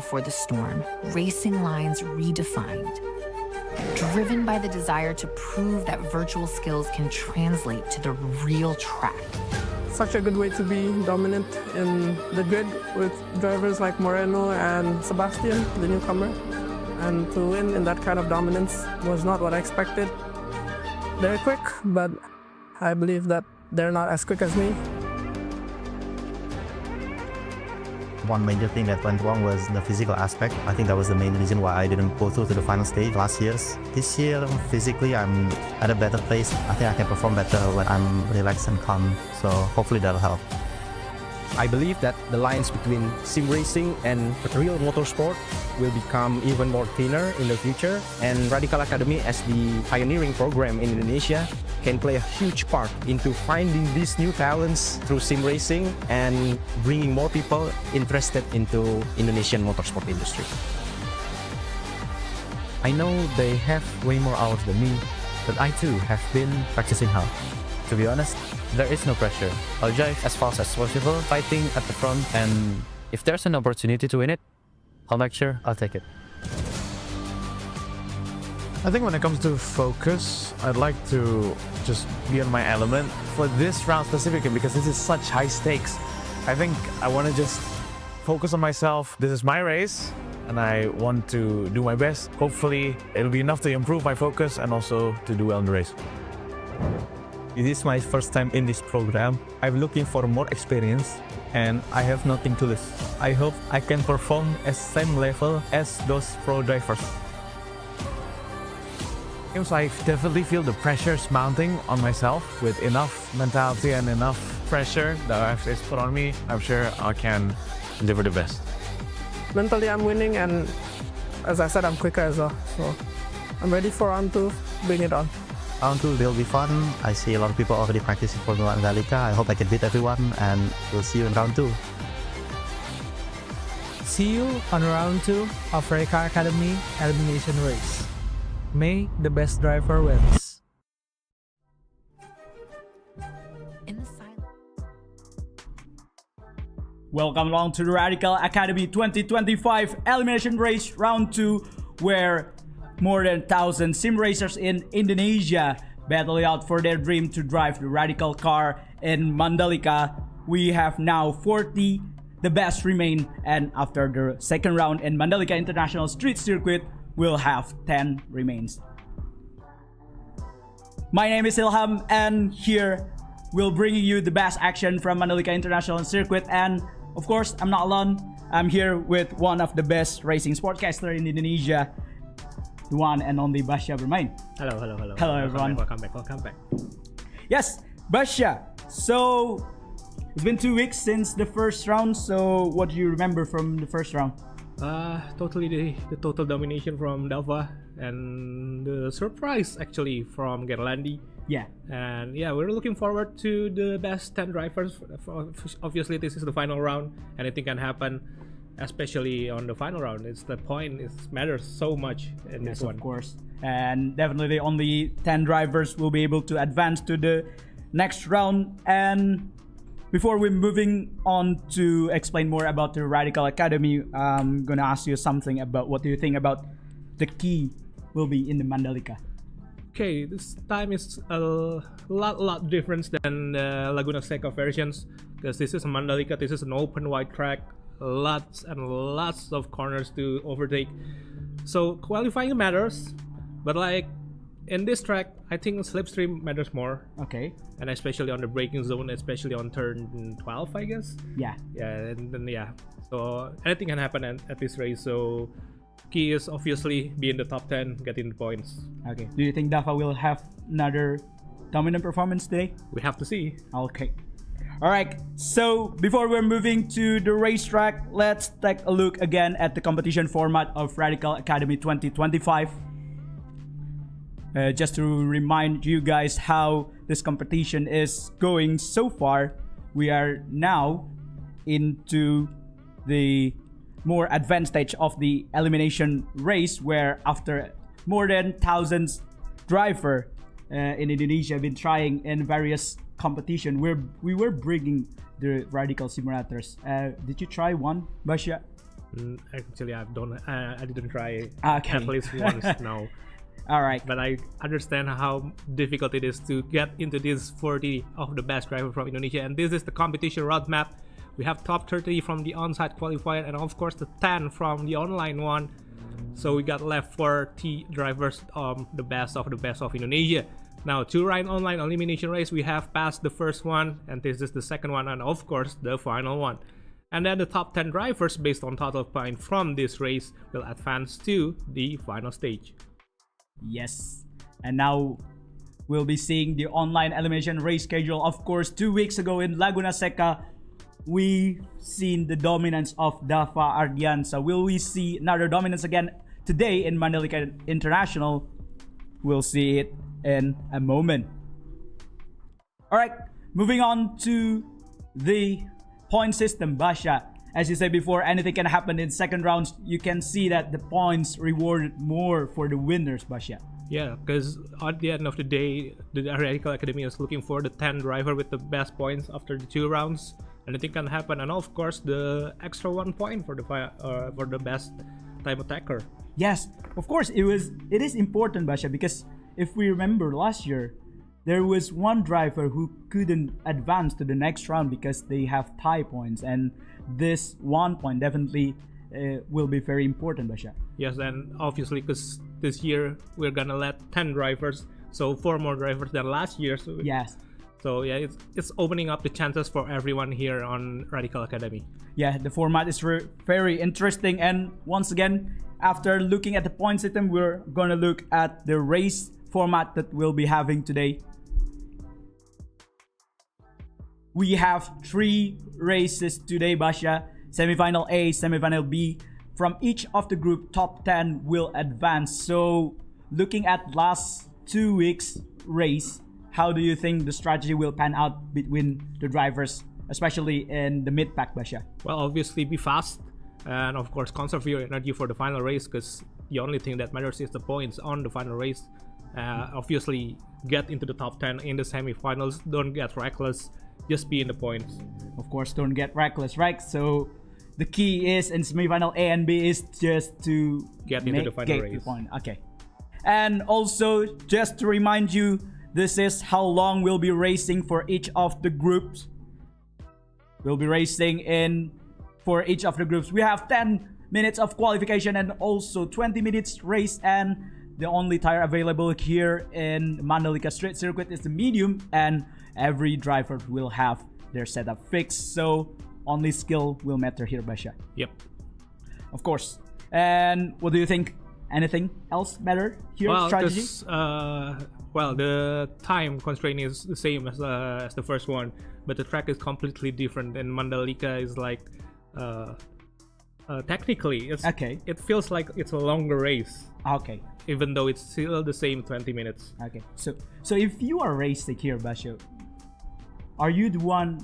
before the storm, racing lines redefined. Driven by the desire to prove that virtual skills can translate to the real track. Such a good way to be dominant in the grid with drivers like Moreno and Sebastian, the newcomer. And to win in that kind of dominance was not what I expected. They're quick, but I believe that they're not as quick as me. One major thing that went wrong was the physical aspect. I think that was the main reason why I didn't go through to the final stage last year. This year, physically, I'm at a better place. I think I can perform better when I'm relaxed and calm. So hopefully that'll help. I believe that the lines between sim racing and real motorsport will become even more thinner in the future, and Radical Academy, as the pioneering program in Indonesia, can play a huge part into finding these new talents through sim racing and bringing more people interested into Indonesian motorsport industry. I know they have way more hours than me, but I too have been practicing hard. To be honest, there is no pressure. I'll drive as fast as possible, fighting at the front, and if there's an opportunity to win it, I'll make sure I'll take it. I think when it comes to focus, I'd like to just be on my element for this round specifically because this is such high stakes. I think I want to just focus on myself. This is my race and I want to do my best. Hopefully it'll be enough to improve my focus and also to do well in the race. This is my first time in this program. I'm looking for more experience and I have nothing to lose. I hope I can perform at same level as those pro drivers. I definitely feel the pressures mounting on myself. With enough mentality and enough pressure that is put on me, I'm sure I can deliver the best. Mentally, I'm winning, and as I said, I'm quicker as well. So I'm ready for round 2. Bring it on. Round 2 will be fun. I see a lot of people already practicing for Mandalika. I hope I can beat everyone, and we'll see you in round 2. See you on round 2 of Radical Academy Elimination Race. May the best driver wins. In the silence. Welcome along to the Radical Academy 2025 Elimination Race Round 2, where more than 1,000 sim racers in Indonesia battle it out for their dream to drive the Radical car in Mandalika. We have now 40, the best remain, and after the second round in Mandalika International Street Circuit, we'll have 10 remains. My name is Ilham, and here we'll bring you the best action from Mandalika International Circuit. And of course, I'm not alone. I'm here with one of the best racing sportscaster in Indonesia, the one and only Basha Bermain. Hello. Hello everyone. Welcome back. Yes, Basha. So it's been 2 weeks since the first round. So what do you remember from the first round? Totally the total domination from Dava and the surprise actually from Gerlandi. Yeah. And yeah, we're looking forward to the best 10 drivers. Obviously, this is the final round. Anything can happen, especially on the final round. It's the point. It matters so much in this one. Of course. And definitely only 10 drivers will be able to advance to the next round. And before we're moving on to explain more about the Radical Academy, I'm gonna ask you something about what do you think about the key will be in the Mandalika. Okay, this time is a lot different than the Laguna Seca versions, because this is a Mandalika. This is an open wide track, lots and lots of corners to overtake. So qualifying matters, but like in this track, I think slipstream matters more. Okay. And especially on the braking zone, especially on turn 12, I guess. Yeah. Yeah, and then yeah. So anything can happen at this race. So key is obviously be in the top 10, getting the points. Okay. Do you think Dava will have another dominant performance today? We have to see. Okay. All right. So before we're moving to the racetrack, let's take a look again at the competition format of Radical Academy 2025. Just to remind you guys how this competition is going so far, we are now into the more advanced stage of the elimination race, where after more than thousands driver in Indonesia have been trying in various competition, we were bringing the Radical simulators. Did you try one, Basha? Actually, I didn't try Okay. at least once. No. All right. But I understand how difficult it is to get into this 40 of the best driver from Indonesia, and this is the competition roadmap. We have top 30 from the on-site qualifier, and of course the 10 from the online one. So we got left 40 drivers, the best of Indonesia. Now, to ride online elimination race, we have passed the first one, and this is the second one, and of course the final one. And then the top 10 drivers based on total point from this race will advance to the final stage. Yes. And now we'll be seeing the online elimination race schedule. Of course, 2 weeks ago in Laguna Seca, we seen the dominance of Dava Ardiansa. Will we see another dominance again today in Mandalika International? We'll see it in a moment. All right, moving on to the point system, Basha. As you said before, anything can happen in second rounds. You can see that the points rewarded more for the winners, Basha. Yeah, because at the end of the day, the Radical Academy is looking for the 10 driver with the best points after the 2 rounds. Anything can happen, and of course the extra 1 point for the best time attacker. Yes, of course it is important, Basha, because if we remember last year, there was one driver who couldn't advance to the next round because they have tie points, and this 1 point definitely will be very important, Basha. Yes, and obviously because this year we're gonna let 10 drivers, so 4 more drivers than last year. So yes. So yeah, it's opening up the chances for everyone here on Radical Academy. Yeah, the format is very interesting, and once again, after looking at the point system, we're gonna look at the race format that we'll be having today. We have 3 races today, Basha. Semifinal A, Semifinal B. From each of the group, top 10 will advance. So, looking at last 2 weeks race, how do you think the strategy will pan out between the drivers, especially in the mid-pack, Basha? Well, obviously be fast, and of course conserve your energy for the final race, because the only thing that matters is the points on the final race. Obviously get into the top 10 in the semifinals. Don't get reckless, just be in the points. Of course, don't get reckless, right? So the key is in semifinal A and B is just to get into the final race. Okay. And also, just to remind you, this is how long we'll be racing for each of the groups. We'll be racing for each of the groups. We have 10 minutes of qualification and also 20 minutes race, and the only tire available here in Mandalika Street Circuit is the medium, and every driver will have their setup fixed, so only skill will matter here, Basha. Yep. Of course. And what do you think? Anything else better here? Well, strategy? Well, the time constraint is the same as the first one, but the track is completely different. And Mandalika is like, technically, it feels like it's a longer race. Okay. Even though it's still the same 20 minutes. Okay. So if you are racing here, Basho, are you the one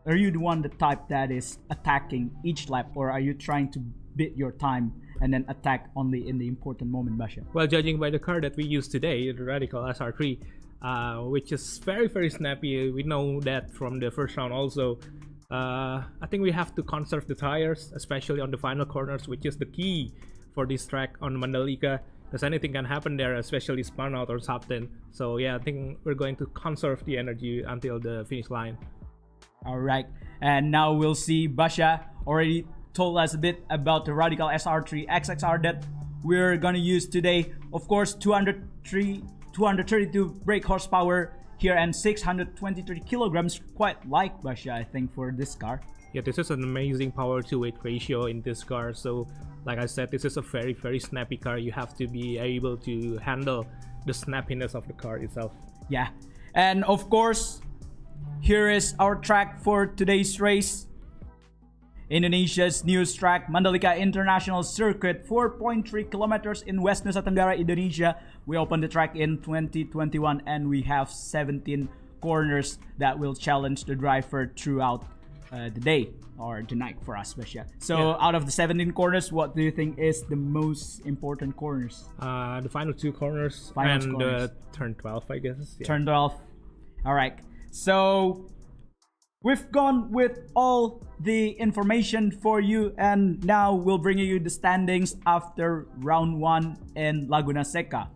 the type that is attacking each lap, or are you trying to beat your time and then attack only in the important moment, Basha? Well, judging by the car that we use today, the Radical SR3, which is very, very snappy, we know that from the first round also. I think we have to conserve the tires, especially on the final corners, which is the key for this track on Mandalika, because anything can happen there, especially spun out or something. So yeah, I think we're going to conserve the energy until the finish line. All right, and now we'll see. Basha already told us a bit about the Radical SR3 XXR that we're gonna use today. Of course, 232 brake horsepower here and 623 kilograms. Quite light, Basha, I think, for this car. Yeah, this is an amazing power to weight ratio in this car. So like I said, this is a very, very snappy car. You have to be able to handle the snappiness of the car itself. Yeah, and of course, here is our track for today's race. Indonesia's newest track, Mandalika International Circuit, 4.3 kilometers in West Nusa Tenggara, Indonesia. We opened the track in 2021 and we have 17 corners that will challenge the driver throughout the day or the night for us, Basha. So yeah. Out of the 17 corners, what do you think is the most important corners? The final 2 corners turn 12, I guess. Yeah. Turn 12. All right. So We've gone with all the information for you, and now we'll bring you the standings after round 1 in Laguna Seca.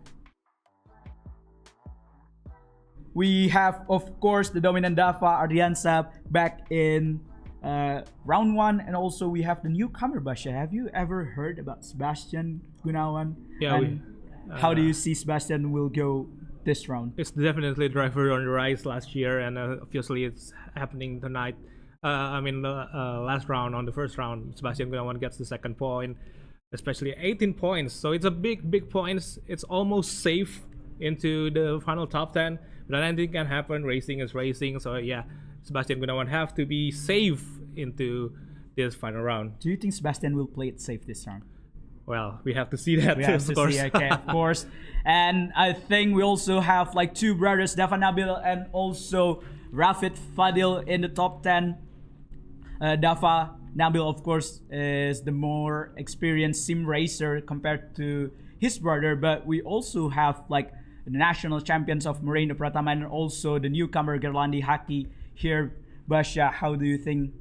We have, of course, the dominant Dava Ardiansa back in round 1, and also we have the newcomer Basha. Have you ever heard about Sebastian Gunawan? Yeah, how do you see Sebastian will go this round? It's definitely driver on the rise last year, and obviously it's happening tonight. Last round, on the first round, Sebastian Gunawan gets the second point, especially 18 points. So it's a big points. It's almost safe into the final top 10, but anything can happen. Racing is racing. So yeah, Sebastian Gunawan have to be safe into this final round. Do you think Sebastian will play it safe this round? Well, we have to see that. We have to see, okay, of course. And I think we also have like two brothers, Dava Nabil and also Rafid Fadil in the top 10. Dava Nabil, of course, is the more experienced sim racer compared to his brother, but we also have like the national champions of Moreno Pratama and also the newcomer Gerlandi Haki here. Basha, how do you think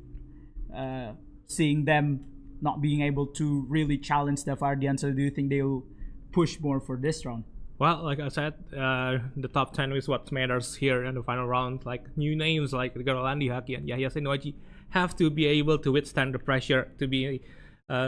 seeing them not being able to really challenge the Fardian, so do you think they'll push more for this round? Well, like I said, the top 10 is what matters here in the final round. Like new names like Gerlandi Haki and Yahya Senoaji have to be able to withstand the pressure to be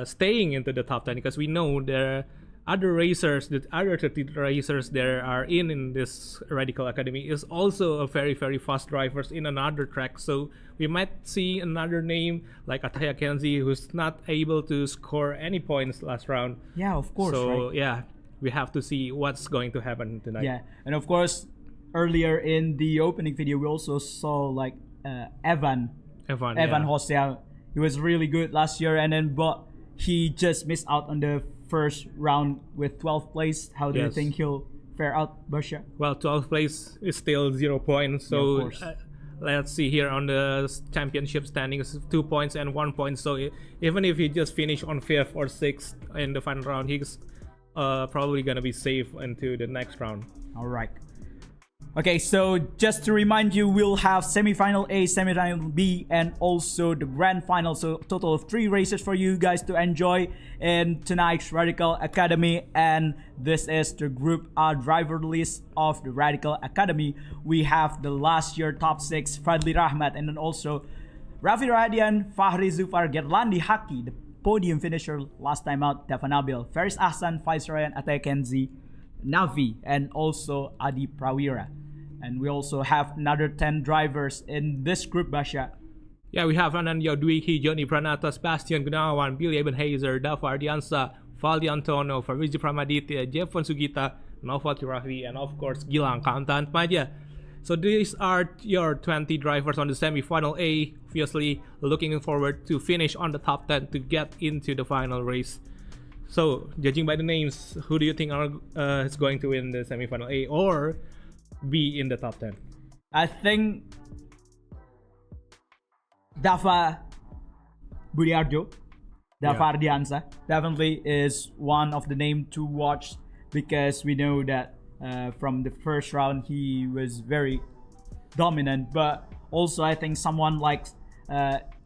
staying into the top 10, because we know there other racers, the other 30 racers there are in this Radical Academy is also a very fast drivers in another track. So we might see another name like Ataya Kenzie who's not able to score any points last round. Yeah, of course. So right? yeah, we have to see what's going to happen tonight. Yeah, and of course, earlier in the opening video, we also saw like Evan Hosea. He was really good last year, and then but he just missed out on the first round with 12th place. How do you think he'll fare out, Basha? Well, 12th place is still 0 points. So let's see here on the championship standings, 2 points and 1 point. So even if he just finish on 5th or 6th in the final round, he's probably gonna be safe into the next round. All right. Okay, so just to remind you, we'll have Semifinal A, Semifinal B, and also the Grand Final. So total of 3 races for you guys to enjoy in tonight's Radical Academy. And this is the Group A driver list of the Radical Academy. We have the last year top 6, Fadli Rahmat, and then also Rafi Radian, Fahri Zufar, Gerlandi Haki, the podium finisher last time out, Dava Nabil, Faris Ahsan, Faiz Ryan, Atay Kenzi, Navi, and also Adi Prawira. And we also have another 10 drivers in this group, Basha. Yeah, we have Anand Dwiki, Johnny Pranata, Sebastian Gunawan, Billy Ebenhazer, Dava Ardiansa, Valdi Antono, Farizi Pramaditya, Jeffon Sugita, Novat Rafi, and of course Gilang Kantan Maja. So these are your 20 drivers on the semi-final A. Obviously, looking forward to finish on the top 10 to get into the final race. So, judging by the names, who do you think is going to win the semi-final A or be in the top 10? I think Dava Budiarjo, Dava Ardiansa definitely is one of the name to watch, because we know that from the first round he was very dominant. But also I think someone like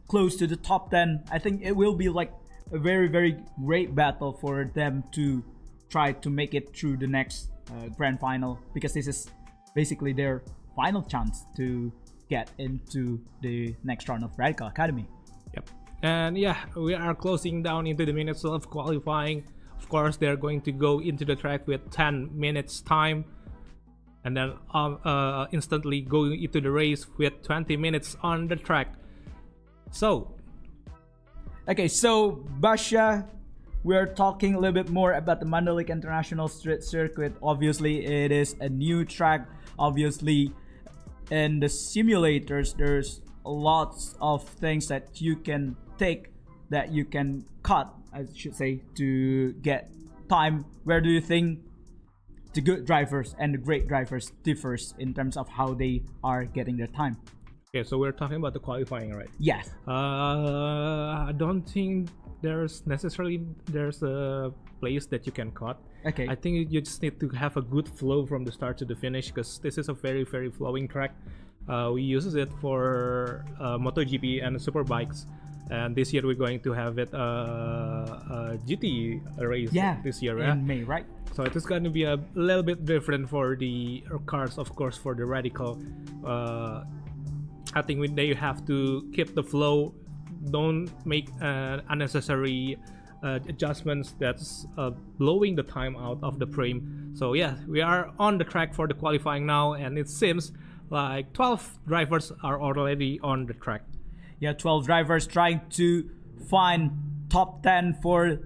close to the top 10, I think it will be like a very great battle for them to try to make it through the next grand final, because this is basically their final chance to get into the next round of Radical Academy. Yep. And yeah, we are closing down into the minutes of qualifying. Of course, they're going to go into the track with 10 minutes time, and then instantly go into the race with 20 minutes on the track. So okay, so Basha, we're talking a little bit more about the Mandalika International Street Circuit. Obviously, it is a new track. Obviously, in the simulators, there's lots of things that you can take, that you can cut, I should say, to get time. Where do you think the good drivers and the great drivers differs in terms of how they are getting their time? Okay, so we're talking about the qualifying, right? Yes. I don't think there's a place that you can cut. Okay. I think you just need to have a good flow from the start to the finish, because this is a very flowing track. We use it for MotoGP and Superbikes. And this year we're going to have it a GT race this year. In May, right? So it is going to be a little bit different for the cars, of course, for the Radical. I think they have to keep the flow, don't make unnecessary adjustments that's blowing the time out of the frame. So yeah, we are on the track for the qualifying now, and it seems like 12 drivers are already on the track. Yeah, 12 drivers trying to find top 10 for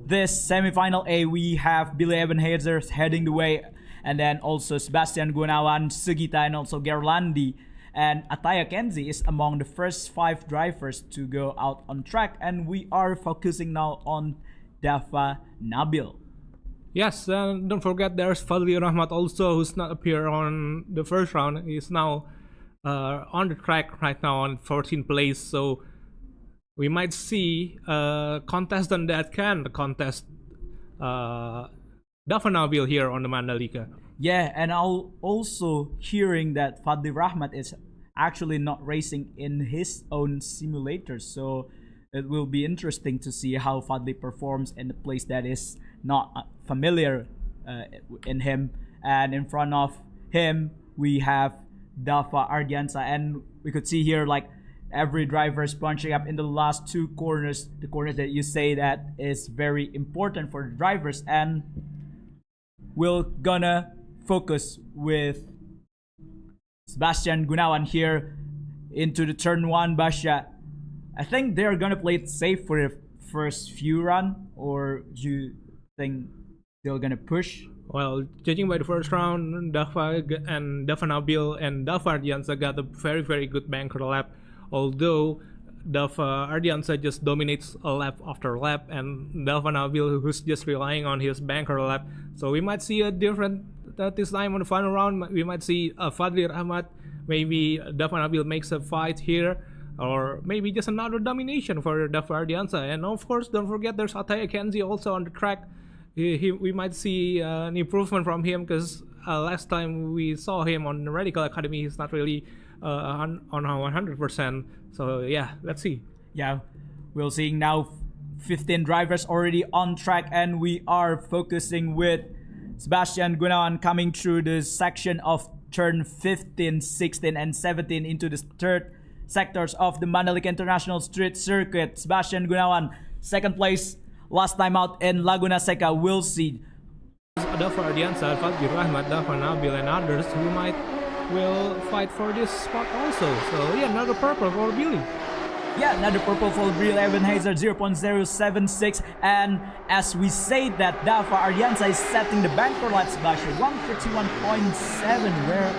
this semifinal A. We have Billy Ebenhazer heading the way, and then also Sebastian Gunawan, Sugita, and also Gerlandi. And Ataya Kenzie is among the first 5 drivers to go out on track, and we are focusing now on Dafa Nabil. Yes, don't forget there's Fadli Rahmat also, who's not appear on the first round. He's now on the track right now on 14th place, so we might see a contestant that can contest Dafa Nabil here on the Mandalika. Yeah, and I'll also hearing that Fadli Rahmat is actually not racing in his own simulator, so it will be interesting to see how Fadli performs in a place that is not familiar in him. And in front of him we have Dafa Ardiansa, and we could see here like every driver is punching up in the last 2 corners, the corners that you say that is very important for the drivers. And we're gonna focus with Sebastian Gunawan here into the turn 1, Basha. I think they're gonna play it safe for the first few run, or do you think they're gonna push? Well, judging by the first round, Dafa Nabil and Dafa Ardiansa got a very, very good banker lap. Although Dafa Ardiansa just dominates a lap after lap, and Dafa Nabil who's just relying on his banker lap. So we might see a different this time on the final round. We might see Fadli Rahmat. Maybe Dafa Nabil makes a fight here, or maybe just another domination for Dafa Ardiansa. And of course, don't forget there's Ataya Kenzie also on the track. We might see an improvement from him, because last time we saw him on the Radical Academy, he's not really on 100%. So yeah, let's see. Yeah, we're seeing now 15 drivers already on track, and we are focusing with Sebastian Gunawan coming through the section of turn 15, 16, and 17 into the third sectors of the Mandalika International Street Circuit. Sebastian Gunawan, second place. Last time out in Laguna Seca. We'll see. Dafa Ardiansa, Fadli Rahmat, Dafa Nabil, and others who will fight for this spot also. So yeah, another purple for Billy. Yeah, another purple for Billy Ebenhazer, 0.076. And as we say that, Dafa Ardiansa is setting the banker laps, Basha, 131.7. Where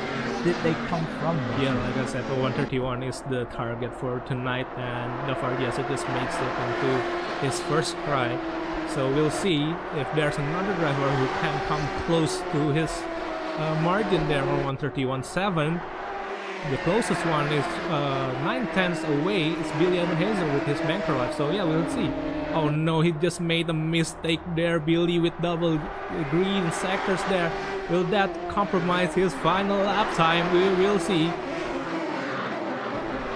did they come from? Yeah, like I said, 131 is the target for tonight, and Dafa Ardiansa just makes it into his first try. So we'll see if there's another driver who can come close to his margin there on 131.7. The closest one is 9/10 away. It's Billy Ebenhazer with his banker lap. So yeah, we'll see. Oh no, he just made a mistake there, Billy, with double green sectors there. Will that compromise his final lap time? We will see.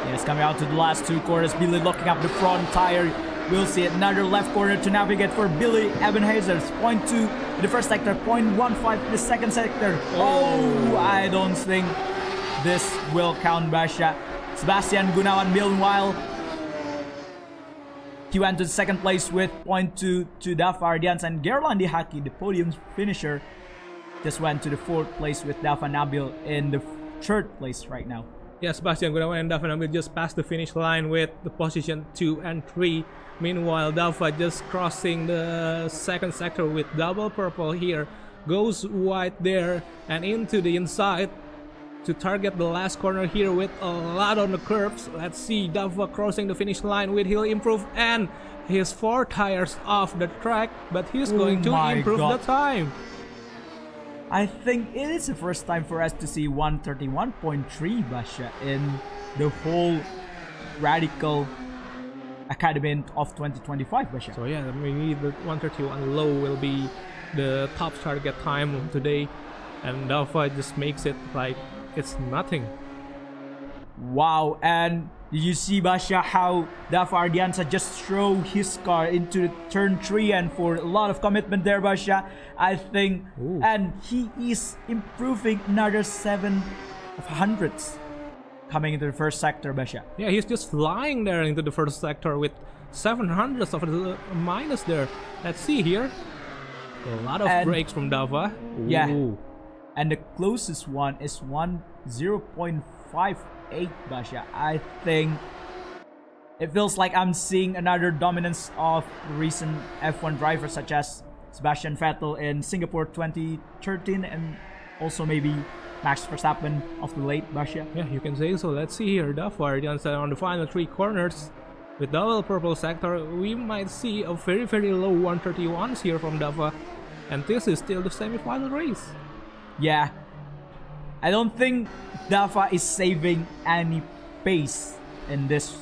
Yes, coming out to the last 2 corners, Billy locking up the front tire. We'll see another left corner to navigate for Billy Ebenhazer. 0.2 in the first sector, 0.15 in the second sector. Oh, I don't think this will count, Basha. Sebastian Gunawan, meanwhile, he went to the second place with 0.2 to Dafa Ardiansa, and Gerlandi Haki, the podium finisher, just went to the 4th place with Dafa Nabil in the 3rd place right now. Yeah, Sebastian Gunawan and Dafa Nabil just passed the finish line with the position 2 and 3. Meanwhile, Dafa just crossing the second sector with double purple here. Goes wide there and into the inside to target the last corner here with a lot on the curves. Let's see Dafa crossing the finish line with he'll improve, and his 4 tires off the track, but he's going to improve the time. I think it is the first time for us to see 131.3, Basha, in the whole Radical Academy of 2025, Basha. So yeah, maybe the 131 low will be the top target time today, and Dafa just makes it like it's nothing. Wow, and did you see, Basha, how Dava Ardiansa just throw his car into turn 3 and for a lot of commitment there, Basha, I think. And he is improving another 7 of hundreds coming into the first sector, Basha. Yeah, he's just flying there into the first sector with 700s of the minus there. Let's see here. A lot of breaks from Dava. Yeah. Ooh. And the closest one is 0.58, Basha. I think it feels like I'm seeing another dominance of recent F1 drivers such as Sebastian Vettel in Singapore 2013 and also maybe Max Verstappen of the late, Basha. Yeah, you can say so. Let's see here. Dava Ardiansa on the final 3 corners. With double purple sector, we might see a very, very low 131s here from Dava. And this is still the semi-final race. Yeah. I don't think Dava is saving any pace in this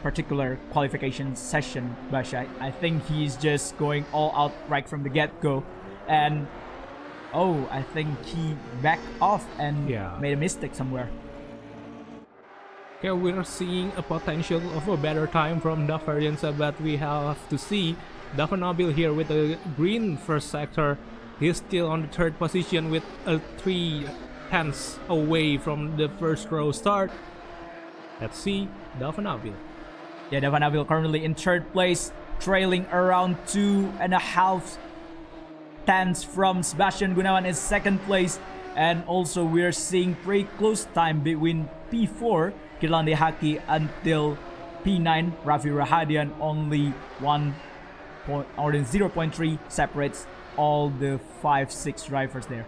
particular qualification session, Basha. I think he's just going all out right from the get-go. And I think he backed off and made a mistake somewhere. Okay, we're seeing a potential of a better time from Dava Ardiansa, but we have to see Dava Nabil here with a green first sector. He's still on the 3rd position with a 3 tenths away from the first row start. Let's see Dava Nabil. Yeah, Dava Nabil currently in 3rd place, trailing around 2.5 tenths from Sebastian Gunawan in 2nd place. And also we're seeing pretty close time between P4 Kirlandi Haki until P9 Rafi Rahadian. Only 0.3 separates all the 5-6 drivers there.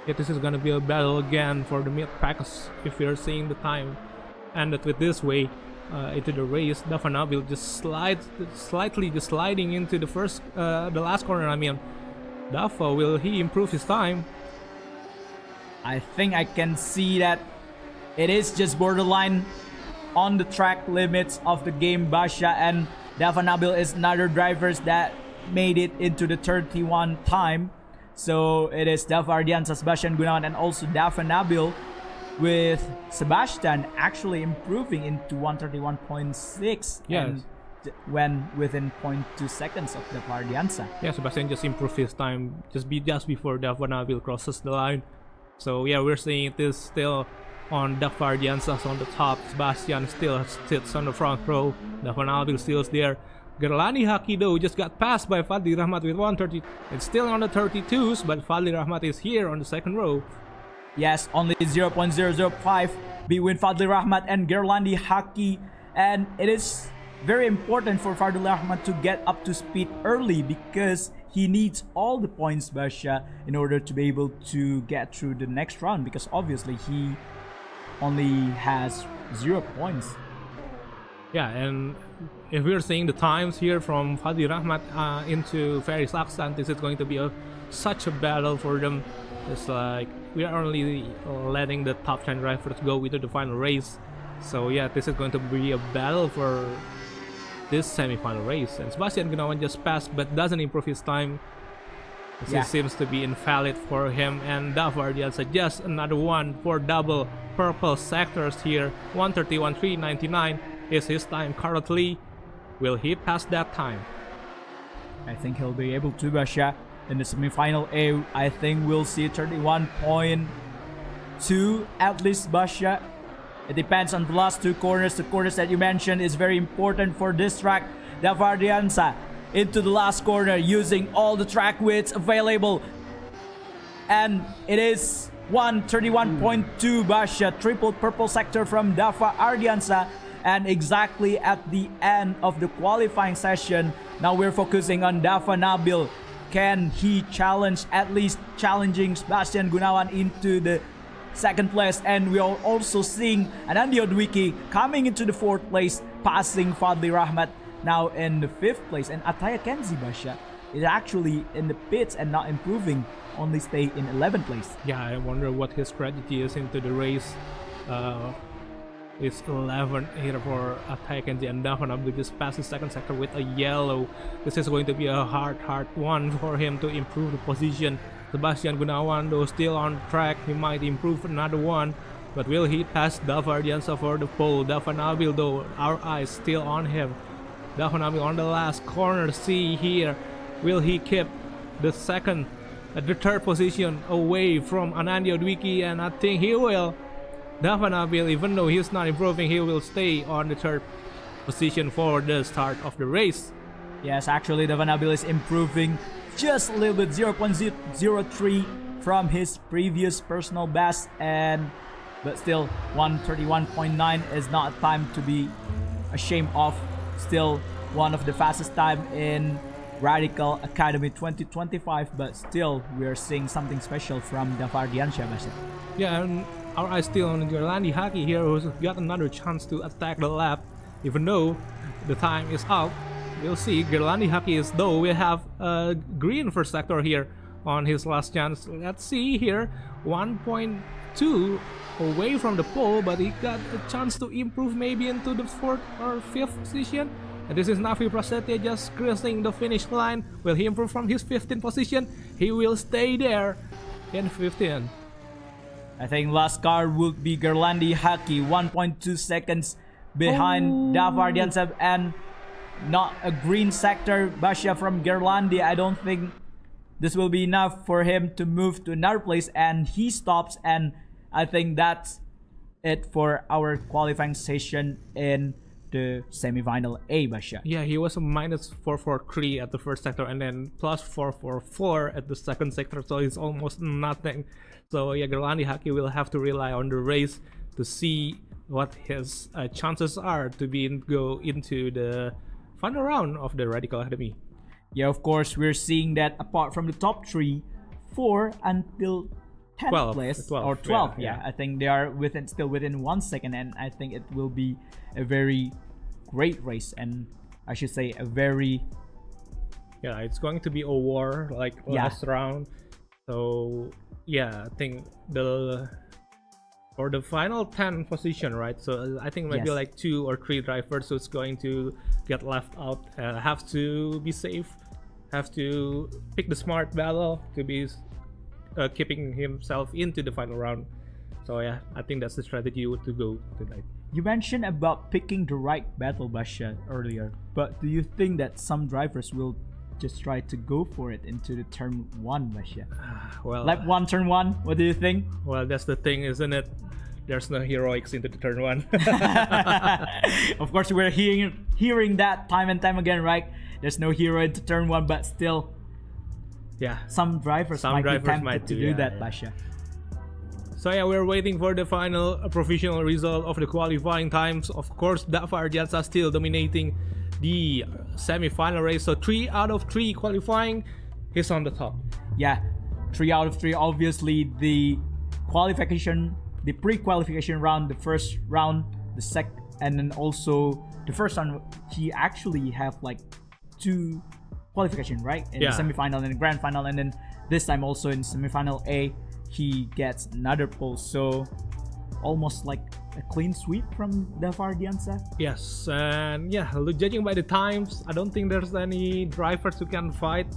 Yeah, this is gonna be a battle again for the mid packs if you're seeing the time ended with this way into the race. Dava Nabil just slightly sliding into the last corner. I mean, Dava, will he improve his time? I think I can see that it is just borderline on the track limits of the game, Basha, and Dava Nabil is another driver that made it into the 31 time. So it is Dava Ardiansa, Sebastian Gunawan, and also Dava Nabil, with Sebastian actually improving into 131.6. Yes. When within 0.2 seconds of Dava Ardiansa. Yeah, Sebastian just improved his time just before Dava Nabil crosses the line. So yeah, we're seeing it is still on Dava Ardiansa on the top. Sebastian still sits on the front row. Dava Nabil still is there. Gerlani Haki though just got passed by Fadli Rahmat with 130. It's still on the 32s, but Fadli Rahmat is here on the 2nd row. Yes, only 0.005 between Fadli Rahmat and Gerlandi Haki, and it is very important for Fadli Rahmat to get up to speed early because he needs all the points, Basha, in order to be able to get through the next round, because obviously he only has 0 points. Yeah, and if we're seeing the times here from Fadli Rahmat into Faris Aksan, this is going to be such a battle for them. It's like we are only letting the top 10 drivers go into the final race. So yeah, this is going to be a battle for this semi-final race. And Sebastian Gunawan just passed but doesn't improve his time. This seems to be invalid for him. And Dava Ardiansa just another one for double purple sectors here. 131.399 is his time currently. Will he pass that time? I think he'll be able to, Basha. In the semi-final A, I think we'll see 31.2 at least, Basha. It depends on the last 2 corners. The corners that you mentioned is very important for this track. Dava Ardiansa into the last corner using all the track widths available. And it is 131.2, Basha. Triple purple sector from Dava Ardiansa. And exactly at the end of the qualifying session, now we're focusing on Dava Nabil. Can he challenge, at least challenging Sebastian Gunawan into the 2nd place? And we are also seeing Anandi Odwiki coming into the 4th place, passing Fadli Rahmat now in the 5th place. And Ataya Kenzi, Basha, is actually in the pits and not improving, only stay in 11th place. Yeah, I wonder what his strategy is into the race. It's 11 here for Ataya Kenzi, and Dava Nabil just passed the 2nd sector with a yellow. This is going to be a hard one for him to improve the position. Sebastian Gunawan though still on track, he might improve another one. But will he pass Davardiansa for the pole? Davanabil though, our eyes still on him. Davanabil on the last corner, see here. Will he keep the third position away from Anandio Dwiki? And I think he will. Davanabil, even though he's not improving, he will stay on the third position for the start of the race. Yes, actually Davanabil is improving just a little bit, 0.03 from his previous personal best, but still 1:31.9 is not a time to be ashamed of. Still one of the fastest time in Radical Academy 2025, but still we are seeing something special from Davardiansyah. Yeah, and our eyes still on Gerlandi Haki here, who's got another chance to attack the lap, even though the time is out. We'll see. Gerlandi Haki is though we have a green first sector here on his last chance. Let's see here, 1.2 away from the pole, but he got a chance to improve maybe into the 4th or 5th position. And this is Navi Prasetya just crossing the finish line. Will he improve from his 15th position? He will stay there in 15th. I think last car would be Gerlandi Haki, 1.2 seconds behind Davardiansyah, and not a green sector Basha from Gerlandi. I don't think this will be enough for him to move to another place, and he stops, and I think that's it for our qualifying session in the semifinal A, Basha. Yeah, he was a minus 443 at the first sector and then plus 444 at the second sector, so it's almost nothing. So yeah, Gerlandi Haki will have to rely on the race to see what his chances are to go into the final round of the Radical Academy. Yeah, of course, we're seeing that apart from the top 3, 4 until 10th place 12, or 12th, yeah. I think they are still within 1 second, and I think it will be a very great race, and I should say a very it's going to be a war like last round. So yeah, I think for the final 10 position, right? So I think maybe like 2 or 3 drivers who's going to get left out, have to be safe, have to pick the smart battle to be keeping himself into the final round. So yeah, I think that's the strategy to go tonight. You mentioned about picking the right battle, Basha, earlier, but do you think that some drivers will just try to go for it into the turn 1, Basha? Well, Lap 1, turn 1, what do you think? Well, that's the thing, isn't it? There's no heroics into the turn 1. Of course, we're hearing that time and time again, right? There's no hero into turn 1, but still, some drivers might be tempted to do that, Basha. So yeah, we're waiting for the final provisional result of the qualifying times. Of course, Davardiansyah still dominating the semi-final race. So 3 out of 3 qualifying, he's on the top. Yeah, 3 out of 3. Obviously, the pre-qualification round, the first round, the second, and then also the first round, he actually have like 2 qualification, right? In the semi-final and the grand final, and then this time also in semi-final A, he gets another pole. So almost like a clean sweep from Davardiansyah. Yes, and yeah, judging by the times, I don't think there's any drivers who can fight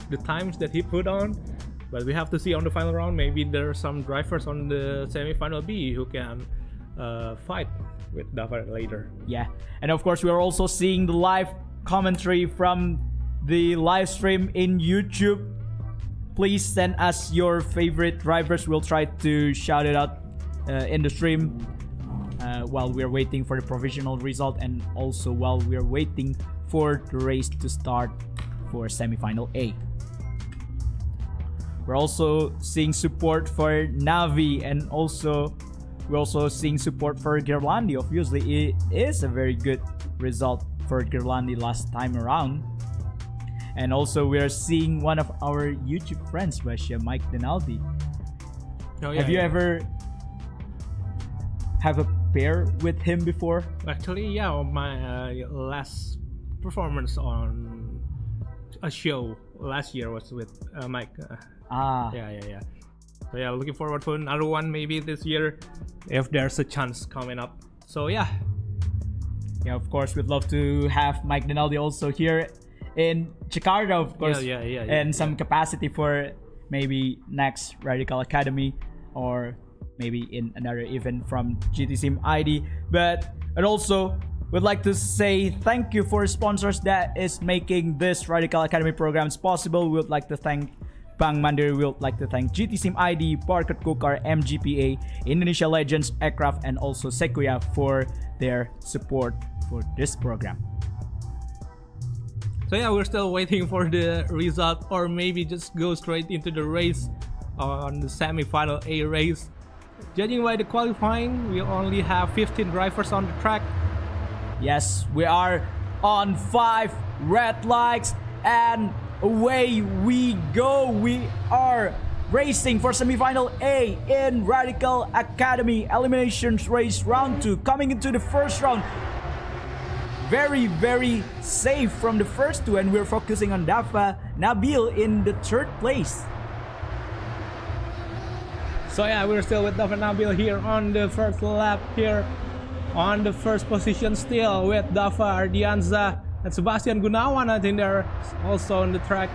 the times that he put on. But we have to see on the final round. Maybe there are some drivers on the semi-final B who can fight with Davar later. Yeah, and of course we are also seeing the live commentary from the live stream in YouTube. Please send us your favorite drivers. We'll try to shout it out in the stream while we're waiting for the provisional result, and also while we're waiting for the race to start for semifinal A. We're also seeing support for Navi, and we're also seeing support for Gerlandi. Obviously, it is a very good result for Gerlandi last time around. And also, we are seeing one of our YouTube friends, Mike Denaldi. Have you ever have a pair with him before? Actually, yeah, my last performance on a show last year was with Mike. Yeah. So yeah, looking forward to another one maybe this year if there's a chance coming up. So yeah, of course, we'd love to have Mike Denaldi also here in Jakarta, of course, in some capacity for maybe next Radical Academy, or maybe in another event from GT Sim ID. But and also would like to say thank you for sponsors that is making this Radical Academy programs possible. We would like to thank Bank Mandiri, we would like to thank GT Sim ID, Parket Kukar, MGPA, Indonesia Legends, Aircraft, and also Seca for their support for this program. So yeah, we're still waiting for the result, or maybe just go straight into the race on the Semifinal A race. Judging by the qualifying, we only have 15 drivers on the track. Yes, we are on 5 red lights and away we go. We are racing for Semifinal A in Radical Academy Eliminations Race Round 2. Coming into the first round, very safe from the first two, and we're focusing on Dafa Nabil in the 3rd place. So yeah, we're still with Dafa Nabil here on the first lap here. On the first position still with Dafa Ardianza and Sebastian Gunawan. I think they're also on the track.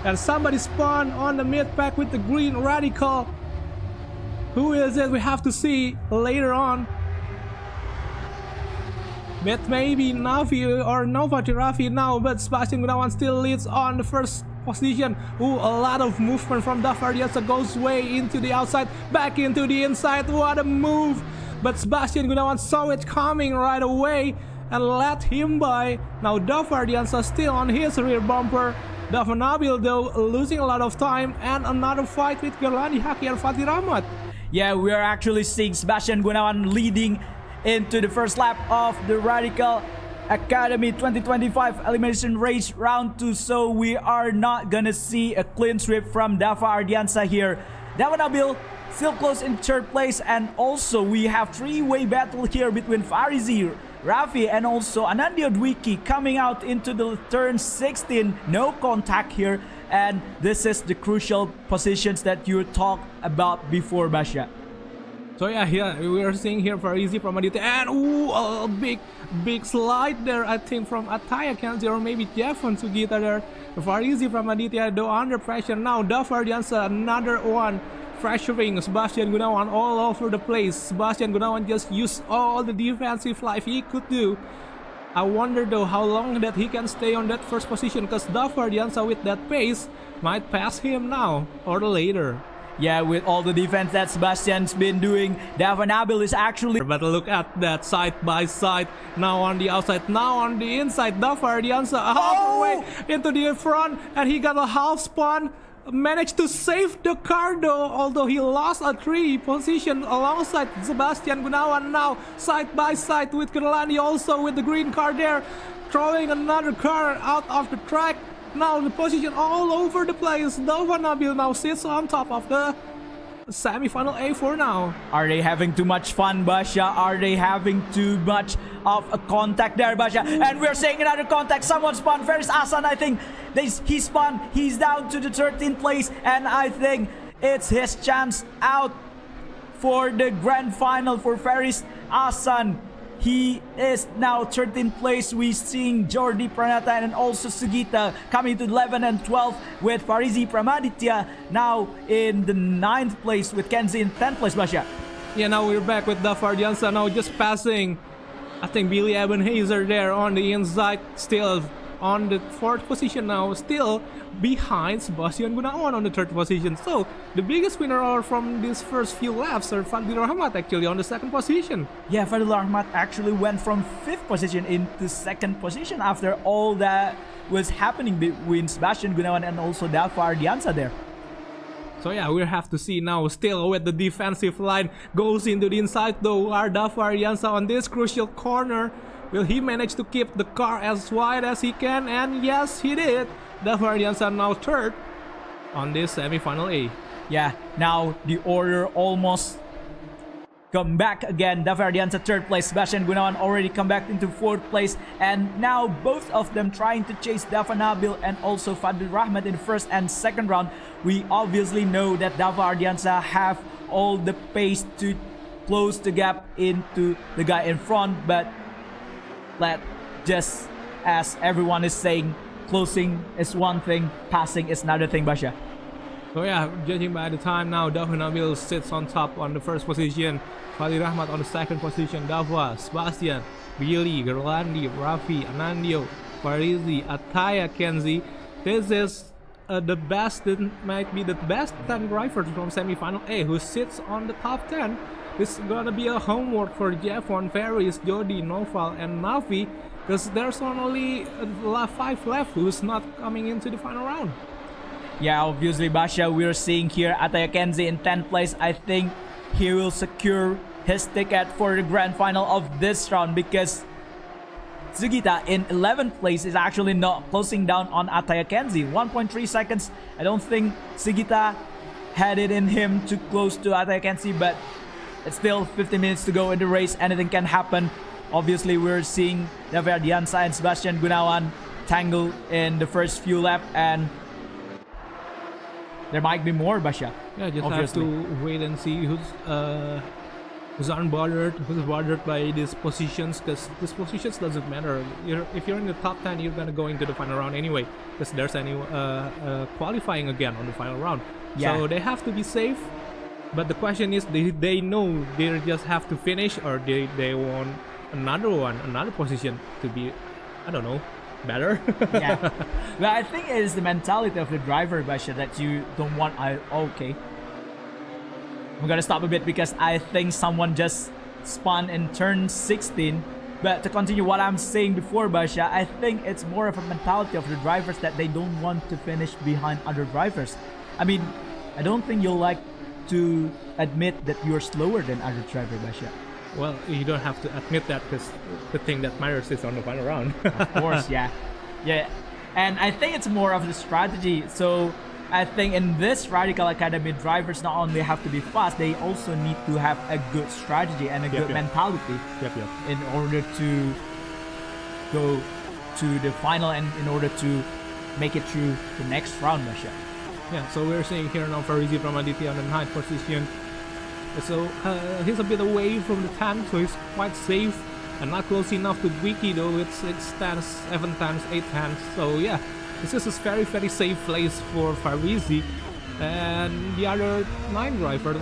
And somebody spawned on the mid pack with the green Radical. Who is it? We have to see later on. But maybe Navi or Nova Rafi now, but Sebastian Gunawan still leads on the first position. Ooh, a lot of movement from Dafa Ardianza, goes way into the outside, back into the inside. What a move! But Sebastian Gunawan saw it coming right away and let him by. Now Dafa Ardianza still on his rear bumper. Dafa Nabil though losing a lot of time, and another fight with Gerlandi Haki and Fatih Rahmat. Yeah, we are actually seeing Sebastian Gunawan leading into the first lap of the Radical Academy 2025 Elimination Race Round 2. So we are not gonna see a clean sweep from Dafa Ardianza here. Dafa Nabil still close in 3rd place, and also we have 3-way battle here between Farizi, Rafi, and also Anandia Dwiki coming out into the turn 16. No contact here, and this is the crucial positions that you talked about before, Basha. So yeah, we are seeing here Farizi from Aditya, and ooh, a big slide there, I think, from Ataya Kenzi or maybe Jeffon Sugita there. Farizi from Aditya though under pressure now. Dafa Ardianza, another one pressuring Sebastian Gunawan all over the place. Sebastian Gunawan just used all the defensive life he could do. I wonder though how long that he can stay on that first position, because Dafa Ardianza with that pace might pass him now or later. Yeah, with all the defense that Sebastian's been doing, Dafa Nabil is actually... But look at that side by side. Now on the outside, now on the inside. Dafa Ardianza halfway into the front, and he got a half spun. Managed to save the car though, although he lost a 3 position alongside Sebastian Gunawan. Now side by side with Gerlandi, also with the green car there, throwing another car out of the track. Now the position all over the place. Dafa Nabil now sits on top of the Semifinal A for now. Are they having too much fun, Basha? Are they having too much of a contact there, Basha? And we're seeing another contact. Someone spun. Faris Asan, I think. He spun. He's down to the 13th place. And I think it's his chance out for the grand final for Faris Asan. He is now 13th place. We're seeing Jordi Pranata and also Sugita coming to 11 and 12 with Farizi Pramaditya now in the 9th place with Kenzi in 10th place, Basha. Yeah, now we're back with Dafa Ardianza now just passing. I think Billy Ebenhazer there on the inside, still on the 4th position now, still behind Sebastian Gunawan on the 3rd position. So the biggest winner from these first few laps are Fadil Rahmat actually on the 2nd position. Yeah, Fadil Rahmat actually went from 5th position into 2nd position after all that was happening between Sebastian Gunawan and also Dafa Ardianza there. So yeah, we'll have to see now, still with the defensive line, goes into the inside though, are Dafa Ardianza on this crucial corner. Will he manage to keep the car as wide as he can? And yes, he did. Dafa Ardianza now 3rd on this Semifinal A. Yeah, now the order almost come back again. Dafa Ardianza 3rd place, Sebastian Gunawan already come back into 4th place, and now both of them trying to chase Dafa Nabil and also Fadil Rahmat in the 1st and 2nd round. We obviously know that Dafa Ardianza have all the pace to close the gap into the guy in front, but just as everyone is saying, closing is one thing, passing is another thing, Basha. So yeah, judging by the time now, Dava Nabil sits on top on the first position, Fadil Rahmat on the second position, Dava, Sebastian, Billy, Gerlandi, Rafi, Anandio, Farizi, Ataya, Kenzie. This is the best, it might be the best 10 drivers from Semifinal A who sits on the top 10. This is gonna be a homework for Jeffon, Ferris, Jody, Noval, and Navi, because there's only 5 left who's not coming into the final round. Yeah, obviously, Basha, we're seeing here Ataya Kenzie in 10th place. I think he will secure his ticket for the grand final of this round because Sugita in 11th place is actually not closing down on Ataya Kenzie. 1.3 seconds. I don't think Sugita had it in him to close to Ataya Kenzie, but it's still 15 minutes to go in the race. Anything can happen. Obviously, we're seeing David Diansa and Sebastian Gunawan tangle in the first few laps, and there might be more, Basha. Yeah, just obviously have to wait and see who's unbothered, who's bothered by these positions, because these positions doesn't matter. If you're in the top 10, you're gonna go into the final round anyway, because there's any qualifying again on the final round. Yeah. So they have to be safe. But the question is, they know they just have to finish, or they want another position to be, I don't know, better. Yeah. Well, I think it is the mentality of the driver, Basha, that you don't want. Okay. I'm gonna stop a bit because I think someone just spun in turn 16. But to continue what I'm saying before, Basha, I think it's more of a mentality of the drivers that they don't want to finish behind other drivers. I mean, I don't think you'll like to admit that you're slower than other driver, Basha. Well, you don't have to admit that, because the thing that matters is on the final round. Of course, yeah. Yeah. And I think it's more of the strategy. So I think in this Radical Academy, drivers not only have to be fast, they also need to have a good strategy and a good mentality in order to go to the final and in order to make it through the next round, Basha. Yeah, so we're seeing here now Farizi from Aditya on the 9th position. So he's a bit away from the 10, so he's quite safe and not close enough to Wiki, though it's 6 tenths, 7 tenths, 8 tenths. So yeah, this is a very, very safe place for Farizi. And the other 9 driver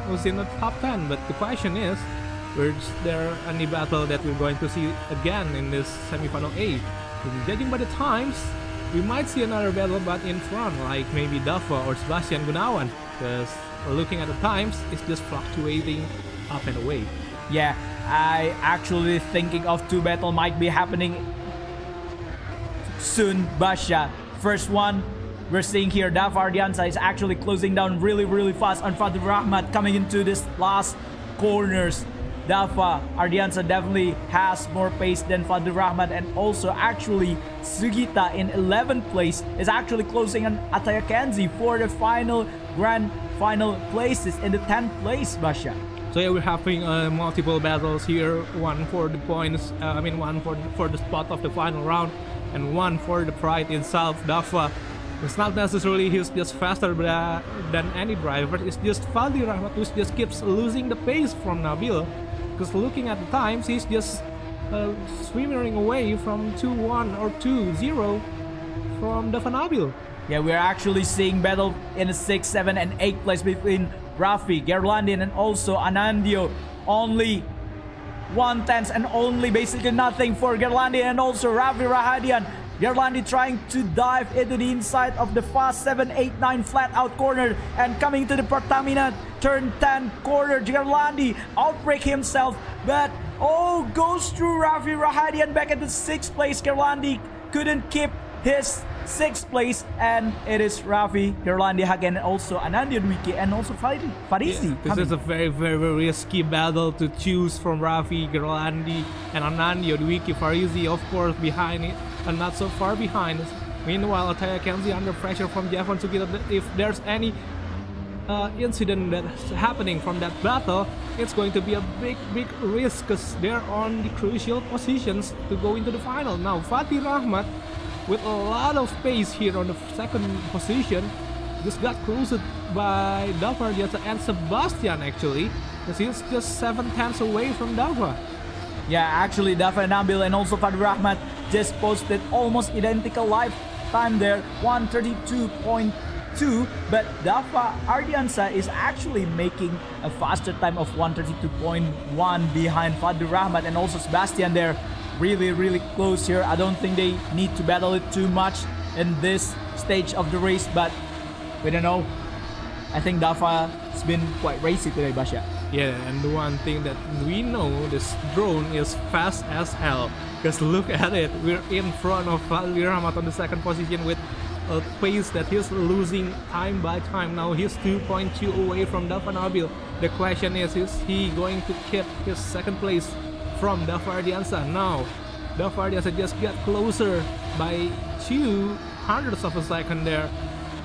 was in the top 10. But the question is, is there any battle that we're going to see again in this Semifinal A? And judging by the times, we might see another battle, but in front, like maybe Dava or Sebastian Gunawan, because looking at the times, it's just fluctuating up and away. Yeah, I actually thinking of 2 battle might be happening soon, Basha. First one, we're seeing here Dava Ardiansa is actually closing down really, really fast on Fadil Rahmat coming into this last corners. Dava Ardiansa definitely has more pace than Fadil Rahmat, and also actually Sugita in 11th place is actually closing on Ataya Kenzie for the grand final places in the 10th place, Basha. So yeah, we're having multiple battles here, one for the points, one for the spot of the final round, and one for the pride itself. Dava, it's not necessarily he's just faster than any driver, it's just Fadil Rahmat who just keeps losing the pace from Nabil. Because looking at the times, he's just swimming away from 2-1 or 2-0 from Dava Nabil. Yeah, we're actually seeing battle in the 6th, 7th, and 8th place between Rafi, Gerlandin, and also Anandio. Only 1/10 and only basically nothing for Gerlandin and also Rafi Rahadian. Gerlandi trying to dive into the inside of the fast 7, 8, 9 flat out corner, and coming to the Pertamina turn 10 corner. Gerlandi outbreak himself, but goes through Rafi Rahadian back at the 6th place. Gerlandi couldn't keep his 6th place, and it is Rafi, Gerlandi Hagen, and also Anandio Dwiki, and also Farizi. This is a very, very, very risky battle to choose from Rafi, Gerlandi, and Anandio Dwiki. Farizi, of course, behind it, and not so far behind. Meanwhile, Ataya Kenzie under pressure from Jeffon Sugita. If there's any incident that's happening from that battle, it's going to be a big, big risk, because they're on the crucial positions to go into the final. Now, Fadil Rahmat, with a lot of pace here on the 2nd position, just got closed by Dava and Sebastian, actually, because he's just 7 tenths away from Dava. Yeah, actually Dava Nabil and also Fadil Rahmat just posted almost identical lifetime there, 132.8 2, but Dava Ardiansa is actually making a faster time of 132.1 behind Fadli Rahmat and also Sebastian there. Really close here. I don't think they need to battle it too much in this stage of the race, but we don't know. I think Dava's been quite racy today, Basha. Yeah, and the one thing that we know, this drone is fast as hell. Because look at it, we're in front of Fadli Rahmat on the second position with a pace that he's losing time by time. Now he's 2.2 away from Dava Nabil. The question is he going to keep his second place from Dava Ardiansa? Now, Dava Ardiansa just got closer by 0.02 of a second there.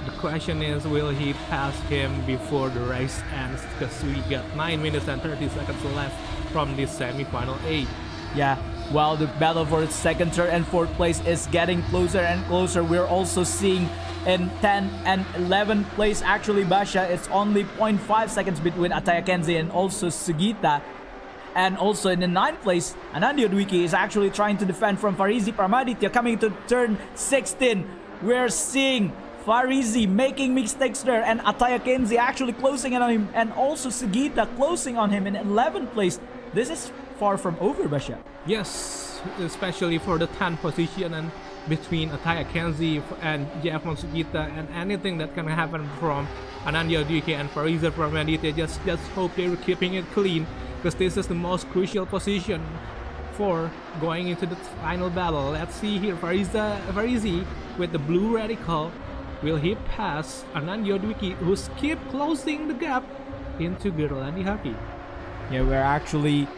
The question is, will he pass him before the race ends? Because we got 9 minutes and 30 seconds left from this semi-final A. Yeah, while the battle for the second, third, and fourth place is getting closer and closer, we're also seeing in 10 and 11th place, actually, Basha, it's only 0.5 seconds between Ataya Kenzie and also Sugita. And also in the 9th place, Anandio Dwiki is actually trying to defend from Farizi Pramaditya coming to turn 16. We're seeing Farizi making mistakes there and Ataya Kenzie actually closing in on him, and also Sugita closing on him in 11th place. This is far from over, Basha. Yes, especially for the 10th position and between Ataya Kenzie and Jeffon Sugita, and anything that can happen from Anandia Dwiki and Fariza Pramaditya. Just hope they're keeping it clean, because this is the most crucial position for going into the final battle. Let's see here, Farizi with the blue radical. Will he pass Anandia Dwiki, who's keep closing the gap into Gerlandi Happy? Yeah, we're actually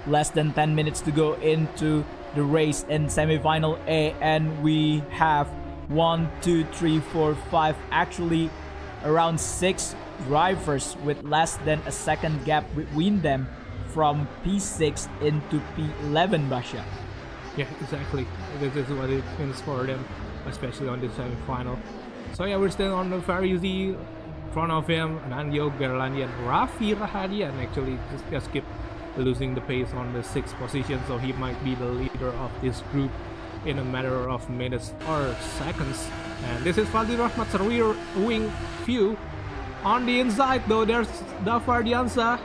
less than 10 minutes to go into the race in semifinal A, and we have 1, 2, 3, 4, 5, actually around 6 drivers with less than a second gap between them from P6 into P11, Basha. Yeah, exactly. This is what it means for them, especially on the semi-final. So yeah, we're still on the Farizi, in front of him, Anandio, Gerlandi, and Raffi Rahadian actually just keep losing the pace on the 6th position, so he might be the leader of this group in a matter of minutes or seconds. And this is Fadli Rahmat's rear wing view. On the inside though, there's Dava Ardiansa.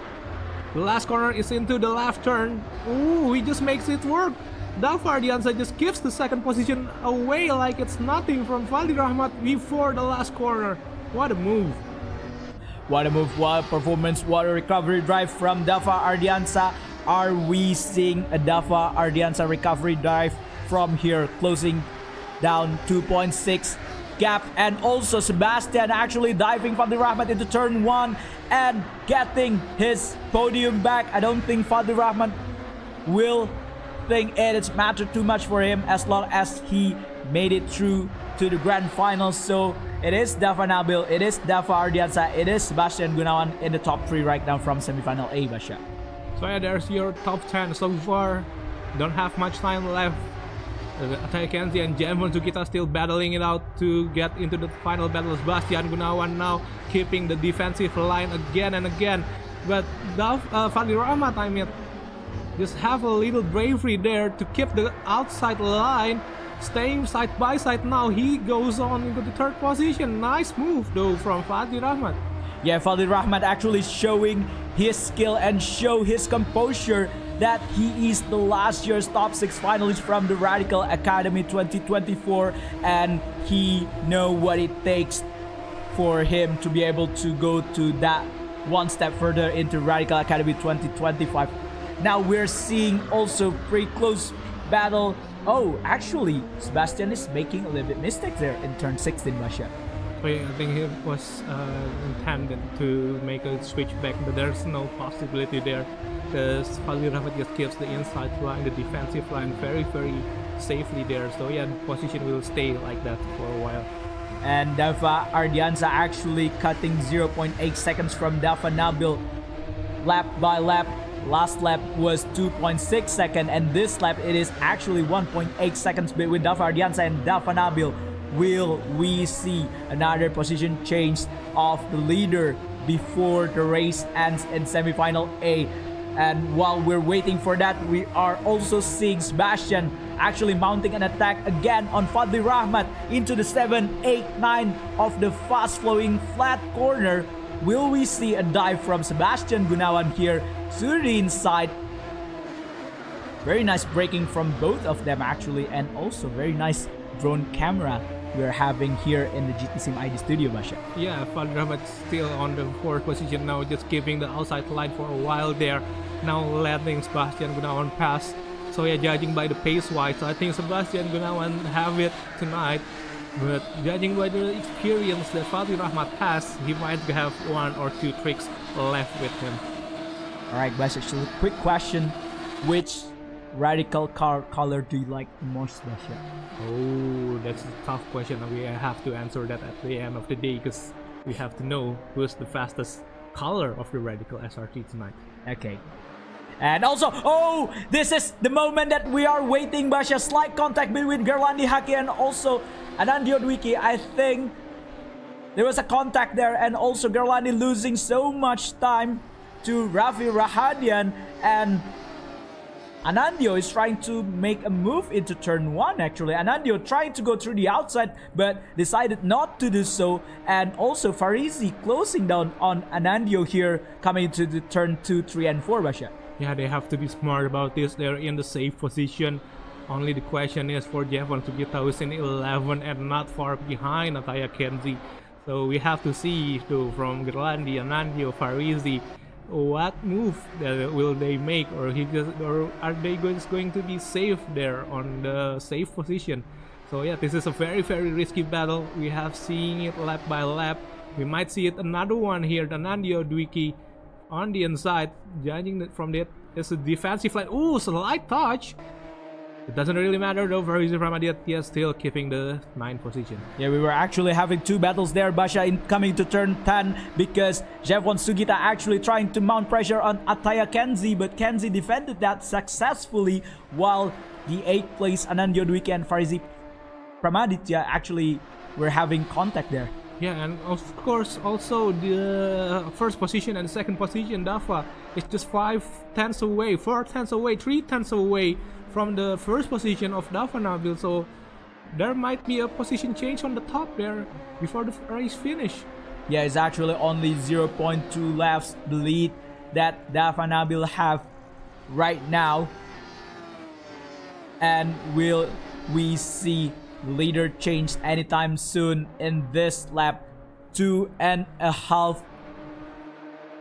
The last corner is into the left turn. Ooh, he just makes it work. Dava Ardiansa just gives the second position away like it's nothing from Fadli Rahmat before the last corner. What a move. What a move, what a performance, what a recovery drive from Dava Ardiansa. Are we seeing a Dava Ardiansa recovery drive from here, closing down 2.6 gap, and also Sebastian actually diving Fadli Rahmat into turn 1 and getting his podium back. I don't think Fadli Rahmat will think it's mattered too much for him as long as he made it through to the grand final. So it is Dava Nabil, it is Dava Ardiansa, it is Sebastian Gunawan in the top 3 right now from semifinal A, Basha. So yeah, there's your top 10 so far. Don't have much time left. Ataya Kenzie and Jeffon Sugita still battling it out to get into the final battle. Sebastian Gunawan now keeping the defensive line again and again. But Fadli Rahmat, I mean, just have a little bravery there to keep the outside line, staying side by side. Now he goes on into the 3rd position. Nice move though from Fadli Rahmat. Yeah, Fadli Rahmat actually showing his skill and show his composure that he is the last year's top 6 finalist from the Radical Academy 2024, and he know what it takes for him to be able to go to that one step further into Radical Academy 2025. Now we're seeing also pretty close battle. Oh, actually, Sebastian is making a little bit mistake there in turn 16, Basha. I think he was intended to make a switch back, but there's no possibility there, because Fadli Rahmat just keeps the inside line, the defensive line very safely there. So yeah, the position will stay like that for a while. And Dava Ardiansa actually cutting 0.8 seconds from Dava Nabil lap by lap. Last lap was 2.6 seconds, and this lap it is actually 1.8 seconds between Dava Ardiansa and Dava Nabil. Will we see another position change of the leader before the race ends in semifinal A? And while we're waiting for that, we are also seeing Sebastian actually mounting an attack again on Fadli Rahmat into the 7, 8, 9 of the fast-flowing flat corner. Will we see a dive from Sebastian Gunawan here to the inside? Very nice braking from both of them actually, and also very nice drone camera we're having here in the GT Sim ID studio, Basha. Yeah, Fadli Rahmat still on the 4th position now, just keeping the outside line for a while there. Now letting Sebastian Gunawan pass. So yeah, judging by the pace-wise, I think Sebastian Gunawan have it tonight. But judging by the experience that Fadli Rahmat has, he might have 1 or 2 tricks left with him. Alright, Basha, so a quick question. Which radical car color do you like the most, Basha? Oh, that's a tough question. We have to answer that at the end of the day, because we have to know who's the fastest color of the radical SRT tonight. Okay. And also, oh, this is the moment that we are waiting, Basha. Slight contact between Gerlandi Haki and also Anandio Dwiki. I think there was a contact there, and also Gerlandi losing so much time to Raffi Rahadian, and Anandio is trying to make a move into turn 1 actually. Anandio trying to go through the outside but decided not to do so, and also Farizi closing down on Anandio here coming to the turn 2, 3 and 4, Basha. Yeah, they have to be smart about this. They're in the safe position. Only the question is for Jevon to get 11 and not far behind Ataya Kenzie. So we have to see though from Gerlandi, Anandio, Farizi, what move will they make, or are they going to be safe there on the safe position? So yeah, this is a very risky battle. We have seen it lap by lap. We might see it another one here. Anandio Dwiki on the inside, judging from that, it's a defensive line. Ooh, slight touch. It doesn't really matter though, Farizi Ramaditya still keeping the 9th position. Yeah, we were actually having 2 battles there, Basha, in coming to turn 10, because Jevon Sugita actually trying to mount pressure on Ataya Kenzie, but Kenzie defended that successfully, while the 8th place Anandio Dwiki and Farizi Pramaditya actually were having contact there. Yeah, and of course also the 1st position and 2nd position, Dafa, is just 5 tenths away, 4 tenths away, 3 tenths away from the 1st position of Dafa Nabil. So there might be a position change on the top there before the race finish. Yeah, it's actually only 0.2 laps the lead that Dafa Nabil have right now. And will we see leader change anytime soon in this lap? 2.5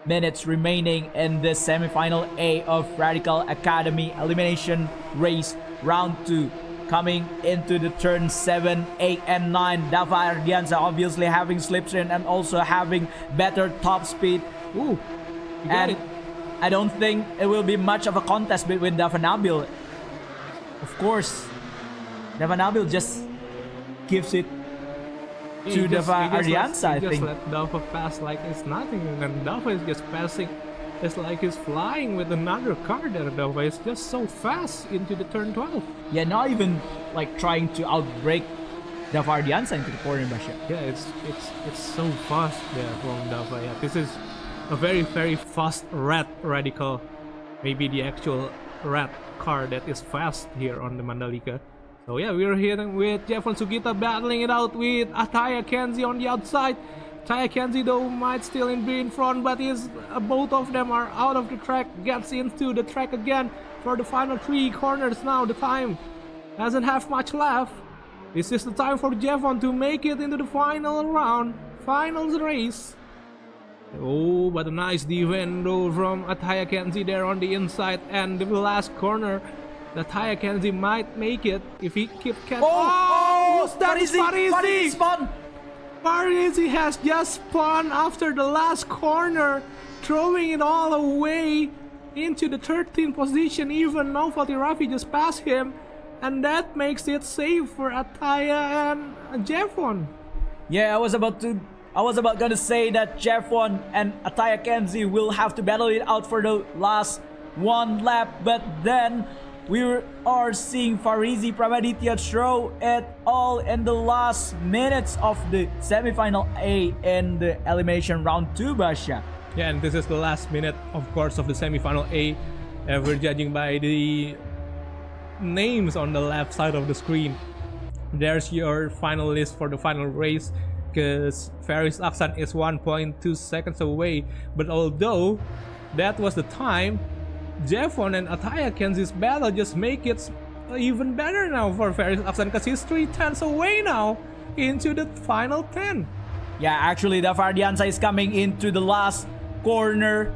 minutes remaining in the semifinal A of Radical Academy Elimination Race Round 2. Coming into the turn 7, 8 and 9. Dafa Ardiansa obviously having slipstream and also having better top speed. Ooh, and I don't think it will be much of a contest between Dafa Nabil. Of course, Dafa Nabil just gives it to Dafa Ardiansa, I think. Just let Dafa pass like it's nothing, and Dafa is just passing. It's like he's flying with another car there. Dafa is just so fast into the turn 12. Yeah, not even like trying to outbrake Dafa Ardiansa into the corner, Basha. Yeah, it's so fast there from Dafa. Yeah, this is a very fast red radical. Maybe the actual red car that is fast here on the Mandalika. So yeah, we're here with Jevon Sugita battling it out with Ataya Kenzie on the outside. Ataya Kenzie though might still be in front, but both of them are out of the track. Gets into the track again for the final 3 corners now. The time doesn't have much left. This is the time for Jevon to make it into the final round, finals race. Oh, but a nice defend though from Ataya Kenzie there on the inside, and the last corner. Ataya Kenzie might make it if he keeps catching. Farizi spun! Farizi has just spun after the last corner, throwing it all away into the 13th position. Even now Fatih Rafi just passed him, and that makes it safe for Ataya and Jevon. Yeah, I was about gonna say that Jevon and Ataya Kenzie will have to battle it out for the last 1 lap, but then we are seeing Farizi Pramaditya throw it all in the last minutes of the semifinal A in the elimination round 2, Basha. Yeah, and this is the last minute, of course, of the semifinal A. We're judging by the names on the left side of the screen. There's your final list for the final race, because Faris Aksan is 1.2 seconds away. But although that was the time, Jevon and Ataya Kenzie's battle just make it even better now for Faris Aksan, because he's 3/10 away now into the final 10. Yeah, actually, Dafa Ardiansa is coming into the last corner.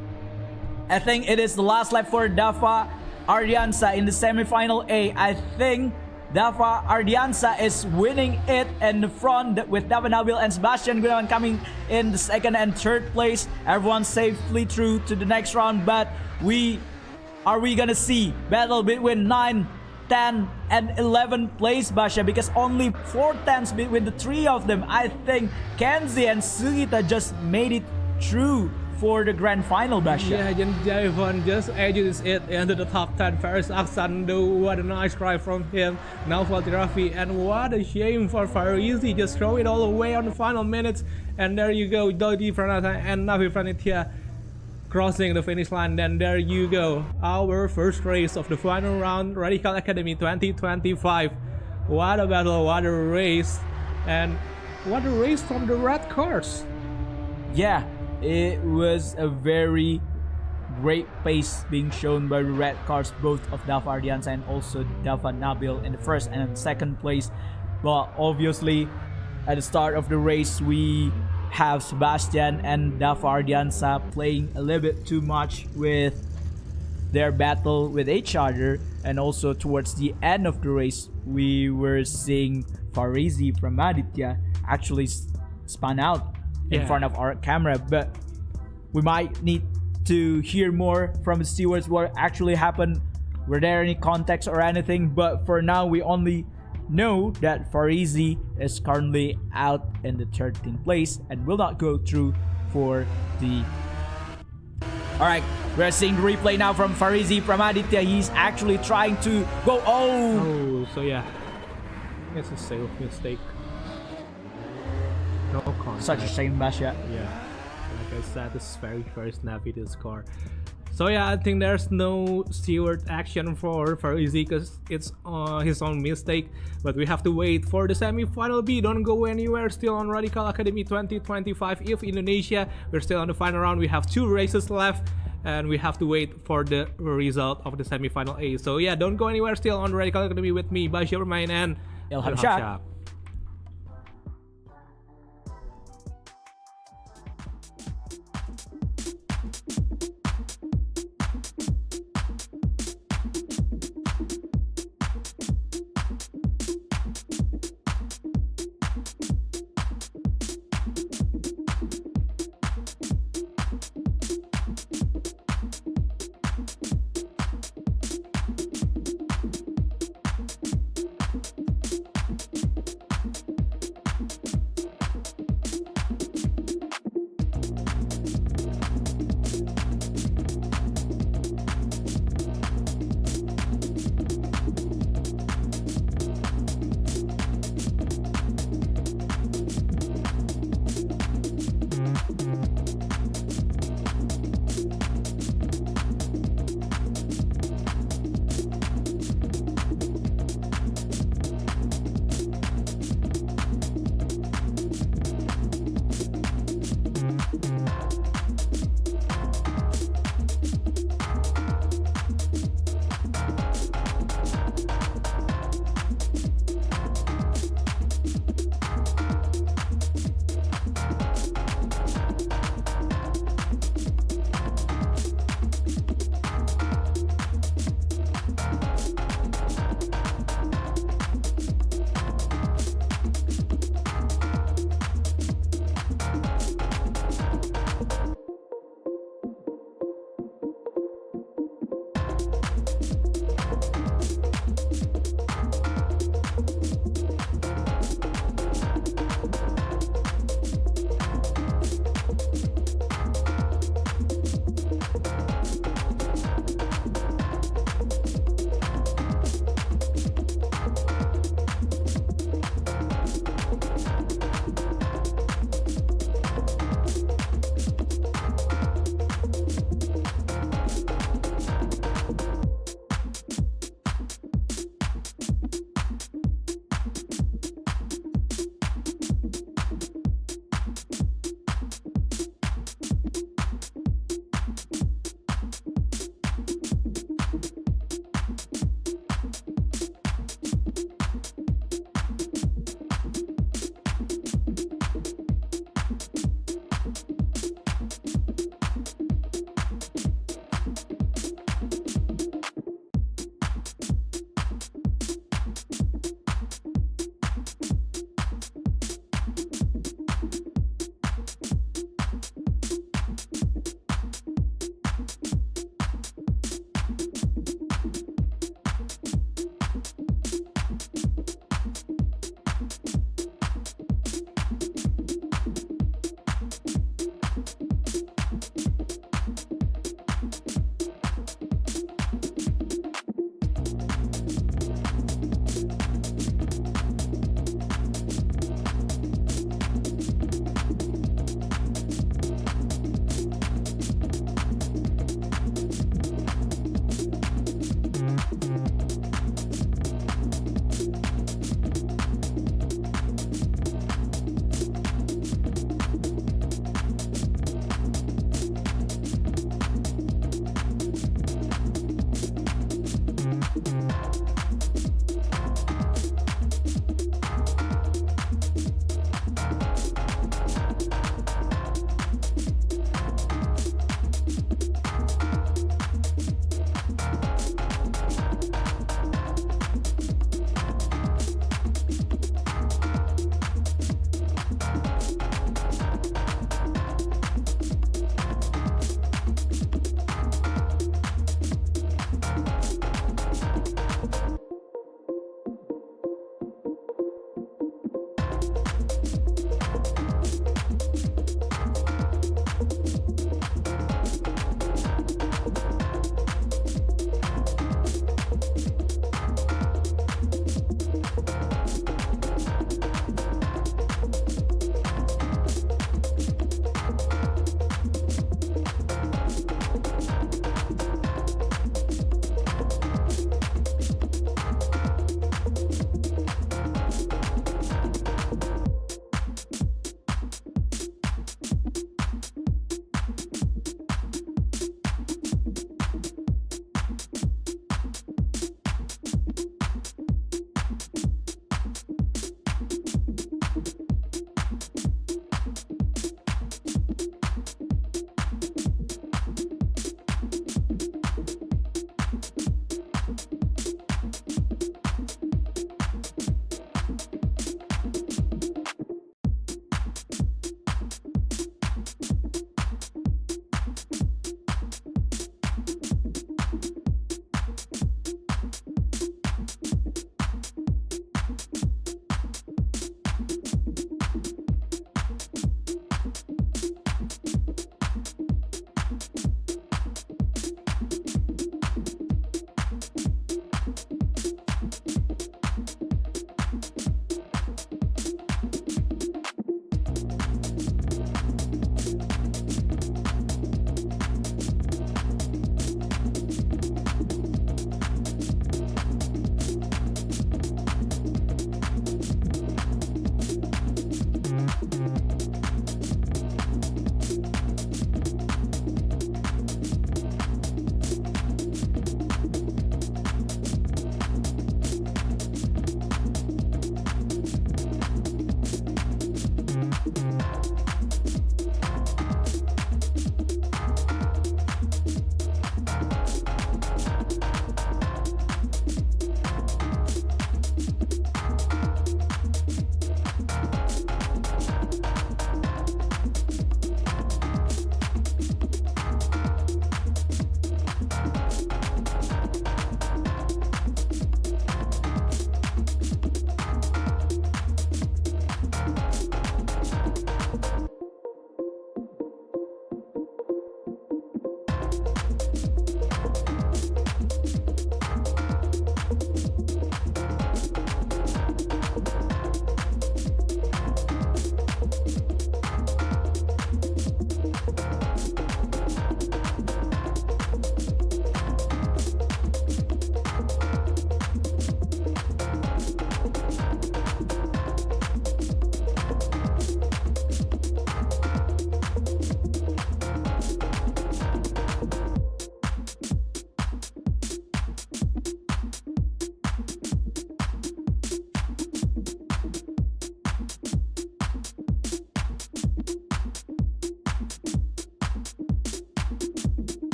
I think it is the last lap for Dafa Ardiansa in the semifinal A. I think Dafa Ardiansa is winning it in the front with Dafa Nabil and Sebastian Gunawan coming in the second and third place. Everyone safely through to the next round, but are we gonna see battle between 9, 10 and 11th place, Basha? Because only 4 tenths between the three of them. I think Kenzie and Sugita just made it through for the grand final, Basha. Yeah, and Jevon just edges it into the top 10. Faris Aksan, though, what a nice try from him. Now for Rafi, and what a shame for Farizi. Just throw it all away on the final minutes. And there you go, Dodi Pranata and Navi Pranitya crossing the finish line. Then there you go, our first race of the final round, Radical Academy 2025. What a battle, what a race, and what a race from the red cars. Yeah, it was a very great pace being shown by the red cars, both of Dafa Ardiansa and also Dafa Nabil in the first and second place. But obviously, at the start of the race, we have Sebastian and Dafa Ardiansa playing a little bit too much with their battle with each other, and also towards the end of the race, we were seeing Farizi from Aditya actually spun out in front of our camera. But we might need to hear more from the stewards what actually happened. Were there any context or anything? But for now, we only know that Farizi is currently out in the 13th place and will not go through for the... Alright, we're seeing the replay now from Farizi from Aditya. He's actually trying to go... Oh, so yeah, it's a safe mistake. No contact. Such a shame, Basha. Yeah, like I said, this is very snappy, this car. So yeah, I think there's no steward action for Farizi because it's his own mistake. But we have to wait for the semi-final B. Don't go anywhere. Still on Radical Academy 2025 if Indonesia. We're still on the final round. We have 2 races left, and we have to wait for the result of the semi-final A. So yeah, don't go anywhere. Still on Radical Academy with me, Bashir Remain and Ilham Shah.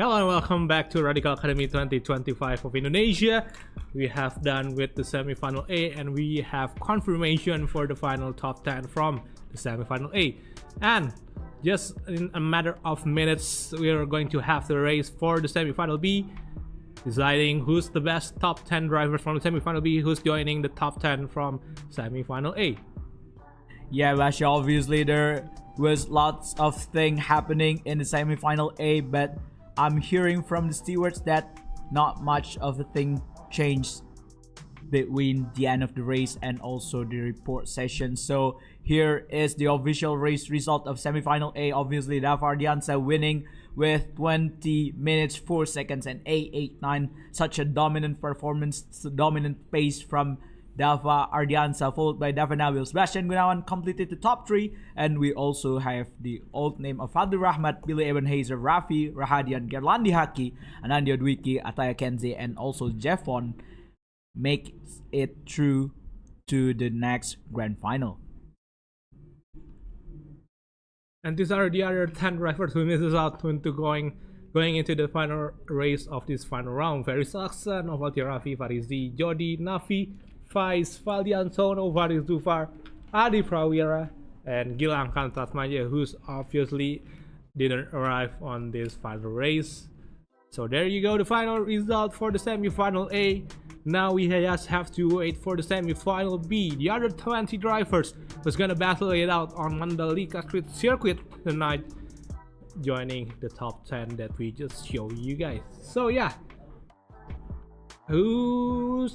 Hello and welcome back to Radical Academy 2025 of Indonesia. We have done with the Semifinal A and we have confirmation for the final top 10 from the Semifinal A. And just in a matter of minutes, we are going to have the race for the Semifinal B, deciding who's the best top 10 drivers from the Semifinal B, who's joining the top 10 from Semifinal A. Yeah, Basha, obviously there was lots of things happening in the Semifinal A, but I'm hearing from the stewards that not much of a thing changed between the end of the race and also the report session. So here is the official race result of Semifinal A. Obviously, Dava Ardiansa winning with 20 minutes 4 seconds and 889. Such a dominant performance, dominant pace from Dava Ardiansa, followed by Dava Nabil. Sebastian Gunawan completed the top 3, and we also have the old name of Fadlu Rahmat, Billy Ebenhazer, Rafi Rahadian, Gerlandi Haki, Anandia Dwiki, Ataya Kenzie, and also Jeffon make it through to the next grand final. And these are the other 10 drivers who misses out into going into the final race of this final round. Ferry Saxon, Novalti Rafi, Farizi, Jody, Nafi, Faiz, Valdiantono, Faris Dufar, Adi Prawira, and Gilang Kantasmaya, who's obviously didn't arrive on this final race. So there you go, the final result for the Semifinal A. Now we just have to wait for the Semifinal B. The other 20 drivers was gonna battle it out on Mandalika circuit tonight, joining the top 10 that we just showed you guys. So yeah, who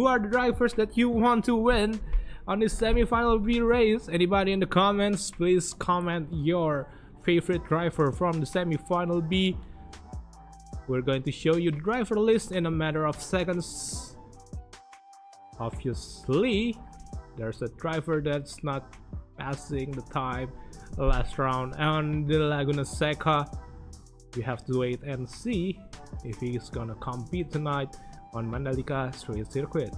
are the drivers that you want to win on this Semifinal B race? Anybody in the comments, please comment your favorite driver from the Semifinal B. We're going to show you the driver list in a matter of seconds. Obviously, there's a driver that's not passing the time last round on the Laguna Seca. You have to wait and see if he's gonna compete tonight on Mandalika Street Circuit.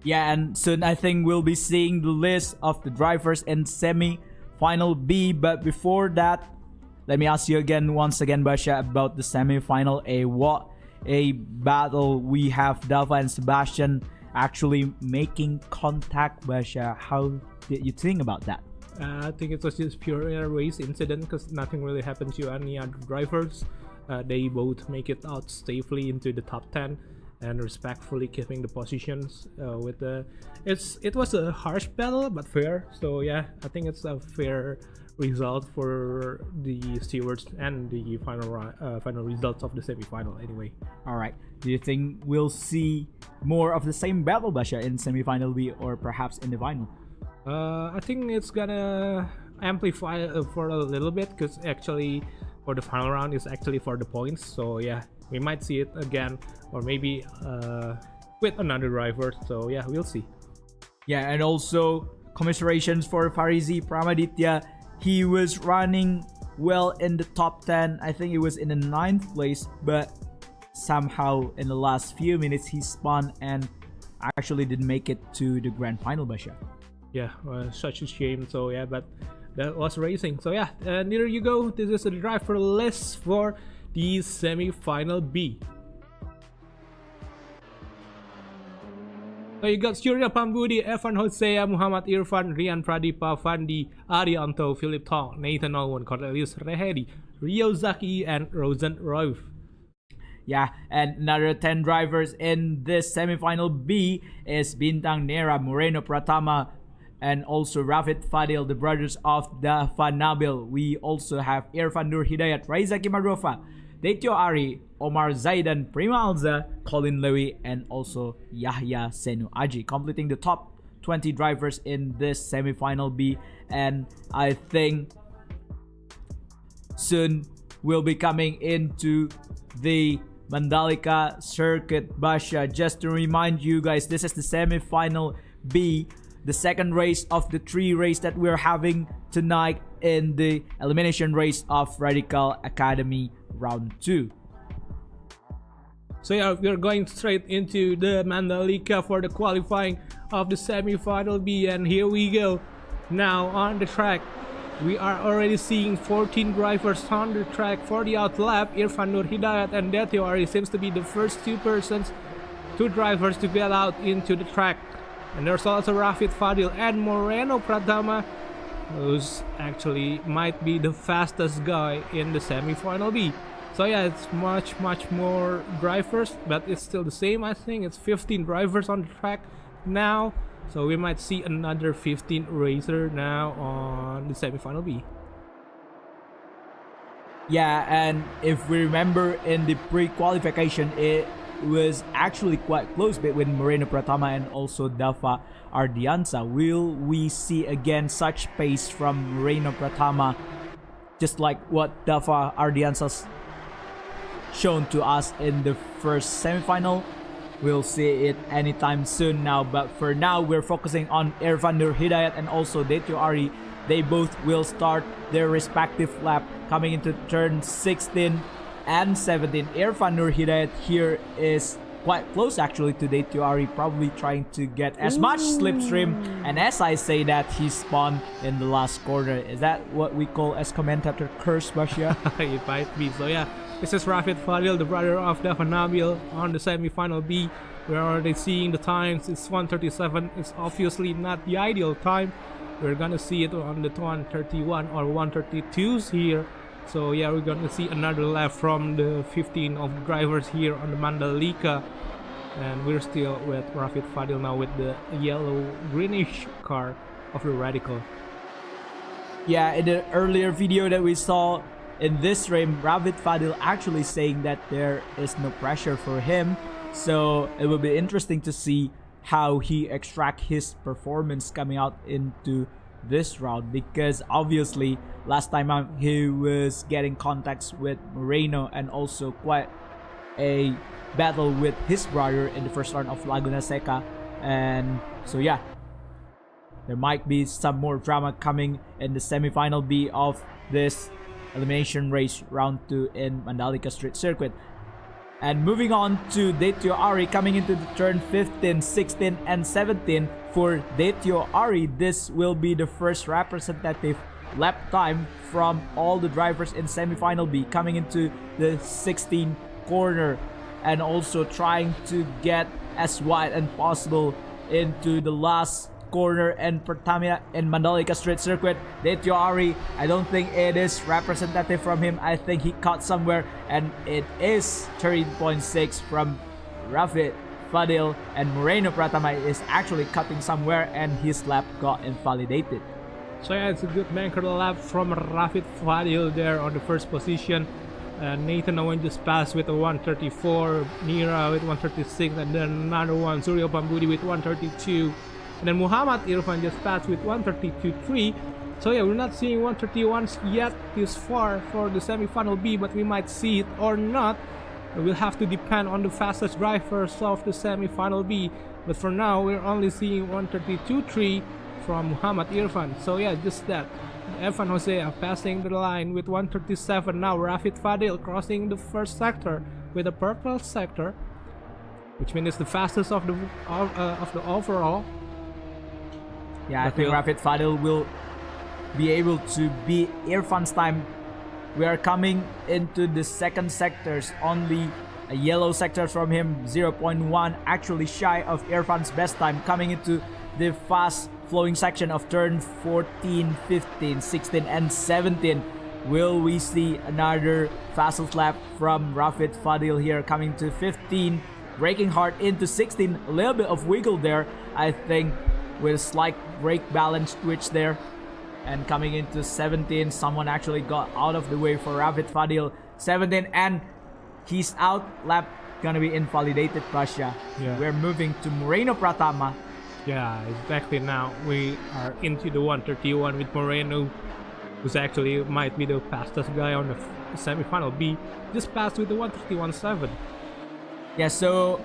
Yeah, and soon I think we'll be seeing the list of the drivers in Semi-Final B. But before that, let me ask you once again, Basha, about the Semi-Final A. What a battle we have. Dava and Sebastian actually making contact, Basha. How did you think about that? I think it was just pure race incident because nothing really happened to any other drivers. They both make it out safely into the top 10 and respectfully keeping the positions. It was a harsh battle but fair. So yeah, I think it's a fair result for the stewards and the final results of the semi-final anyway. All right. Do you think we'll see more of the same battle, Basha, in Semi-Final B or perhaps in the final? I think it's gonna amplify for a little bit because actually for the final round is actually for the points. So yeah, we might see it again or maybe with another driver. So yeah, we'll see. Yeah, and also commiserations for Farizi Pramaditya. He was running well in the top 10. I think he was in the 9th place, but somehow in the last few minutes he spun and actually didn't make it to the grand final, Basha. Yeah, such a shame. So yeah, but that was racing. So yeah, and there you go. This is the driver list for the Semi-Final B. So you got Surya Pambudi, Evan Hosea, Muhammad Irfan, Rian Pradipa, Fandi, Arianto, Philip Tong, Nathan Owen, Cornelius Rehedi, Rio Zaki, and Rosen Rauf. Yeah, and another 10 drivers in this Semi-Final B is Bintang Nera, Moreno Pratama, and also Rafid Fadil, the brothers of Dava Nabil. We also have Irfan Nur Hidayat, Raizaki Madrofa, Detyo Ari, Omar Zaidan, Prima Alza, Colin Lewy, and also Yahya Senu Aji, completing the top 20 drivers in this Semi-Final B. And I think soon we'll be coming into the Mandalika circuit, Basha. Just to remind you guys, this is the Semi-Final B, the second race of the 3 race that we're having tonight in the elimination race of Radical Academy Round 2. So yeah, we're going straight into the Mandalika for the qualifying of the Semi-Final B, and here we go. Now on the track, we are already seeing 14 drivers on the track for the outlap. Irfan Nur Hidayat and Detio Ari seems to be the first two drivers to get out into the track. And there's also Rafid Fadil and Moreno Pratama, who's actually might be the fastest guy in the semi-final B. So yeah, it's much more drivers, but it's still the same. I think it's 15 drivers on the track now, so we might see another 15 racer now on the semi-final B. Yeah, and if we remember in the pre-qualification, it was actually quite close between Moreno Pratama and also Dava Ardiansa. Will we see again such pace from Moreno Pratama, just like what Dava Ardiansa's shown to us in the first semi-final? We'll see it anytime soon now, but for now we're focusing on Irfan Nur Hidayat and also Detio Ari. They both will start their respective lap coming into turn 16 and 17. Irfan Nur Hidayat here is quite close actually to Detio Ari, probably trying to get as much slipstream, and as I say that, he spawned in the last corner. Is that what we call as commentator curse, Basya? It might be. So yeah, this is Rafid Fadil, the brother of Dava Nabil, on the semi-final B. We're already seeing the times. It's 1:37. It's obviously not the ideal time. We're gonna see it on the 1:31 or 1:32s here. So yeah, we're gonna see another lap from the 15 of drivers here on the Mandalika, and we're still with Rafid Fadil now with the yellow greenish car of the Radical. Yeah, in the earlier video that we saw in this frame, Rafid Fadil actually saying that there is no pressure for him, so it will be interesting to see how he extract his performance coming out into this round, because obviously last time out he was getting contacts with Moreno and also quite a battle with his brother in the first round of Laguna Seca, and so yeah, there might be some more drama coming in the semi-final B of this elimination race round 2 in Mandalika Street Circuit. And moving on to Detio Ari coming into the turn 15, 16 and 17. For Detio Ari, this will be the first representative lap time from all the drivers in semi-final B, coming into the 16 corner and also trying to get as wide as possible into the last corner and Pertamina in Mandalika Street Circuit. Detio Ari, I don't think it is representative from him. I think he caught somewhere, and it is 13.6 from Rafid Fadil, and Moreno Pratama is actually cutting somewhere and his lap got invalidated. So yeah, it's a good banker lap from Rafid Fadil there on the first position. Nathan Owen just passed with a 134, Nira with 136, and then another one, Suryo Pambudi with 132. And then Muhammad Irfan just passed with 132.3. So yeah, we're not seeing 131s yet this far for the semi-final B, but we might see it or not. We'll have to depend on the fastest drivers of the semi-final B. But for now, we're only seeing 132.3 from Muhammad Irfan. So yeah, just that. Evan Jose are passing the line with 137 now. Rafid Fadil crossing the first sector with a purple sector, which means it's the fastest of the overall. Yeah, I think Rafid Fadil will be able to beat Irfan's time. We are coming into the second sectors, only a yellow sector from him, 0.1, actually shy of Irfan's best time, coming into the fast flowing section of turn 14, 15, 16 and 17. Will we see another fastest lap from Rafid Fadil here, coming to 15, braking hard into 16, a little bit of wiggle there, I think, with a slight brake balance twitch there. And coming into 17, someone actually got out of the way for Rafid Fadil. 17, and he's out. Lap gonna be invalidated, Pasha. Yeah. We're moving to Moreno Pratama. Yeah, exactly. Now we are into the 131 with Moreno, who's actually might be the fastest guy on the semi-final B. Just passed with the 131.7. Yeah, so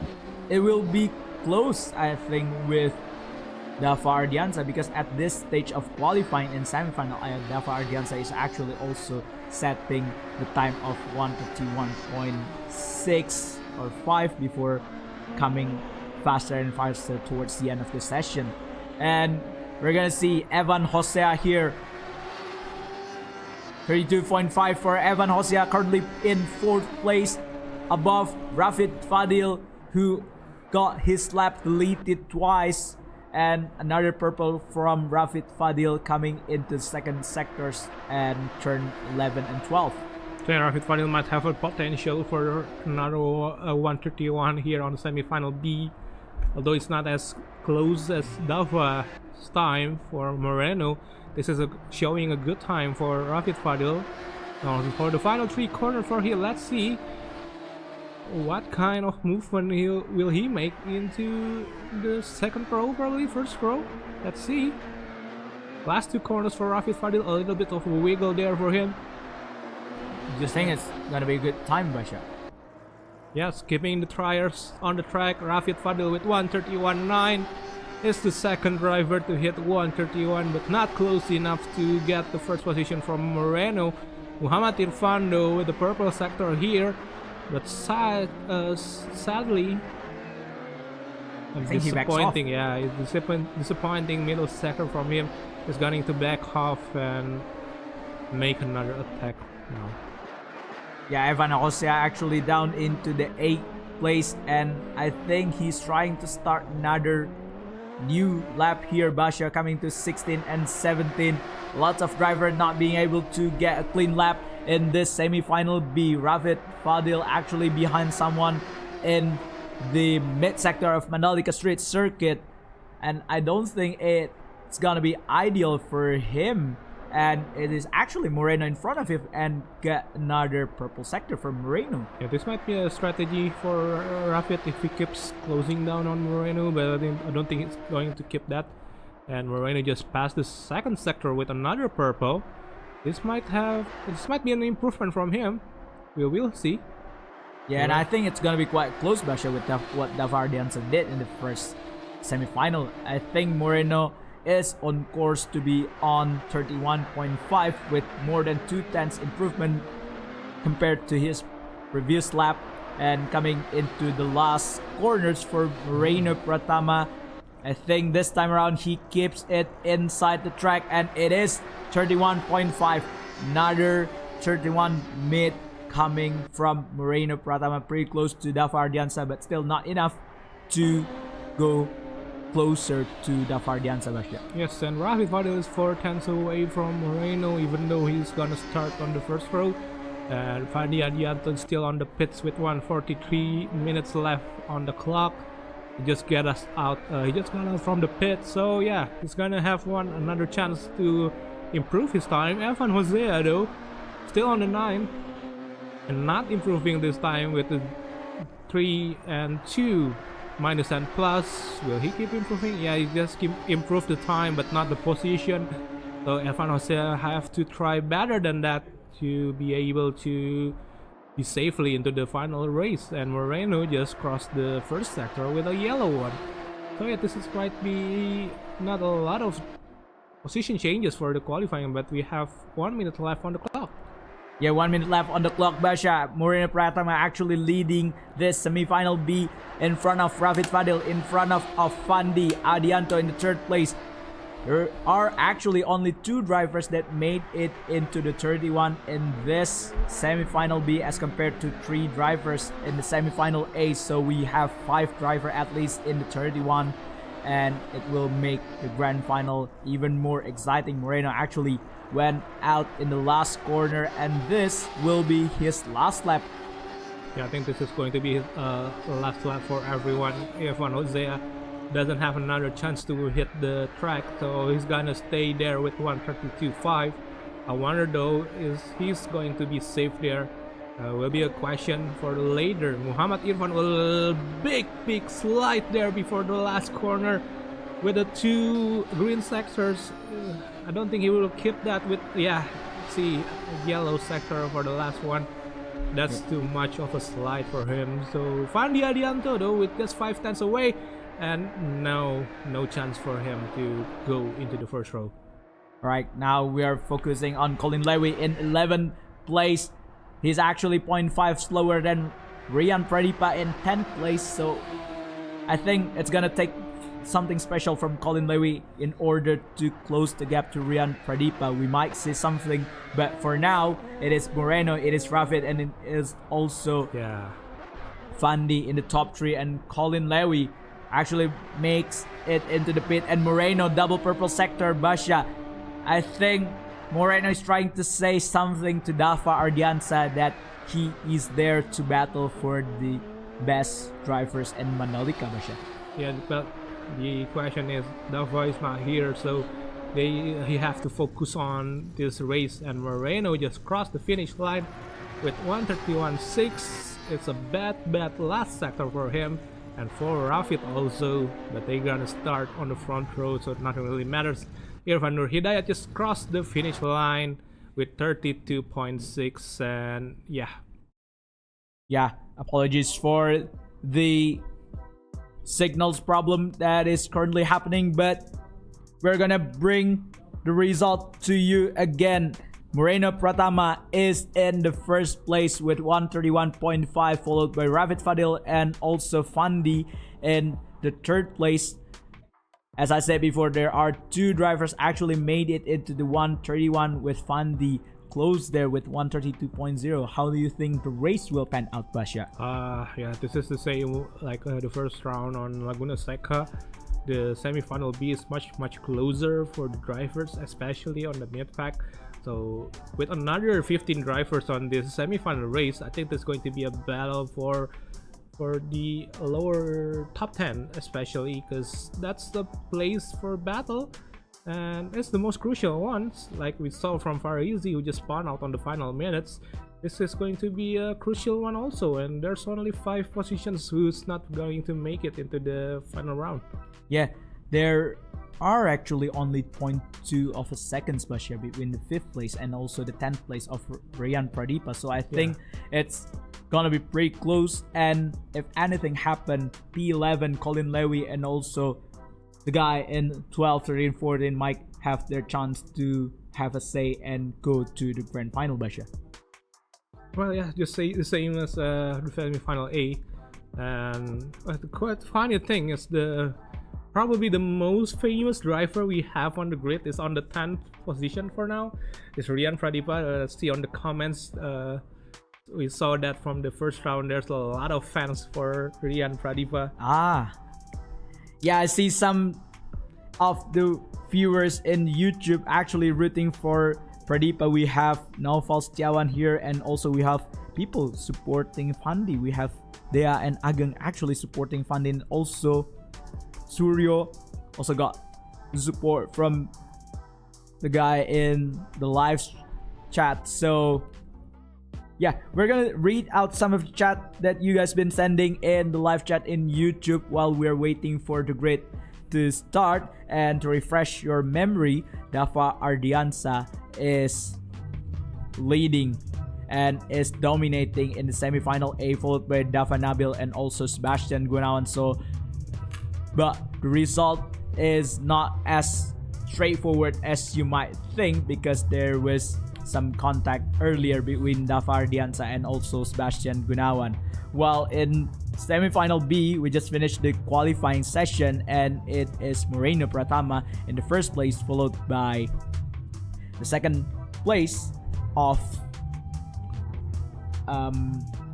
it will be close, I think, with Dava Ardiansa, because at this stage of qualifying in semi-final, Dava Ardiansa is actually also setting the time of 151.6 or 5 before coming faster and faster towards the end of the session. And we're gonna see Evan Hosea here 32.5 for Evan Hosea, currently in 4th place, above Rafid Fadil, who got his lap deleted twice, and another purple from Rafid Fadil coming into second sectors and turn 11 and 12. So Rafid Fadil might have a potential for another 131 here on the semi-final B, although it's not as close as Dava's time for Moreno. This is showing a good time for Rafid Fadil. For the final 3 corners for him, let's see what kind of movement will he make into the second row, probably first row. Let's see. Last 2 corners for Rafid Fadil, a little bit of a wiggle there for him. Just think it's gonna be a good time, Basha. Yes, keeping the tires on the track. Rafid Fadil with 131.9 is the second driver to hit 131, but not close enough to get the first position from Moreno. Muhammad Irfan though with the purple sector here, but sadly, disappointing. Yeah, it's disappointing middle sector from him. Is going to back off and make another attack now. Yeah, Evan Hosea actually down into the 8th place, and I think he's trying to start another new lap here. Basha coming to 16 and 17. Lots of drivers not being able to get a clean lap in this semi-final B. Rafid Fadil actually behind someone in the mid sector of Mandalika Street Circuit, and I don't think it's gonna be ideal for him. And it is actually Moreno in front of him, and get another purple sector from Moreno. Yeah, this might be a strategy for Rafid if he keeps closing down on Moreno, but I don't think it's going to keep that. And Moreno just passed the second sector with another purple. This might be an improvement from him. We will see. Yeah, and I think it's gonna be quite close, Basha, with what Davardiansa did in the first semi-final. I think Moreno is on course to be on 31.5 with more than 2/10 improvement compared to his previous lap, and coming into the last corners for Moreno Pratama. I think this time around he keeps it inside the track, and it is 31.5. Another 31 mid coming from Moreno Pratama, pretty close to Davardiansa, but still not enough to go closer to Davardiansa. Yes, and Rafid Fadil is 4/10 away from Moreno, even though he's gonna start on the first row. And Fadi Adianto is still on the pits with 1:43 minutes left on the clock. He just got us out. He just got out from the pit, so yeah, he's gonna have another chance to improve his time. Evan Hosea though, still on the 9 and not improving this time with the 3 and 2. Minus and plus. Will he keep improving? Yeah, he just keep improve the time but not the position. So Evan Hosea have to try better than that to be able to be safely into the final race. And Moreno just crossed the first sector with a yellow one. So yeah, this might be not a lot of position changes for the qualifying, but we have 1 minute left on the clock. Yeah, 1 minute left on the clock, Basha. Moreno Pratama actually leading this semi-final B in front of Rafid Fadil, in front of Fandi Adianto in the 3rd place. There are actually only 2 drivers that made it into the 31 in this semi-final B as compared to 3 drivers in the semi-final A. So we have 5 drivers at least in the 31, and it will make the grand final even more exciting. Moreno actually went out in the last corner, and this will be his last lap. Yeah, I think this is going to be his last lap for everyone. Evan Hosea doesn't have another chance to hit the track, so he's gonna stay there with 132.5. I wonder though, is he's going to be safe there? Will be a question for later. Muhammad Irfan, a big slide there before the last corner with the 2 green sectors. I don't think he will keep that with, yeah, see, yellow sector for the last one. That's too much of a slide for him. So Fandi Adianto though with just 5/10 away, and no chance for him to go into the first row. Right now we are focusing on Colin Lewy in 11th place. He's actually 0.5 slower than Rian Pradipa in 10th place, so I think it's gonna take something special from Colin Lewy in order to close the gap to Rian Pradipa. We might see something, but for now, it is Moreno, it is Rafid, and it is also Fandi in the top 3, and Colin Lewy actually makes it into the pit, and Moreno double purple sector. Basha, I think Moreno is trying to say something to Dafa Ardiansa that he is there to battle for the best drivers in Mandalika, Basha. Yeah, but the question is, Dafa is not here, so he have to focus on this race, and Moreno just crossed the finish line with 1:31.6. It's a bad last sector for him and for Rafid also, but they gonna start on the front row, so nothing really matters. Irfan Nur Hidayat just crossed the finish line with 32.6, and apologies for the signals problem that is currently happening, but we're gonna bring the result to you again. Moreno Pratama is in the first place with 131.5, followed by Rafid Fadil and also Fandi in the third place. As I said before, there are 2 drivers actually made it into the 131, with Fandi close there with 132.0. How do you think the race will pan out, Basha? This is the same like the first round on Laguna Seca. The semifinal B is much closer for the drivers, especially on the mid pack. So with another 15 drivers on this semifinal race, I think there's going to be a battle for the lower top 10, especially because that's the place for battle, and it's the most crucial ones, like we saw from Farizi, who just spun out on the final minutes. This is going to be a crucial one also, and there's only 5 positions who's not going to make it into the final round. Yeah, there are actually only 0.2 of a second Basha between the 5th place and also the 10th place of Rian Pradipa, so I think it's gonna be pretty close, and if anything happened, P11, Colin Lewy, and also the guy in 12, 13, 14 might have their chance to have a say and go to the grand final, Basha. Well, just say the same as the Semifinal A, and the quite funny thing is probably the most famous driver we have on the grid is on the 10th position for now. It's Rian Pradipa. Let's see on the comments. We saw that from the first round, there's a lot of fans for Rian Pradipa. I see some of the viewers in YouTube actually rooting for Pradipa. We have Naufal Setiawan here, and also we have people supporting Fandi. We have Dea and Ageng actually supporting Fandi, and also Suryo also got support from the guy in the live chat. So we're gonna read out some of the chat that you guys been sending in the live chat in YouTube while we're waiting for the grid to start. And to refresh your memory, Dafa Ardiansa is leading and is dominating in the semifinal A, followed by Dafa Nabil and also Sebastian Gunawan. But the result is not as straightforward as you might think, because there was some contact earlier between Dafa Ardiansa and also Sebastian Gunawan. While in semifinal B, we just finished the qualifying session, and it is Moreno Pratama in the first place, followed by the second place of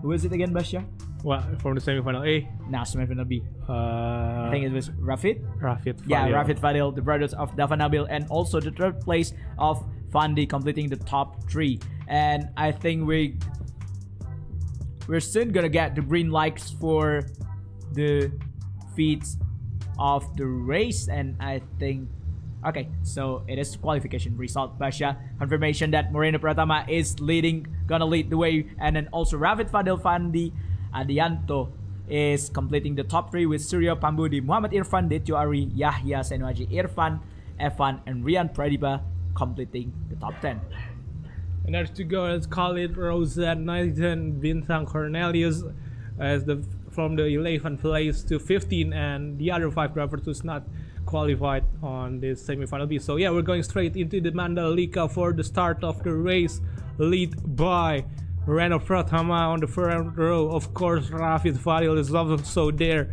who is it again, Basha? Well, from the semifinal A? Nah, semifinal B. I think it was Rafid. Rafid Fadil. Yeah, Rafid Fadil, the brothers of Dafa Nabil, and also the third place of Fandi, completing the top 3. And I think we're soon gonna get the green lights for the feats of the race, and I think so it is qualification result. Basha, confirmation that Moreno Pratama is gonna lead the way, and then also Rafid Fadil, Fandi Adianto is completing the top 3 with Suryo Pambudi, Muhammad Irfan, Detyo Ari, Yahya Senwaji, Irfan, Evan, and Rian Pradipa completing the top 10. And there's 2 girls, Khalid, Rosen, Nathan, Bintang, Cornelius from the 11th place to 15, and the other 5 drivers who's not qualified on this semifinal B. So we're going straight into the Mandalika for the start of the race, lead by Moreno Pratama on the front row. Of course, Rafid Fadil is also there.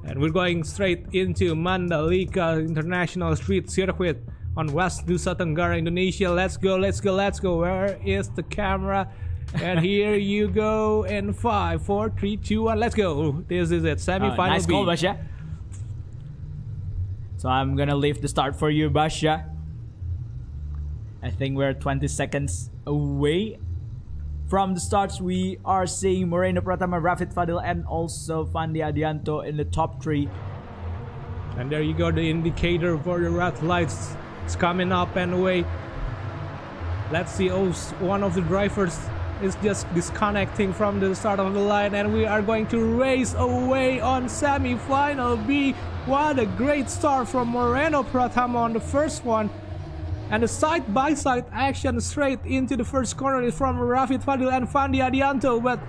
And we're going straight into Mandalika International Street Circuit on West Nusa Tenggara, Indonesia. Let's go, let's go, let's go. Where is the camera? And here you go in 5, 4, 3, 2, 1. Let's go. This is it. Semifinal nice B. call, Basha. So I'm gonna leave the start for you, Basha. I think we're 20 seconds away from the starts. We are seeing Moreno Pratama, Rafid Fadil, and also Fandi Adianto in the top 3. And there you go, the indicator for the red lights. It's coming up and away. Let's see. Oh, one of the drivers is just disconnecting from the start of the line, and we are going to race away on Semifinal B. What a great start from Moreno Pratama on the first one. And the side-by-side action straight into the first corner is from Rafid Fadil and Fandi Adianto, but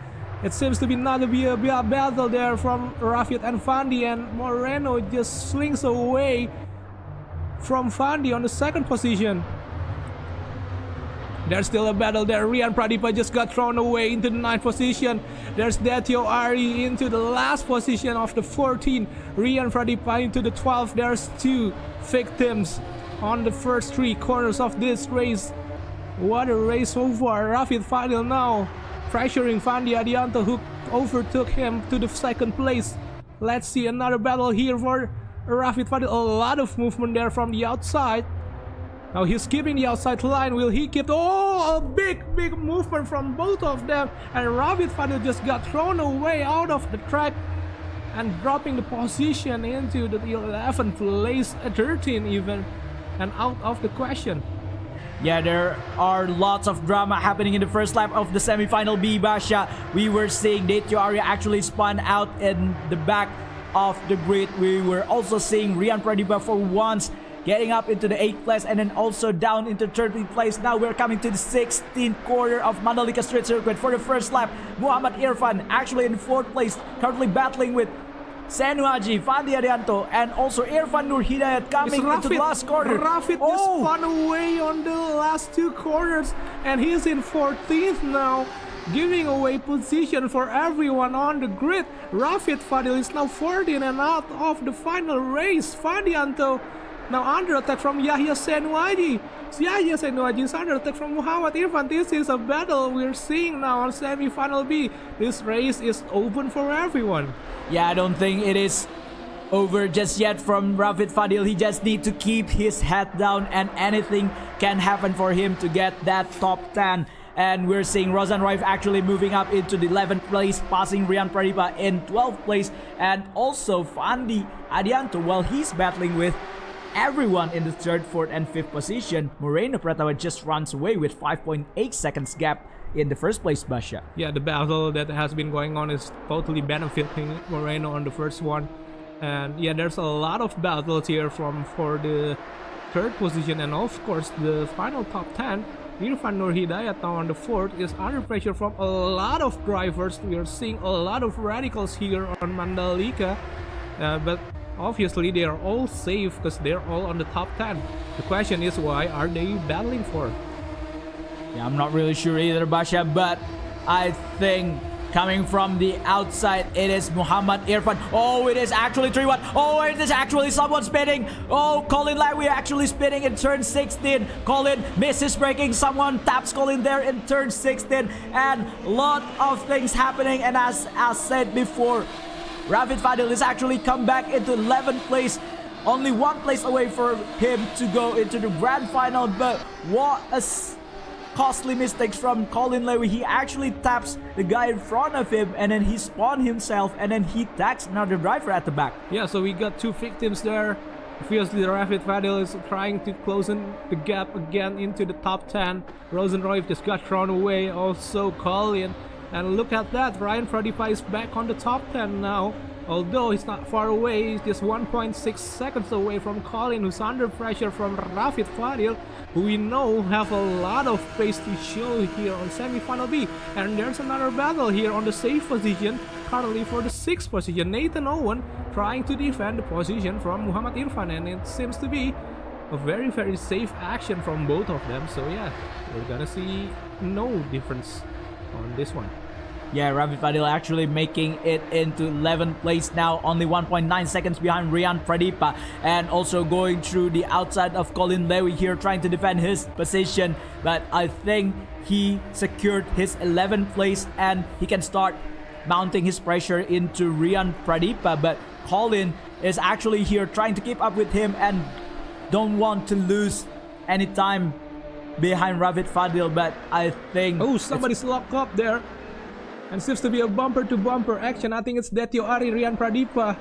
it seems to be not to be a battle there from Rafid and Fandi, and Moreno just slings away from Fandi on the second position. There's still a battle there. Rian Pradipa just got thrown away into the 9th position. There's Detio Ari into the last position of the 14. Rian Pradipa into the 12th. There's 2 victims on the first 3 corners of this race. What a race so far. Rafid Fadil now pressuring Fandi Adianto, who overtook him to the 2nd place. Let's see another battle here for Rafid Fadil. A lot of movement there from the outside. Now he's keeping the outside line. Will he keep? Oh, a big movement from both of them. And Rafid Fadil just got thrown away out of the track and dropping the position into the 11th place, 13 even, and out of the question. Yeah, there are lots of drama happening in the first lap of the Semifinal B, Basha. We were seeing Detio Arya actually spun out in the back of the grid. We were also seeing Rian Pradipa for once getting up into the 8th place and then also down into 13th place. Now we're coming to the 16th corner of Mandalika Street Circuit for the first lap. Muhammad Irfan actually in 4th place, currently battling with Senu Haji, Fandi Adianto, and also Irfan Nur Hidayat coming into the last corner. Rafid just spun away on the last 2 corners, and he's in 14th now, giving away position for everyone on the grid. Rafid Fadil is now 14 and out of the final race. Fadianto now under attack from Yahya Senuaji. Yahya Senuaji is under attack from Muhammad Irfan. This is a battle we're seeing now on Semifinal B. This race is open for everyone. Yeah, I don't think it is over just yet from Rafid Fadil. He just needs to keep his head down and anything can happen for him to get that top 10. And we're seeing Rozan Raif actually moving up into the 11th place, passing Rian Pradipa in 12th place, and also Fandi Adianto, while he's battling with everyone in the 3rd, 4th, and 5th position. Moreno Pratama just runs away with 5.8 seconds gap in the first place, Basha. Yeah, the battle that has been going on is totally benefiting Moreno on the first one. And yeah, there's a lot of battles here for the 3rd position, and of course the final top 10. Irfan Nur Hidayat now on the 4th is under pressure from a lot of drivers. We are seeing a lot of radicals here on Mandalika, but obviously they are all safe because they're all on the top 10. The question is, why are they battling for? Yeah, I'm not really sure either, Basha, but I think coming from the outside, it is Muhammad Irfan. Oh, it is actually 3-1. Oh, it is actually someone spinning. Oh, Colin Lawi actually spinning in turn 16. Colin misses braking. Someone taps Colin there in turn 16. And a lot of things happening. And as I said before, Rafid Fadil is actually come back into 11th place. Only 1 place away for him to go into the grand final. But what a costly mistakes from Colin Lewy. He actually taps the guy in front of him and then he spawned himself and then he tags another driver at the back. Yeah, so we got 2 victims there. Obviously, Rafid Fadil is trying to close in the gap again into the top 10. Rosenroy just got thrown away. Also Colin. And look at that, Ryan Pradipa is back on the top 10 now. Although he's not far away, he's just 1.6 seconds away from Colin, who's under pressure from Rafid Fadil, who we know have a lot of pace to show here on Semifinal B. And there's another battle here on the safe position, currently for the 6th position. Nathan Owen trying to defend the position from Muhammad Irfan, and it seems to be a very safe action from both of them. So yeah, we're gonna see no difference on this one. Yeah, Ravid Fadil actually making it into 11th place now, only 1.9 seconds behind Rian Pradipa, and also going through the outside of Colin Lewy here, trying to defend his position. But I think he secured his 11th place and he can start mounting his pressure into Rian Pradipa. But Colin is actually here trying to keep up with him and don't want to lose any time behind Ravid Fadil. But I think... Oh, somebody's locked up there. And seems to be a bumper-to-bumper action. I think it's Detyo Ari, Rian Pradipa,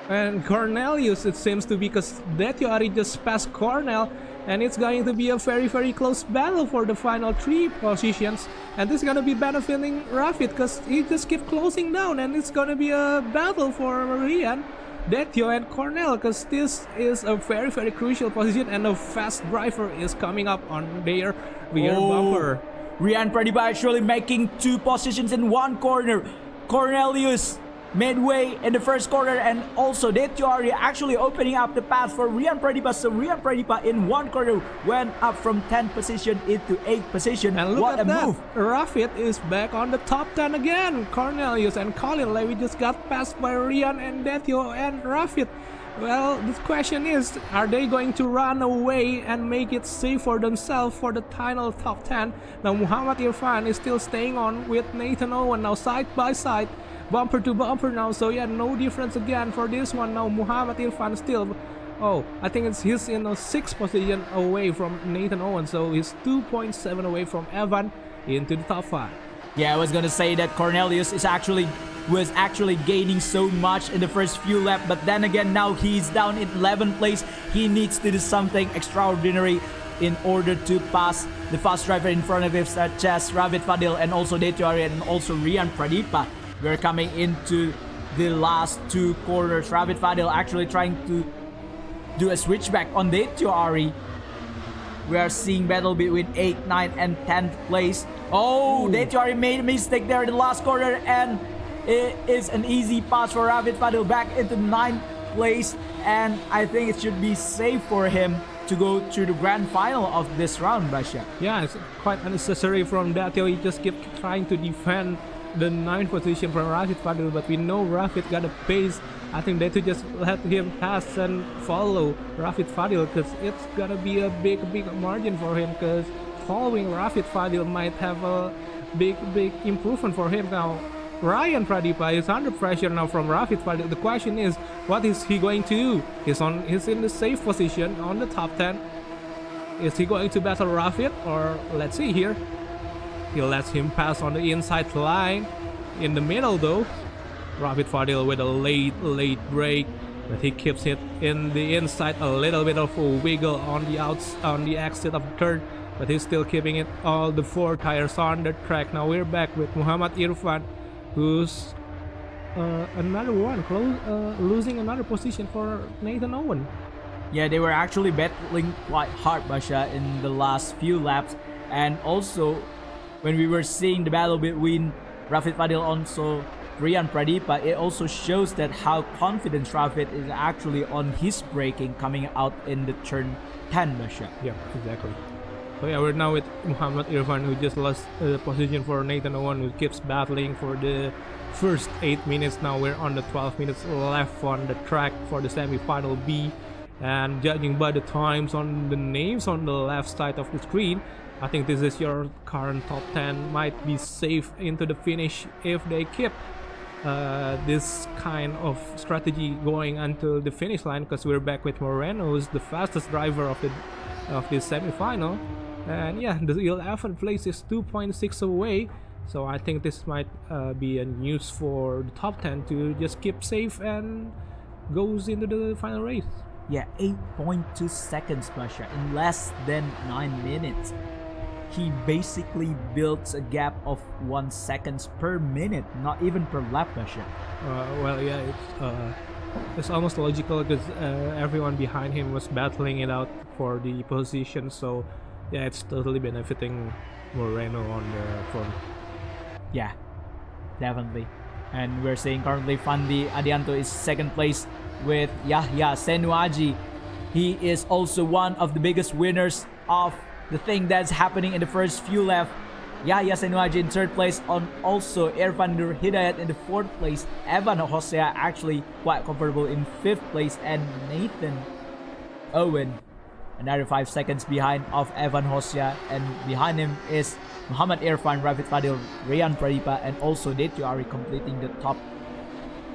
and Cornelius, it seems to be, because Detyo Ari just passed Cornell, and it's going to be a very, very close battle for the final 3 positions. And this is going to be benefiting Ravid, because he just keeps closing down, and it's going to be a battle for Rian, Detyo, and Cornell, because this is a very, very crucial position, and a fast driver is coming up on their rear bumper. Rian Pradipa actually making 2 positions in 1 corner. Cornelius midway in the first corner, and also Detyo Ari actually opening up the path for Rian Pradipa. So Rian Pradipa in 1 corner went up from 10th position into 8th position. And look what at a that. move. Ravid is back on the top 10 again. Cornelius and Colin Lewy just got passed by Rian and Detyo and Ravid. Well, the question is, are they going to run away and make it safe for themselves for the final top 10? Now Muhammad Irfan is still staying on with Nathan Owen, now side by side, bumper to bumper now. So yeah, no difference again for this one. Now Muhammad Irfan still, oh, I think he's in a 6th position away from Nathan Owen. So he's 2.7 away from Evan into the top 5. Yeah, I was gonna say that Cornelius was actually gaining so much in the first few laps, but then again now he's down in 11th place. He needs to do something extraordinary in order to pass the fast driver in front of him, such as Ravid Fadil and also Detyo Ari and also Rian Pradipa. We're coming into the last 2 corners. Ravid Fadil actually trying to do a switchback on Detyo Ari. We are seeing battle between 8th, 9th, and 10th place. Oh, Detyo Ari made a mistake there in the last corner, and it is an easy pass for Ravid Fadil back into 9th place. And I think it should be safe for him to go to the grand final of this round, Basha. Yeah, it's quite unnecessary from Detyo. He just kept trying to defend the 9th position from Ravid Fadil, but we know Ravid got a pace. I think Detyo just let him pass and follow Ravid Fadil, because it's gonna be a big margin for him, because following Ravid Fadil might have a big improvement for him. Now Rian Pradipa is under pressure now from Ravid Fadil. The question is, what is he going to do? He's in the safe position on the top 10. Is he going to battle Ravid, or let's see here. He lets him pass on the inside line. In the middle though, Ravid Fadil with a late break, but he keeps it in the inside, a little bit of a wiggle on the exit of the turn, but he's still keeping it all the 4 tires on the track. Now we're back with Muhammad Irfan, who's another one losing another position for Nathan Owen. Yeah, they were actually battling quite hard, Basha, in the last few laps. And also, when we were seeing the battle between Ravid Fadil also Rian Pradipa, it also shows that how confident Ravid is actually on his braking coming out in the turn 10, Basha. Yeah, exactly. So yeah, we're now with Muhammad Irfan, who just lost the position for Nathan Owen, who keeps battling for the first 8 minutes. Now we're on the 12 minutes left on the track for the Semifinal B. And judging by the times on the names on the left side of the screen, I think this is your current top 10 might be safe into the finish if they keep this kind of strategy going until the finish line, because we're back with Moreno, who's the fastest driver of this semi-final. And yeah, the 11th place is 2.6 away, so I think this might be a news for the top 10 to just keep safe and goes into the final race. Yeah, 8.2 seconds, Basha, in less than 9 minutes. He basically builds a gap of 1 second per minute, not even per lap, Basha. Well, yeah, it's almost logical, because everyone behind him was battling it out for the position. So yeah, it's totally benefiting Moreno on the front. Yeah, definitely. And we're seeing currently Fandi Adianto is 2nd place with Yahya Senuaji. He is also one of the biggest winners of the thing that's happening in the first few laps. Yahya Senuaji in 3rd place, on also Irfan Nur Hidayat in the 4th place. Evan Hosea actually quite comfortable in 5th place, and Nathan Owen another 5 seconds behind of Evan Hosea, and behind him is Muhammad Irfan, Rafid Fadil, Rian Pradipa, and also Detyo Ari completing the top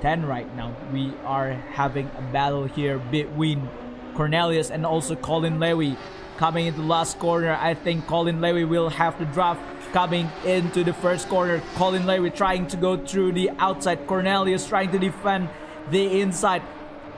10 right now. We are having a battle here between Cornelius and also Colin Lewy. Coming into the last corner, I think Colin Lewy will have to drop. Coming into the first corner, Colin Lewy trying to go through the outside. Cornelius trying to defend the inside.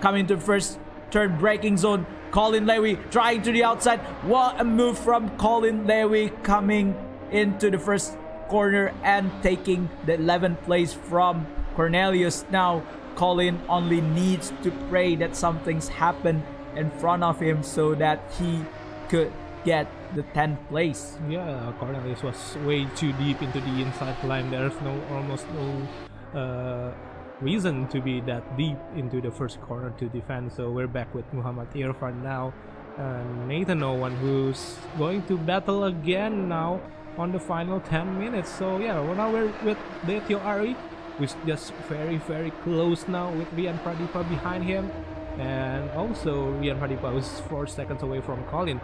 Coming to the first turn, braking zone. Colin Lewy trying to the outside. What a move from Colin Lewy, coming into the first corner and taking the 11th place from Cornelius. Now Colin only needs to pray that something's happened in front of him so that he could get the 10th place. Yeah, Cornelius was way too deep into the inside line. There's almost no reason to be that deep into the first corner to defend. So we're back with Muhammad Irfan now, and Nathan Owen, who's going to battle again now on the final 10 minutes. So yeah, now we're with Detyo Ari, who's just very close now with Rian Pradipa behind him, and also Rian Pradipa was 4 seconds away from Colin.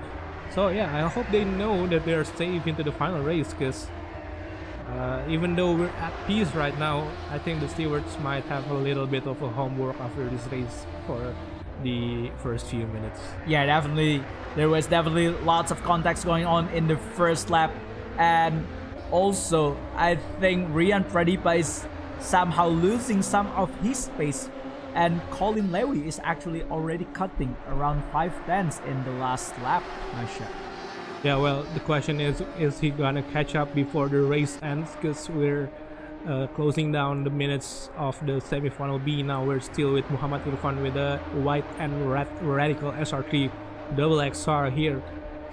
So yeah, I hope they know that they're safe into the final race, because even though we're at peace right now, I think the stewards might have a little bit of a homework after this race for the first few minutes. Yeah, definitely. There was definitely lots of contacts going on in the first lap, and also I think Rian Pradipa is somehow losing some of his space, and Colin Lewy is actually already cutting around 5/10 in the last lap, Masha. Yeah, well, the question is he gonna catch up before the race ends? Because we're closing down the minutes of the Semifinal B now. We're still with Muhammad Irfan with a white and red radical SR3 double XR here.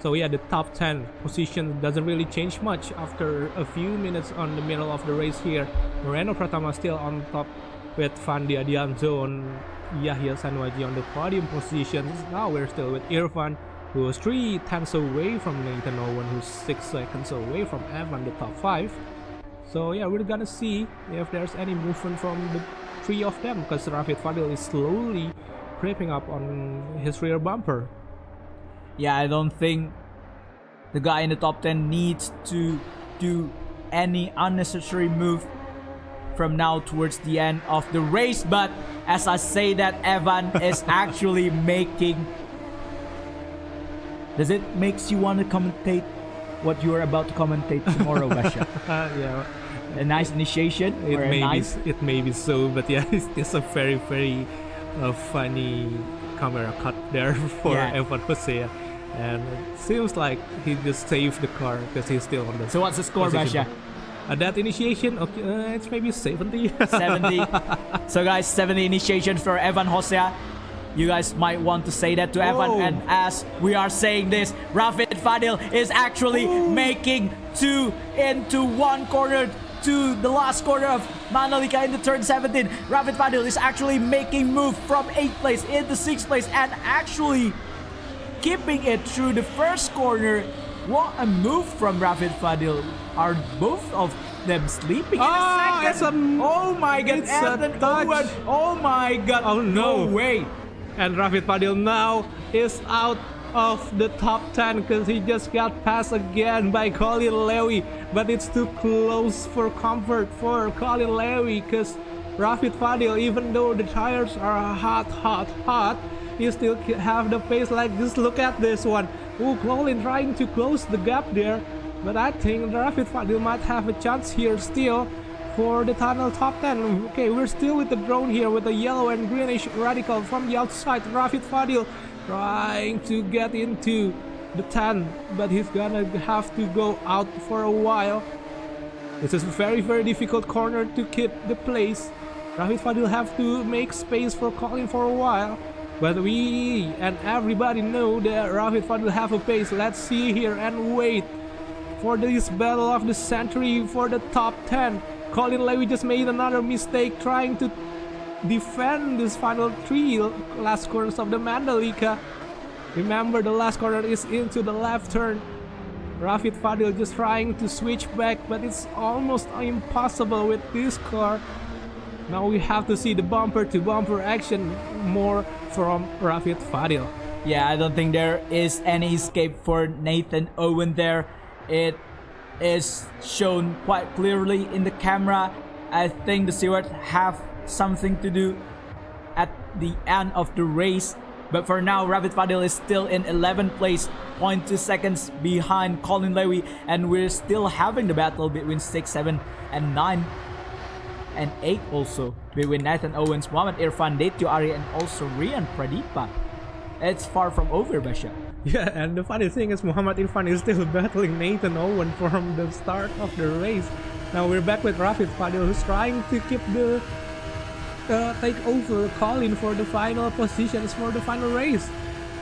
So yeah, the top 10 position doesn't really change much after a few minutes on the middle of the race here. Moreno Pratama still on top with Fandi Adianto and Yahya Senuaji on the podium positions. Now we're still with Irfan, who was 3 tenths away from Nathan Owen, who's 6 seconds away from Evan, the top 5. So yeah, we're gonna see if there's any movement from the 3 of them, because Rafid Fadil is slowly creeping up on his rear bumper. Yeah, I don't think the guy in the top 10 needs to do any unnecessary move from now towards the end of the race. But as I say that, Evan is actually making... Does it makes you want to commentate what you are about to commentate tomorrow, Basha? Yeah, a nice initiation. It may be so, but yeah, it's just a very funny camera cut there for Evan Hosea, and it seems like he just saved the car because he's still on the. So what's the score, Basha? That initiation, okay, it's maybe 70. 70. So guys, 70 initiation for Evan Hosea. You guys might want to say that to Evan, and as we are saying this, Rafid Fadil is actually making 2 into 1 corner to the last corner of Mandalika in the turn 17. Rafid Fadil is actually making move from 8th place into 6th place and actually keeping it through the first corner. What a move from Rafid Fadil. Are both of them sleeping in a second? Oh my god, Ethan Owen. Oh my god. Oh no way. And Rafid Fadil now is out of the top 10 because he just got passed again by Colin Lewy. But it's too close for comfort for Colin Lewy, because Rafid Fadil, even though the tires are hot, he still have the pace like this. Look at this one. Oh, Colin trying to close the gap there. But I think Rafid Fadil might have a chance here still for the tunnel top 10. Okay, we're still with the drone here with the yellow and greenish radical from the outside. Rafid Fadil trying to get into the 10, but he's gonna have to go out for a while. This is a very difficult corner to keep the place. Rafid Fadil have to make space for Colin for a while, but we and everybody know that Rafid Fadil have a pace. Let's see here and wait for this battle of the century for the top 10. Colin Lewy just made another mistake trying to defend this final 3 last corners of the Mandalika. Remember, the last corner is into the left turn. Rafid Fadil just trying to switch back, but it's almost impossible with this car. Now we have to see the bumper-to-bumper action more from Rafid Fadil. Yeah, I don't think there is any escape for Nathan Owen there. It is shown quite clearly in the camera. I think the steward have something to do at the end of the race. But for now, Rafid Fadil is still in 11th place, 0.2 seconds behind Colin Lewis. And we're still having the battle between 6, 7, and 9. And 8 also between Nathan Owens, Muhammad Irfan, Detyo Ari, and also Rian Pradipa. It's far from over, Basha. Yeah, and the funny thing is Muhammad Irfan is still battling Nathan Owen from the start of the race. Now we're back with Rafid Fadil, who's trying to keep the take over Colin for the final positions for the final race.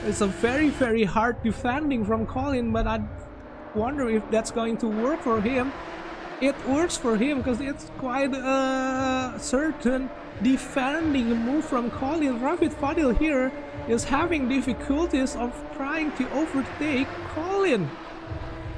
It's a very, very hard defending from Colin, but I wonder if that's going to work for him. It works for him because it's quite a certain defending move from Colin. Rafid Fadil here is having difficulties of trying to overtake Colin.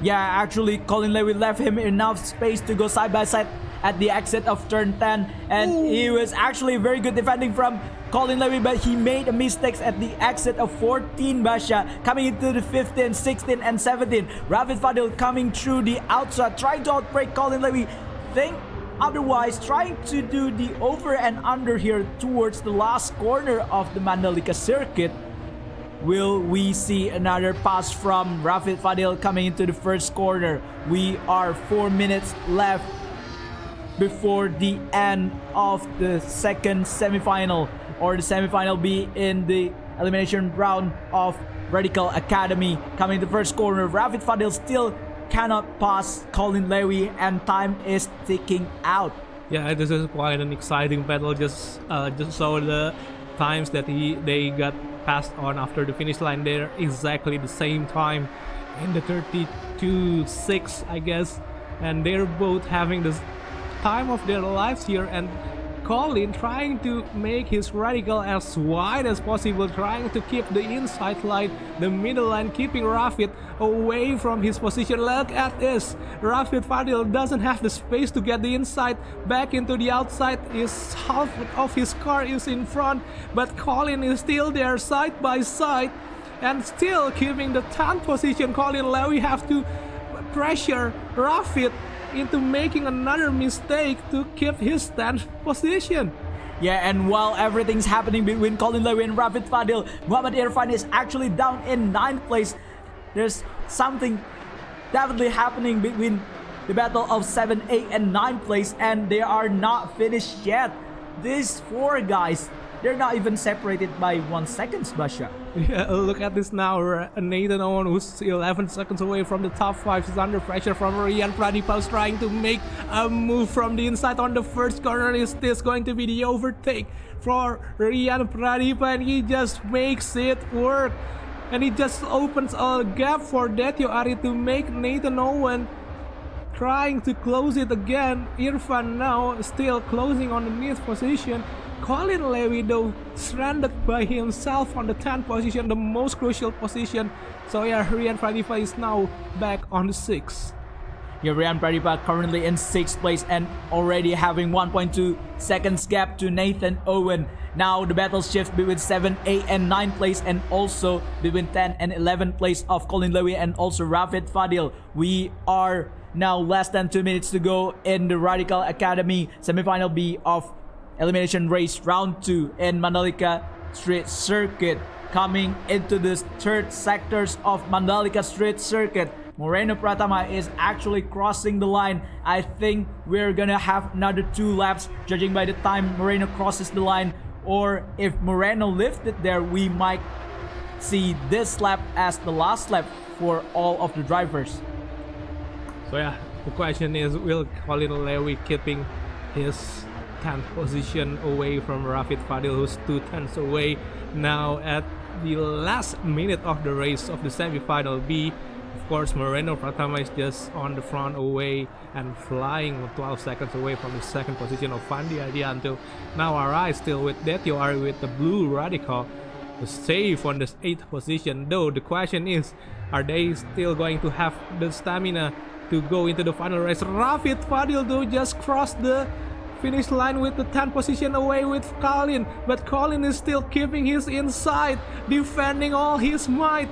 Yeah, actually Colin Lewis left him enough space to go side by side at the exit of turn 10, and he was actually very good defending from Colin Lewis, but he made mistakes at the exit of 14, Basha, coming into the 15, 16, and 17. Rafid Fadil coming through the outside, trying to outbreak Colin Lewis. Think otherwise, trying to do the over and under here towards the last corner of the Mandalika circuit. Will we see another pass from Rafid Fadil coming into the first corner? We are 4 minutes left before the end of the second semifinal, or the semifinal B in the elimination round of Radical Academy. Coming to the first corner, Rafid Fadil still cannot pass Colin Lewis, and time is ticking out. Yeah, this is quite an exciting battle. Just saw the times that they got passed on after the finish line. They're exactly the same time in the 32.6, I guess, and they're both having this time of their lives here, and Colin trying to make his radical as wide as possible, trying to keep the inside line, the middle line, keeping Rafid away from his position. Look at this, Rafid Fadil doesn't have the space to get the inside back into the outside. His half of his car is in front, but Colin is still there side by side and still keeping the 10th position. Colin Lewis have to pressure Rafid into making another mistake to keep his 10th position. Yeah, and while everything's happening between Colin Lewis and Rafid Fadil, Muhammad Irfan is actually down in 9th place. There's something definitely happening between the battle of 7, 8, and 9th place, and they are not finished yet. These 4 guys, they're not even separated by 1 second, Basha. Yeah, look at this now. Nathan Owen, who's 11 seconds away from the top 5, is under pressure from Rian Pradipa, trying to make a move from the inside on the first corner. Is this going to be the overtake for Rian Pradipa? And he just makes it work. And he just opens a gap for Detyo Ari to make Nathan Owen trying to close it again. Irfan now still closing on the 9th position. Colin Lewis though stranded by himself on the 10th position, the most crucial position. So yeah, Rian Pradipa is now back on the 6th. Yeah, Rian Pradipa currently in 6th place and already having 1.2 seconds gap to Nathan Owen. Now the battle shifts between 7, 8, and 9th place, and also between 10 and 11th place of Colin Lewis and also Rafid Fadil. We are now less than 2 minutes to go in the Radical Academy Semifinal B of Elimination Race Round 2 in Mandalika Street Circuit. Coming into the third sectors of Mandalika Street Circuit, Moreno Pratama is actually crossing the line. I think we're gonna have another 2 laps, judging by the time Moreno crosses the line. Or if Moreno lifted there, we might see this lap as the last lap for all of the drivers. So yeah, the question is, will Colin Lewis keeping his 10th position away from Rafid Fadil, who's 2/10 away now at the last minute of the race of the semi-final B? Of course, Moreno Pratama is just on the front away and flying 12 seconds away from the 2nd position of Fandi Adianto. Now our eyes still with Detyo Ari with the blue Radical. safe on the 8th position. Though the question is, are they still going to have the stamina to go into the final race? Rafid Fadil though just crossed the finish line with the 10th position away with Colin, but Colin is still keeping his inside, defending all his might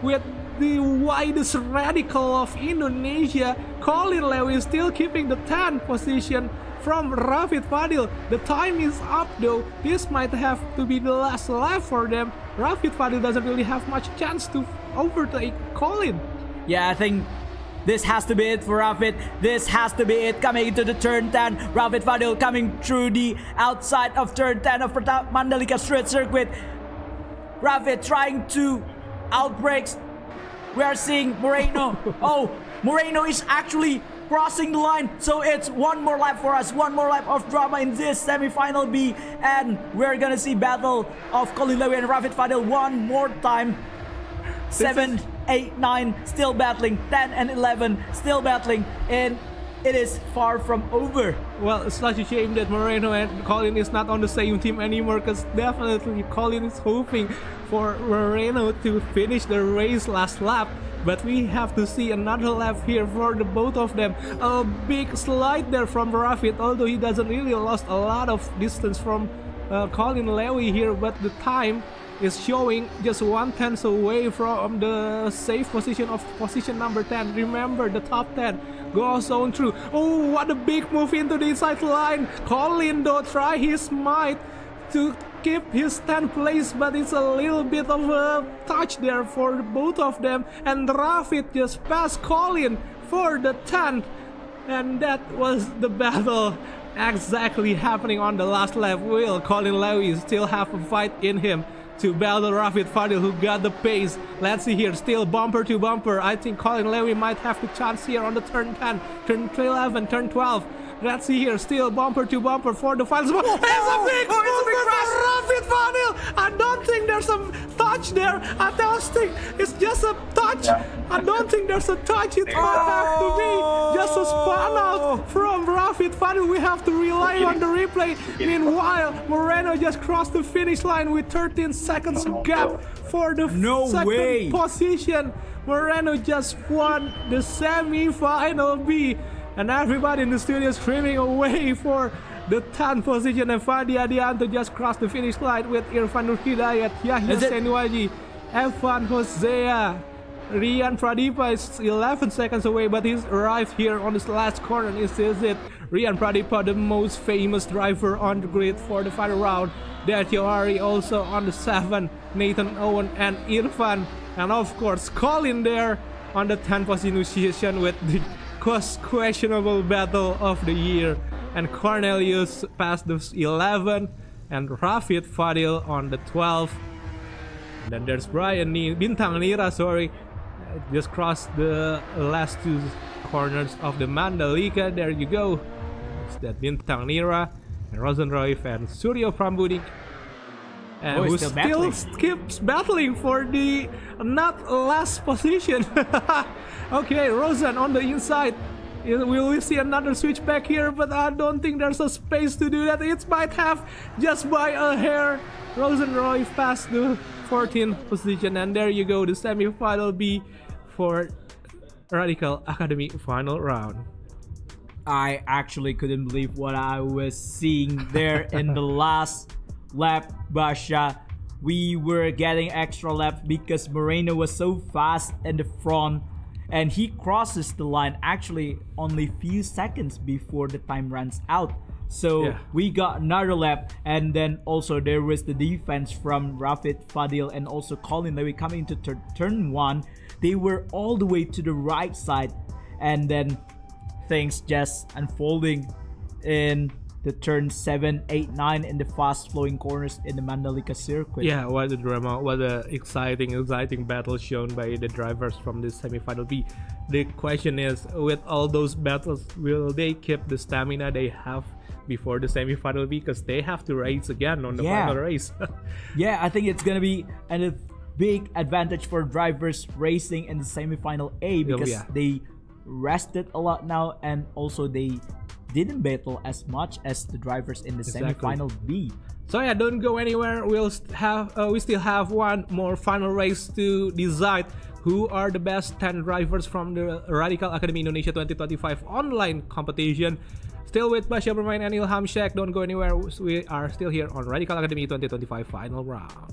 with the widest radical of Indonesia. Colin Lewy is still keeping the 10th position from Rafid Fadil. The time is up though. This might have to be the last lap for them. Rafid Fadil doesn't really have much chance to overtake Colin. Yeah, I think this has to be it for Rafid. This has to be it. Coming into the turn 10. Rafid Fadil coming through the outside of turn 10 of Mandalika Street Circuit. Rafid trying to outbrakes. We are seeing Moreno. Oh, Moreno is actually crossing the line. So it's one more lap for us. One more lap of drama in this semi-final B. And we're gonna see battle of Colin Lewy and Rafid Fadil one more time. 7, 8, 9 still battling. 10 and 11 still battling. And it is far from over. Well, it's such a shame that Moreno and Colin is not on the same team anymore, because definitely Colin is hoping for Moreno to finish the race last lap. But we have to see another lap here for the both of them. A big slide there from Rafid, although he doesn't really lost a lot of distance from Colin Lewy here, but the time is showing just 1/10 away from the safe position of position number 10. Remember, the top 10 goes on through. Oh, what a big move into the inside line. Colin though try his might to keep his 10th place, but it's a little bit of a touch there for both of them, and Rafid just passed Colin for the 10th, and that was the battle exactly happening on the last lap. Will Colin Lewy still have a fight in him to battle Rafid Fadil, who got the pace? Let's see here, still bumper to bumper. I think Colin Lewy might have the chance here on the turn 10, turn 11, turn 12. Let's see here, still bumper to bumper for the final spot. It's a big crash! Rafid Fadil! I don't think there's a touch there. I don't think it's just a touch. I don't think there's a touch. It might have to be just a spun out from Rafid Fadil. We have to rely on the replay. Meanwhile, Moreno just crossed the finish line with 13 seconds gap for the second position. Moreno just won the semi-final B. And everybody in the studio screaming away for the 10th position. And Fadi Adianto just crossed the finish line with Irfan Nur Hidayat, Yahya Senuaji, Evan Hosea. Rian Pradipa is 11 seconds away, but he's arrived here on this last corner. This is it. Rian Pradipa, the most famous driver on the grid for the final round. Dertio Ari also on the 7. Nathan Owen and Irfan. And of course, Colin there on the 10th position with the questionable battle of the year, and Cornelius passed the 11 and Rafid Fadil on the 12th. And then there's Brian Bintang Nira, just crossed the last two corners of the Mandalika. There you go. It's that Bintang Nira and Rosenroy and Suryo Prambudi, and who still keeps battling for the not last position. Okay, Rosen on the inside. Will we see another switchback here? But I don't think there's a space to do that. It might have just by a hair. Rosenroy passed the 14th position, and there you go, the semi-final B for Radical Academy final round. I actually couldn't believe what I was seeing there in the last lap, Basha. We were getting extra laps because Moreno was so fast in the front, and he crosses the line actually only few seconds before the time runs out. So we got another lap, and then also there was the defense from Rafid Fadil and also Colin Lewy coming into turn 1. They were all the way to the right side, and then things just unfolding in the turn 7, 8, 9 in the fast flowing corners in the Mandalika circuit. Yeah, what a drama, what a exciting battle shown by the drivers from this semi-final B. The question is, with all those battles, will they keep the stamina they have before the semi-final B? Because they have to race again on the final race. Yeah, I think it's gonna be a big advantage for drivers racing in the semi-final A, because they rested a lot now, and also they didn't battle as much as the drivers in the Exactly. Semifinal B. So yeah, don't go anywhere. We still have one more final race to decide who are the best 10 drivers from the Radical Academy Indonesia 2025 online competition. Still with Basya Bermain and Ilham Sheikh. Don't go anywhere. We are still here on Radical Academy 2025 final round.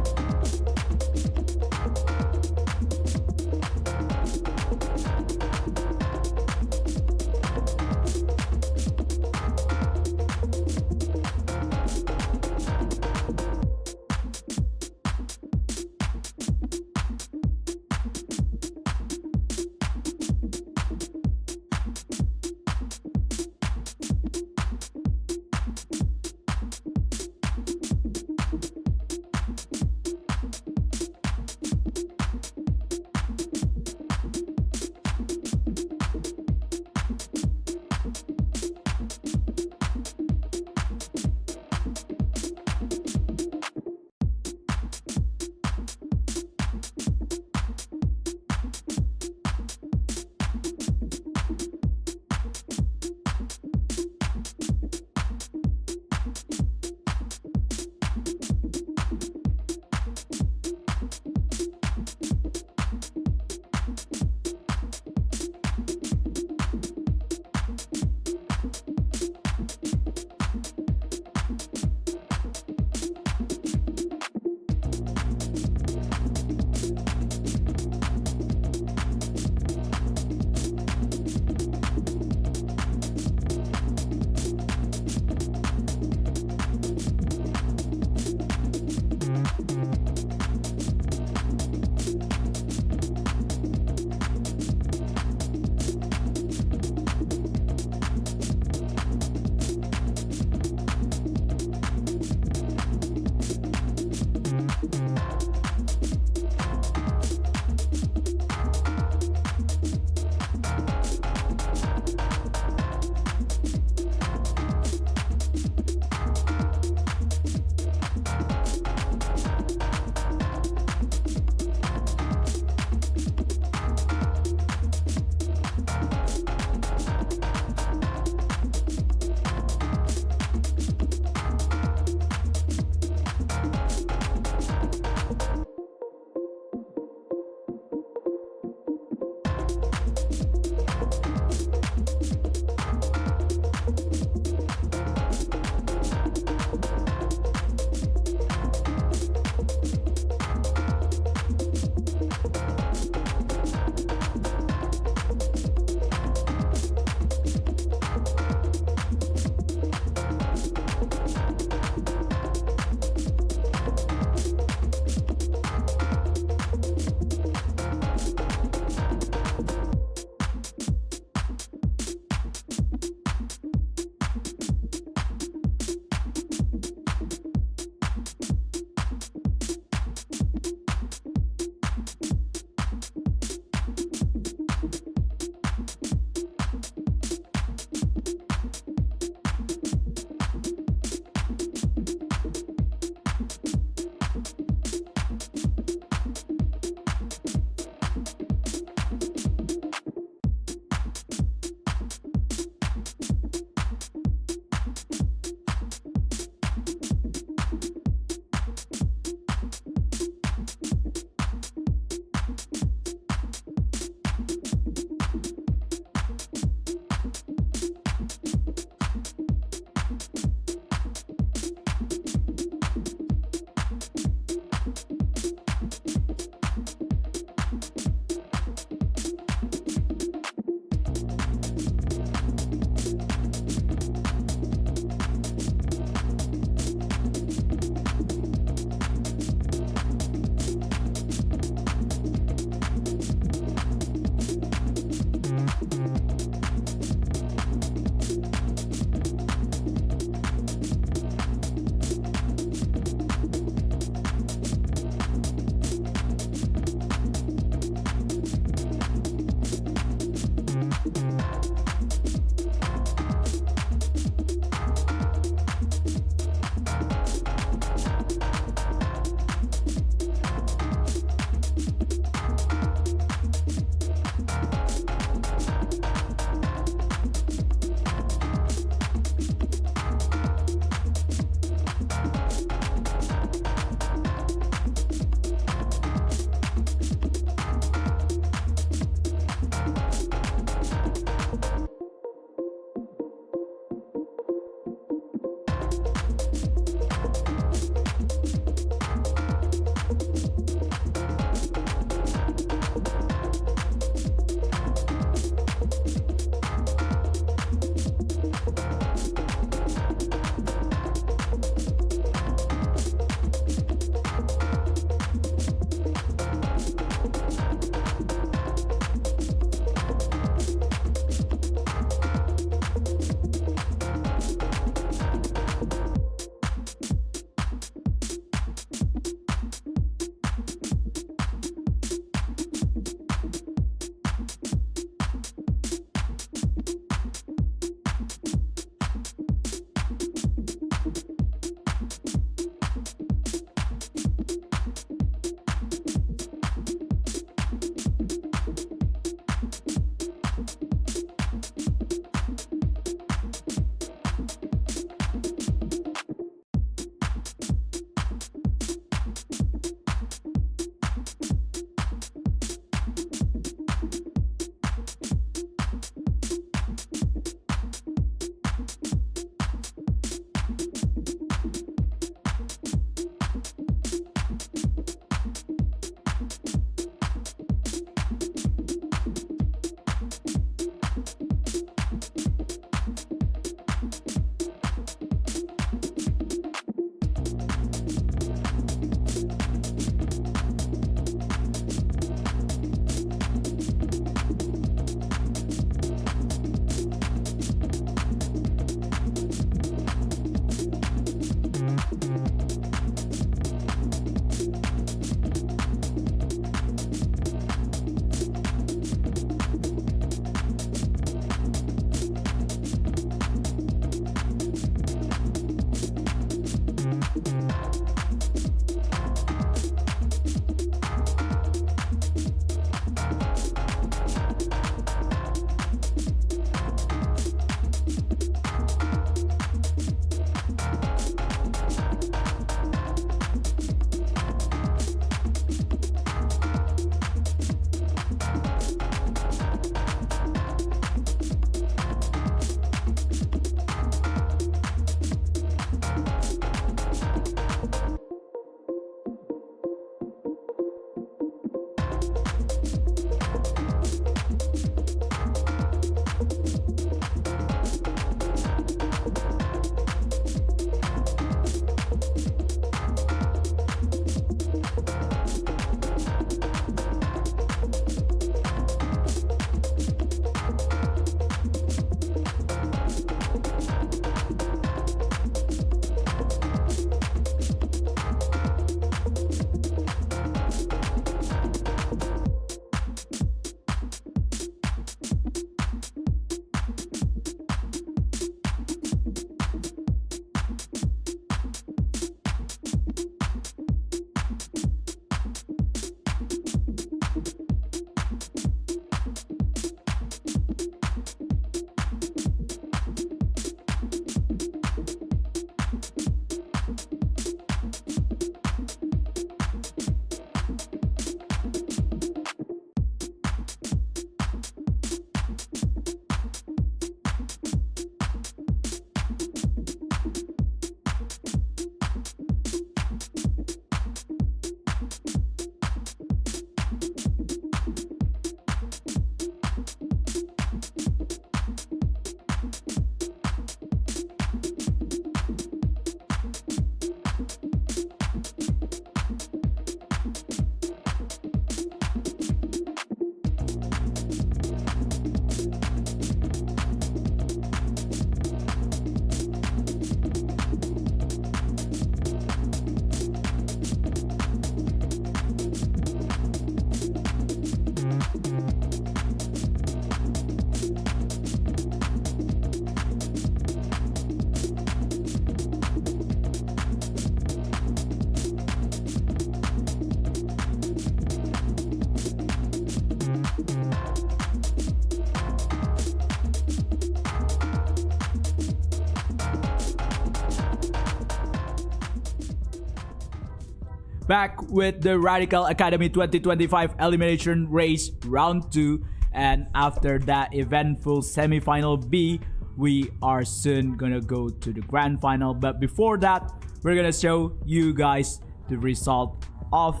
back with the Radical Academy 2025 Elimination Race Round 2. And after that eventful Semifinal B, we are soon gonna go to the Grand Final. But before that, we're gonna show you guys the result of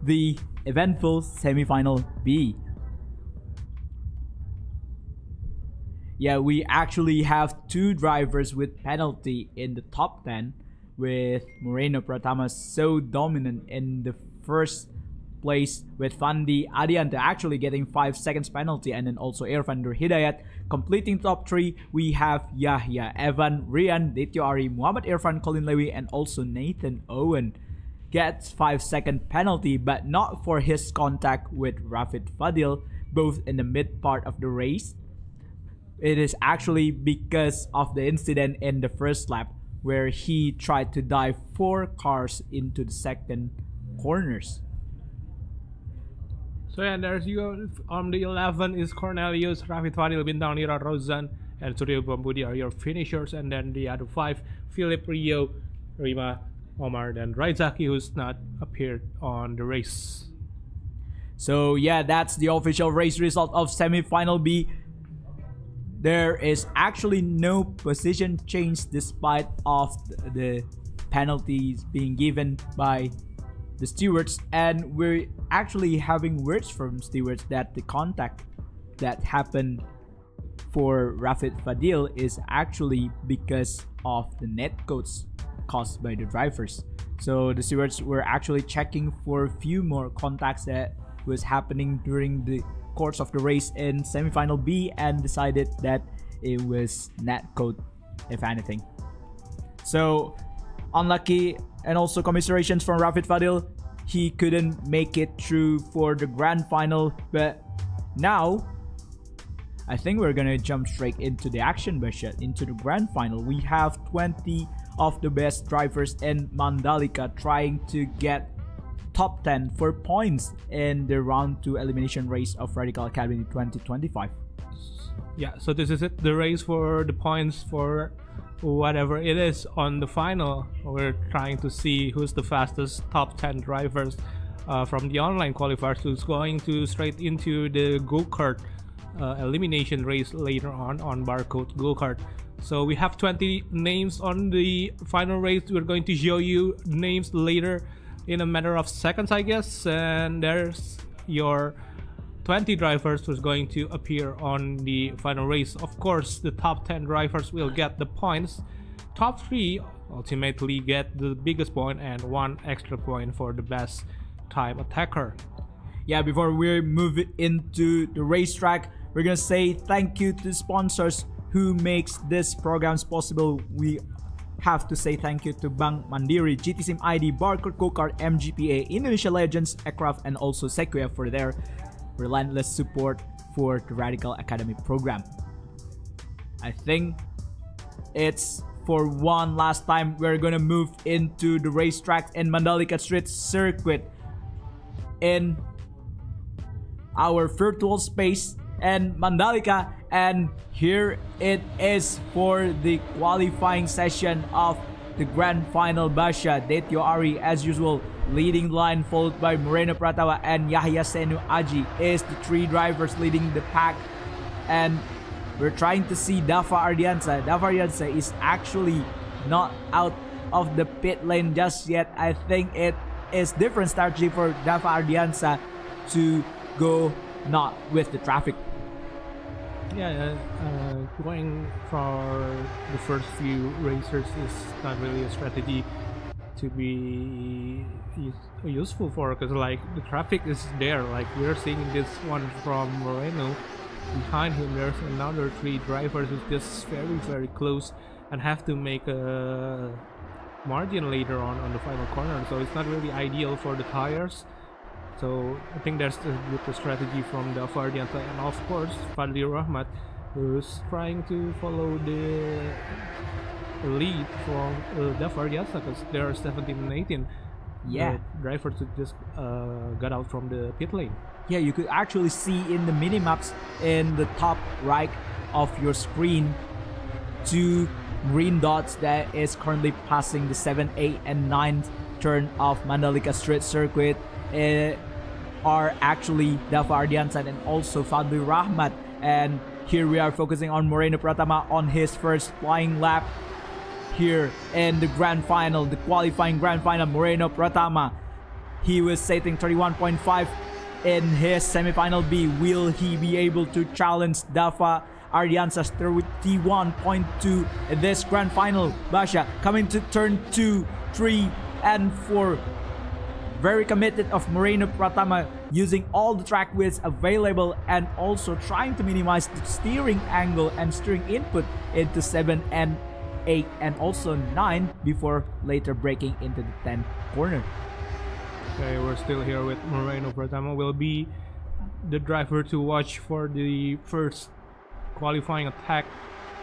the eventful Semifinal B. Yeah, we actually have 2 drivers with penalty in the top 10, with Moreno Pratama so dominant in the first place, with Fandi Adianta actually getting 5 seconds penalty, and then also Irfan Nur Hidayat completing top 3. We have Yahya, Evan, Rian, Detyo Ari, Muhammad Irfan, Colin Lewy, and also Nathan Owen gets 5-second penalty, but not for his contact with Rafid Fadil, both in the mid part of the race. It is actually because of the incident in the first lap where he tried to dive 4 cars into the second corners. So yeah, there's you on the 11 is Cornelius, Rafid Fadil, Bintang Nira, Rozan, and Suryo Bambudi are your finishers, and then the other 5, Philip, Rio, Rima, Omar, and Raizaki, who's not appeared on the race. So yeah, that's the official race result of Semifinal B. There is actually no position change despite of the penalties being given by the stewards, and we're actually having words from stewards that the contact that happened for Rafid Fadil is actually because of the net codes caused by the drivers. So the stewards were actually checking for a few more contacts that was happening during the course of the race in Semifinal B, and decided that it was net code, if anything. So unlucky, and also commiserations from Rafid Fadil. He couldn't make it through for the grand final, but now I think we're gonna jump straight into the action, Basha, into the grand final. We have 20 of the best drivers in Mandalika trying to get top 10 for points in the round 2 elimination race of Radical Academy 2025. Yeah, so this is it, the race for the points for whatever it is on the final. We're trying to see who's the fastest top 10 drivers from the online qualifiers, who's going to straight into the go-kart elimination race later on Barcode go-kart. So we have 20 names on the final race. We're going to show you names later in a matter of seconds, I guess, and there's your 20 drivers who's going to appear on the final race. Of course, the top 10 drivers will get the points. Top 3 ultimately get the biggest point, and 1 extra point for the best time attacker. Yeah, before we move into the racetrack, we're gonna say thank you to sponsors who makes this programs possible. We have to say thank you to Bank Mandiri, GT Sim ID, Barcode Go-Kart, MGPA, Indonesia Legends, Aircraft, and also Seca for their relentless support for the Radical Academy program. I think it's for one last time we're gonna move into the racetrack in Mandalika Street Circuit in our virtual space and Mandalika, and here it is for the qualifying session of the grand final. Basha, Detyo Ari as usual leading the line, followed by Moreno Pratawa and Yahya Senu Aji is the 3 drivers leading the pack, and we're trying to see Dafa Ardiansa. Dafa Ardiansa is actually not out of the pit lane just yet. I think it is different strategy for Dafa Ardiansa to go not with the traffic. Yeah, going for the first few racers is not really a strategy to be useful for, because like the traffic is there. Like we're seeing this one from Moreno. Behind him there's another 3 drivers who's just very close and have to make a margin later on the final corner, so it's not really ideal for the tires. So I think that's a good strategy from the Fardianta, and of course Fadli Rahmat, who's trying to follow the lead from the Fardianta, because they are 17 and 18. Yeah, the drivers who just got out from the pit lane. Yeah, you could actually see in the mini-maps in the top right of your screen 2 green dots that is currently passing the 7th, 8th, and 9th turn of Mandalika Street Circuit are actually Dava Ardiansa and also Fadli Rahmat. And here we are focusing on Moreno Pratama on his first flying lap here in the grand final, the qualifying grand final. Moreno Pratama, he was setting 31.5 in his semifinal B. Will he be able to challenge Dava Ardiansa's 31.2 in this grand final? Basha coming to turn 2, 3, and 4. Very committed of Moreno Pratama, using all the track widths available and also trying to minimize the steering angle and steering input into 7 and 8 and also 9 before later breaking into the 10th corner. Okay, we're still here with Moreno Pratama. Will be the driver to watch for the first qualifying attack.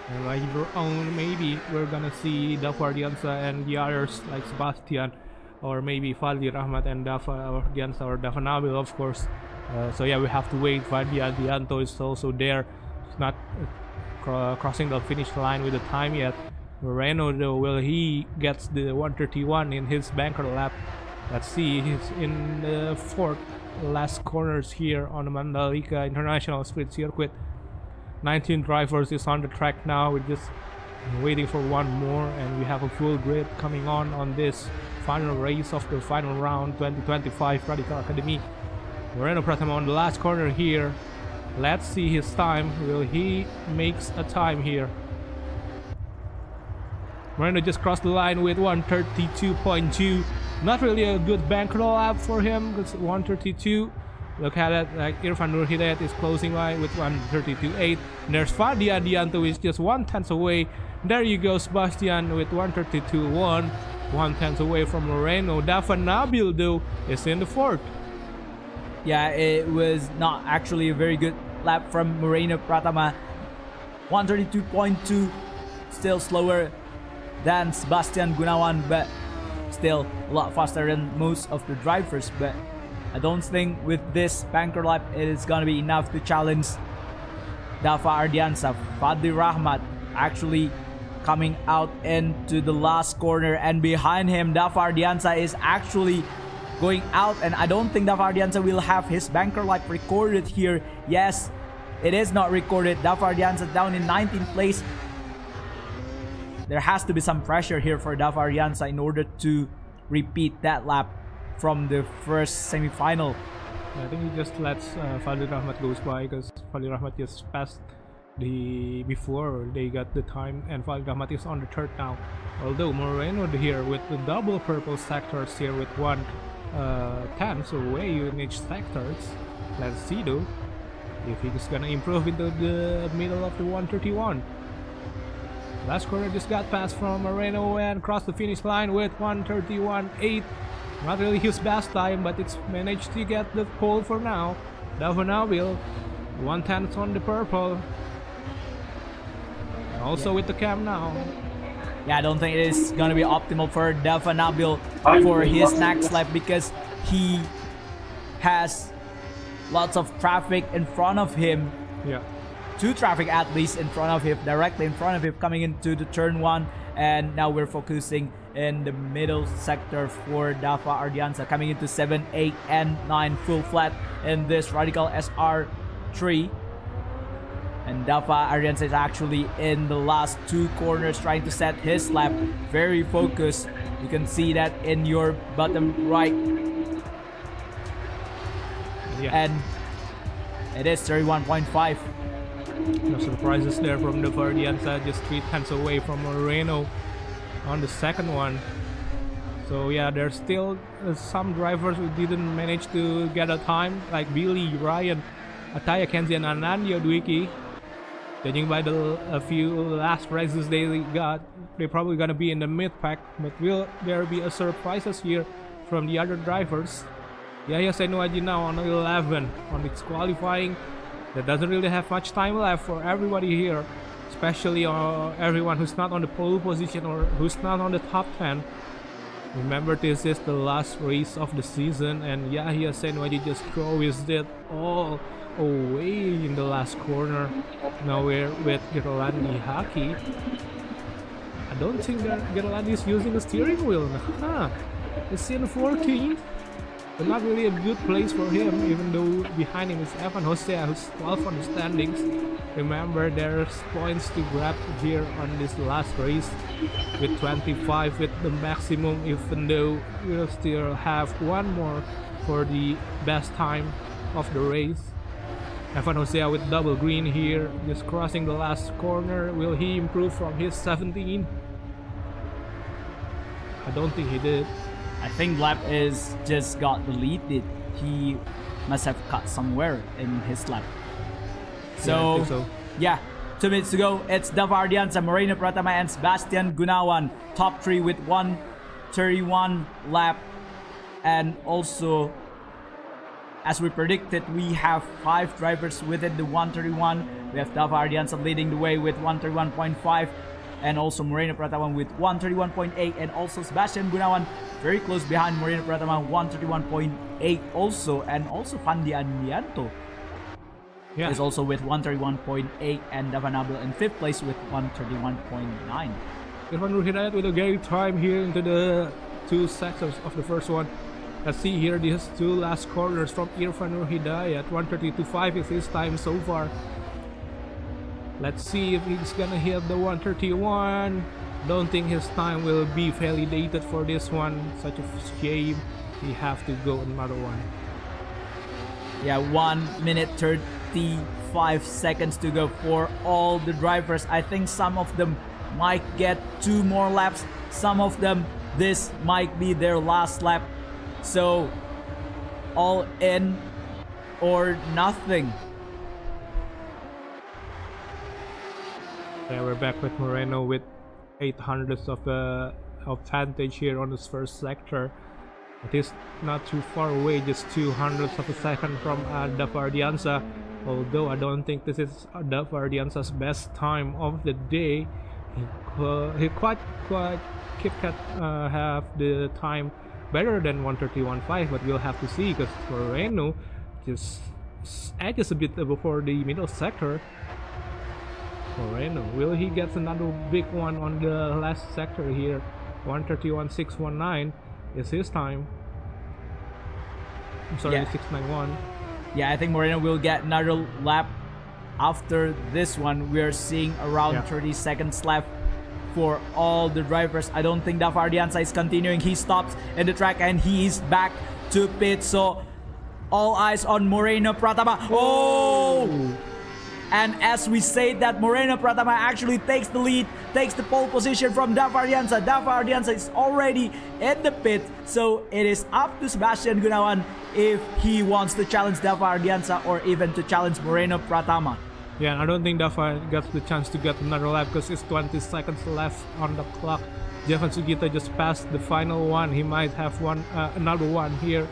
And later on, maybe we're gonna see Dava Ardiansa and the others like Sebastian, or maybe Fadli Rahmat and Dava Ardiansa or Dava Nabil, of course. So yeah, we have to wait. Fadli Ardianto is also there. He's not crossing the finish line with the time yet. Moreno though, will he gets the 131 in his banker lap? Let's see. He's in the fourth last corners here on the Mandalika International Street Circuit. 19 drivers is on the track now. We're just waiting for one more, and we have a full grid coming on this final race of the final round 2025 Radical Academy. Moreno Pratama on the last corner here. Let's see his time. Will he makes a time here? Moreno just crossed the line with 132.2. Not really a good banker lap for him. It's 132. Look at it, like Irfan Nur Hidayat is closing line with 132.8. And there's Fadi Adianto, is just 1/10 away. There you go, Sebastian with 132.1. 1/10 away from Moreno. Dava Nabil though is in the fourth. Yeah, it was not actually a very good lap from Moreno Pratama. 132.2, still slower than Sebastian Gunawan, but still a lot faster than most of the drivers. But I don't think with this banker lap it is gonna be enough to challenge Dava Ardiansa. Fadli Rahmat actually coming out into the last corner, and behind him Dava Ardiansa is actually going out, and I don't think Dava Ardiansa will have his banker lap recorded here. Yes, it is not recorded. Dava Ardiansa down in 19th place. There has to be some pressure here for Dava Ardiansa in order to repeat that lap from the first semi-final. I think he just lets Fadli Rahmat goes by, because Fadli Rahmat just passed before they got the time, and Fadli Rahmat is on the third now. Although Moreno here with the double purple sectors here with 1/10 away in each sectors. Let's see though if he's gonna improve into the middle of the 131. Last corner just got past from Moreno and crossed the finish line with 131.8. Not really his best time, but it's managed to get the pole for now. Dava Nabil, 1/10 on the purple. Also with the cam now. Yeah, I don't think it is gonna be optimal for Dava Nabil for his next lap, because he has lots of traffic in front of him. Yeah. 2 traffic at least in front of him, directly in front of him, coming into the turn 1. And now we're focusing in the middle sector for Dava Ardiansa, coming into 7, 8, and 9 full flat in this Radical SR3. And Dava Ardiansa is actually in the last 2 corners trying to set his lap. Very focused. You can see that in your bottom right. Yeah. And it is 31.5. No surprises there from the Ardiansa, just 3/10 away from Moreno on the second one. So yeah, there's still some drivers who didn't manage to get a time, like Billy, Ryan, Ataya Kenzie, and Anandio Dwiki. Judging by a few last races they got, they're probably gonna be in the mid pack. But will there be a surprises here from the other drivers? Yahya Senuaji now on 11 on its qualifying. That doesn't really have much time left for everybody here, especially everyone who's not on the pole position or who's not on the top 10. Remember, this is the last race of the season, and Yahya Senuaji just throws it all away in the last corner. Now we're with Gerolandi Haki. I don't think that Gerolandi is using the steering wheel. Huh. is in 14th, but not really a good place for him, even though behind him is Evan Jose, who's 12 on the standings. Remember, there's points to grab here on this last race with 25 with the maximum, even though we'll still have one more for the best time of the race. Evan Jose with double green here, just crossing the last corner. Will he improve from his 17? I don't think he did. I think lap is just got deleted. He must have cut somewhere in his lap. So, Yeah, I think so. yeah, 2 minutes to go. It's Dava Ardiansa, Moreno Pratama, and Sebastian Gunawan. Top 3 with 1:31 lap. And also, as we predicted, we have 5 drivers within the 1:31. We have Dava Ardiansa leading the way with 1:31.5. And also Moreno Pratama with 1:31.8. And also Sebastian Gunawan very close behind Moreno Pratama, 1:31.8 also. And also Fandi Andianto is also with 1:31.8, and Davanabel in 5th place with 1:31.9. Irfan Nur Hidayat with a great time here into the 2 sectors of the first one. Let's see here these 2 last corners from Irfan Nur Hidayat. 1:32.5 is his time so far. Let's see if he's gonna hit the 1:31. Don't think his time will be validated for this one. Such a shame. He have to go another one. Yeah, 1 minute 35 seconds to go for all the drivers. I think some of them might get 2 more laps. Some of them, this might be their last lap. So, all in or nothing. Yeah, we're back with Moreno with 800ths of advantage here on this first sector. It is not too far away, just 200ths of a second from Dava Ardiansa. Although I don't think this is Dava Ardiansa's best time of the day. He quite have the time better than 1:31.5, but we'll have to see, because Moreno just edges a bit before the middle sector. Moreno, will he get another big one on the last sector here? 1:31.619 is his time. I'm sorry, Yeah. 691. Yeah, I think Moreno will get another lap after this one. We're seeing around 30 seconds left for all the drivers. I don't think Dava Ardiansa is continuing. He stops in the track and he is back to pit. So all eyes on Moreno Pratama. Oh! And as we say that, Moreno Pratama actually takes the lead, takes the pole position from Dava Ardiansa. Dava Ardiansa is already in the pit, so it is up to Sebastian Gunawan if he wants to challenge Dava Ardiansa or even to challenge Moreno Pratama. Yeah, and I don't think Dava gets the chance to get another lap because it's 20 seconds left on the clock. Jevan Sugita just passed the final one. He might have another one here.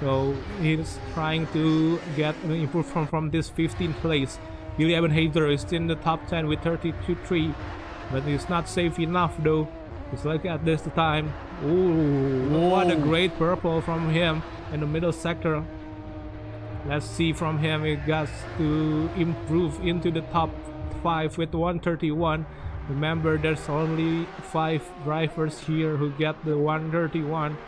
So he's trying to get improve from this 15th place. Billy Ebenhazer is in the top 10 with 32.3, but he's not safe enough though. Just look at this time. Ooh, what a great purple from him in the middle sector. Let's see from him, he got to improve into the top 5 with 1:31. Remember, there's only 5 drivers here who get the 1:31.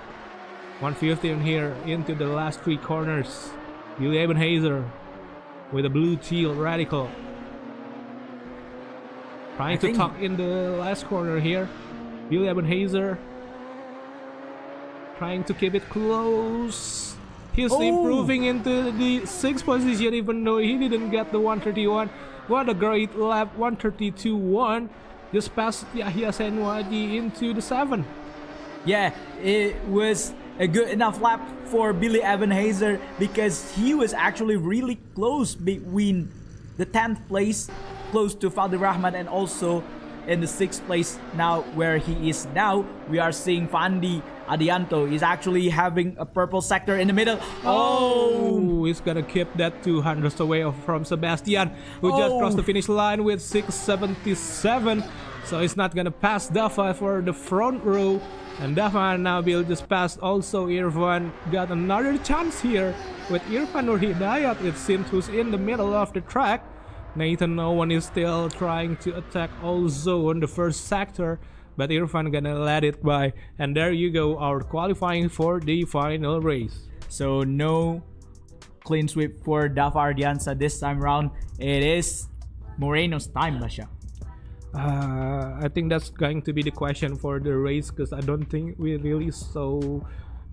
1:15 here into the last 3 corners. Billy Ebenhazer with a blue teal radical. Trying to tuck in the last corner here. Billy Ebenhazer trying to keep it close. He's improving into the 6th position even though he didn't get the 1:31. What a great lap, 1:32.1. Just passed Yahya Senwadi into the 7. Yeah, it was a good enough lap for Billy Ebenhazer because he was actually really close between the 10th place, close to Fadil Rahman, and also in the 6th place now where he is now. We are seeing Fandi Adianto is actually having a purple sector in the middle. Oh, he's gonna keep that 200 away from Sebastian, who just crossed the finish line with 677. So he's not gonna pass Dava for the front row. And Dava now will just pass also. Irfan got another chance here with Irfan Nur Hidayat, it seems, who's in the middle of the track. Nathan Owen is still trying to attack also on the first sector. but Irfan gonna let it by. And there you go, our qualifying for the final race. So no clean sweep for Dava Ardiansa this time around. It is Moreno's time, Basha. I think that's going to be the question for the race, because I don't think we really saw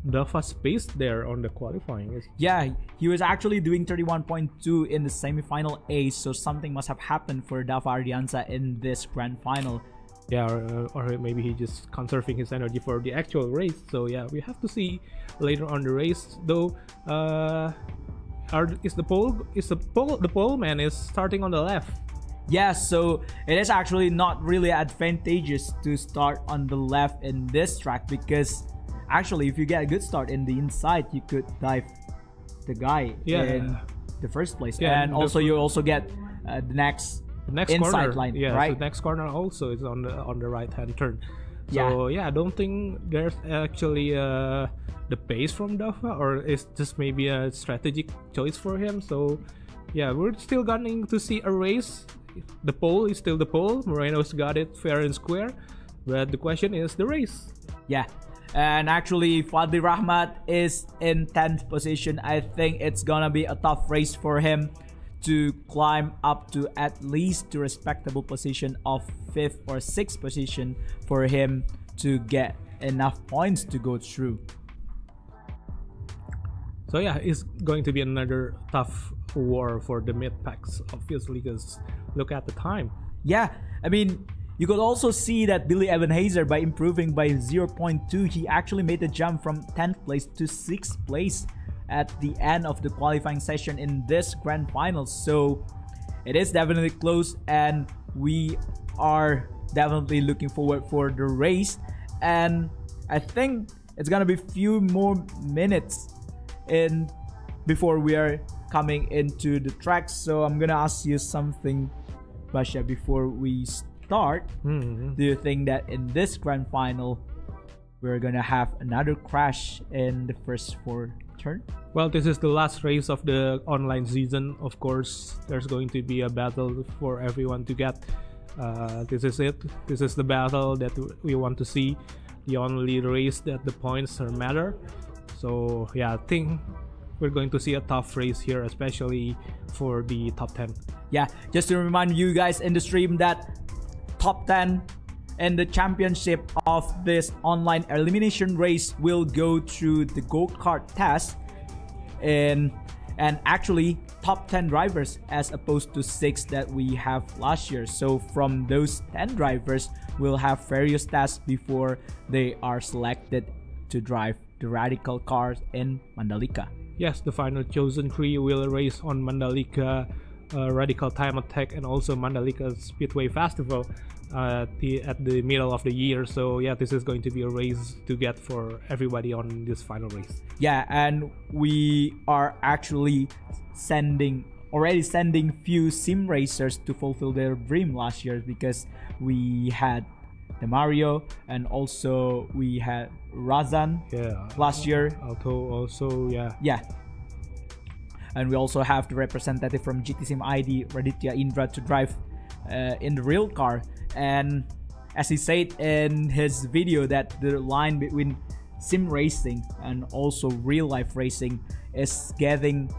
Dava's pace there on the qualifying. Yeah, he was actually doing 31.2 in the semifinal A, so something must have happened for Dava Ardiansa in this grand final. Yeah, or maybe he just conserving his energy for the actual race. So yeah, we have to see later on the race. Though, the pole man is starting on the left. Yeah, so it is actually not really advantageous to start on the left in this track, because actually if you get a good start in the inside, you could dive the guy in the first place. Yeah, and also you also get the next inside corner line, yeah, right? the next corner also is on the right hand turn. So yeah, I don't think there's actually the pace from Dava, or it's just maybe a strategic choice for him. So yeah, we're still going to see a race. The pole is still the pole. Moreno's got it fair and square, but the question is the race. Yeah, and actually Fadli Rahmat is in 10th position. I think it's gonna be a tough race for him to climb up to at least the respectable position of 5th or 6th position for him to get enough points to go through. So yeah, it's going to be another tough war for the mid packs, obviously, because look at the time. Yeah, I mean, you could also see that Billy Ebenhazer, by improving by 0.2, he actually made the jump from 10th place to 6th place at the end of the qualifying session in this grand final. So it is definitely close, and we are definitely looking forward for the race. And I think it's gonna be few more minutes in before we are coming into the track. So I'm gonna ask you something, Basha, before we start. Do you think that in this grand final we're gonna have another crash in the first 4 turns? Well, this is the last race of the online season. Of course, there's going to be a battle for everyone to get. This is it. This is the battle that we want to see. The only race that the points matter. So yeah, I think we're going to see a tough race here, especially for the top 10. Yeah, just to remind you guys in the stream that top 10 in the championship of this online elimination race will go through the go-kart test, and actually top 10 drivers as opposed to 6 that we have last year. So from those 10 drivers, we'll have various tests before they are selected to drive the radical cars in Mandalika. Yes, the final chosen 3 will race on Mandalika Radical Time Attack and also Mandalika Speedway Festival at the middle of the year. So yeah, this is going to be a race to get for everybody on this final race. Yeah, and we are actually already sending few sim racers to fulfill their dream last year, because we had the Mario and also we had Razan last year. Also, yeah. And we also have the representative from GT Sim ID, Raditya Indra, to drive in the real car. And as he said in his video, that the line between sim racing and also real life racing is getting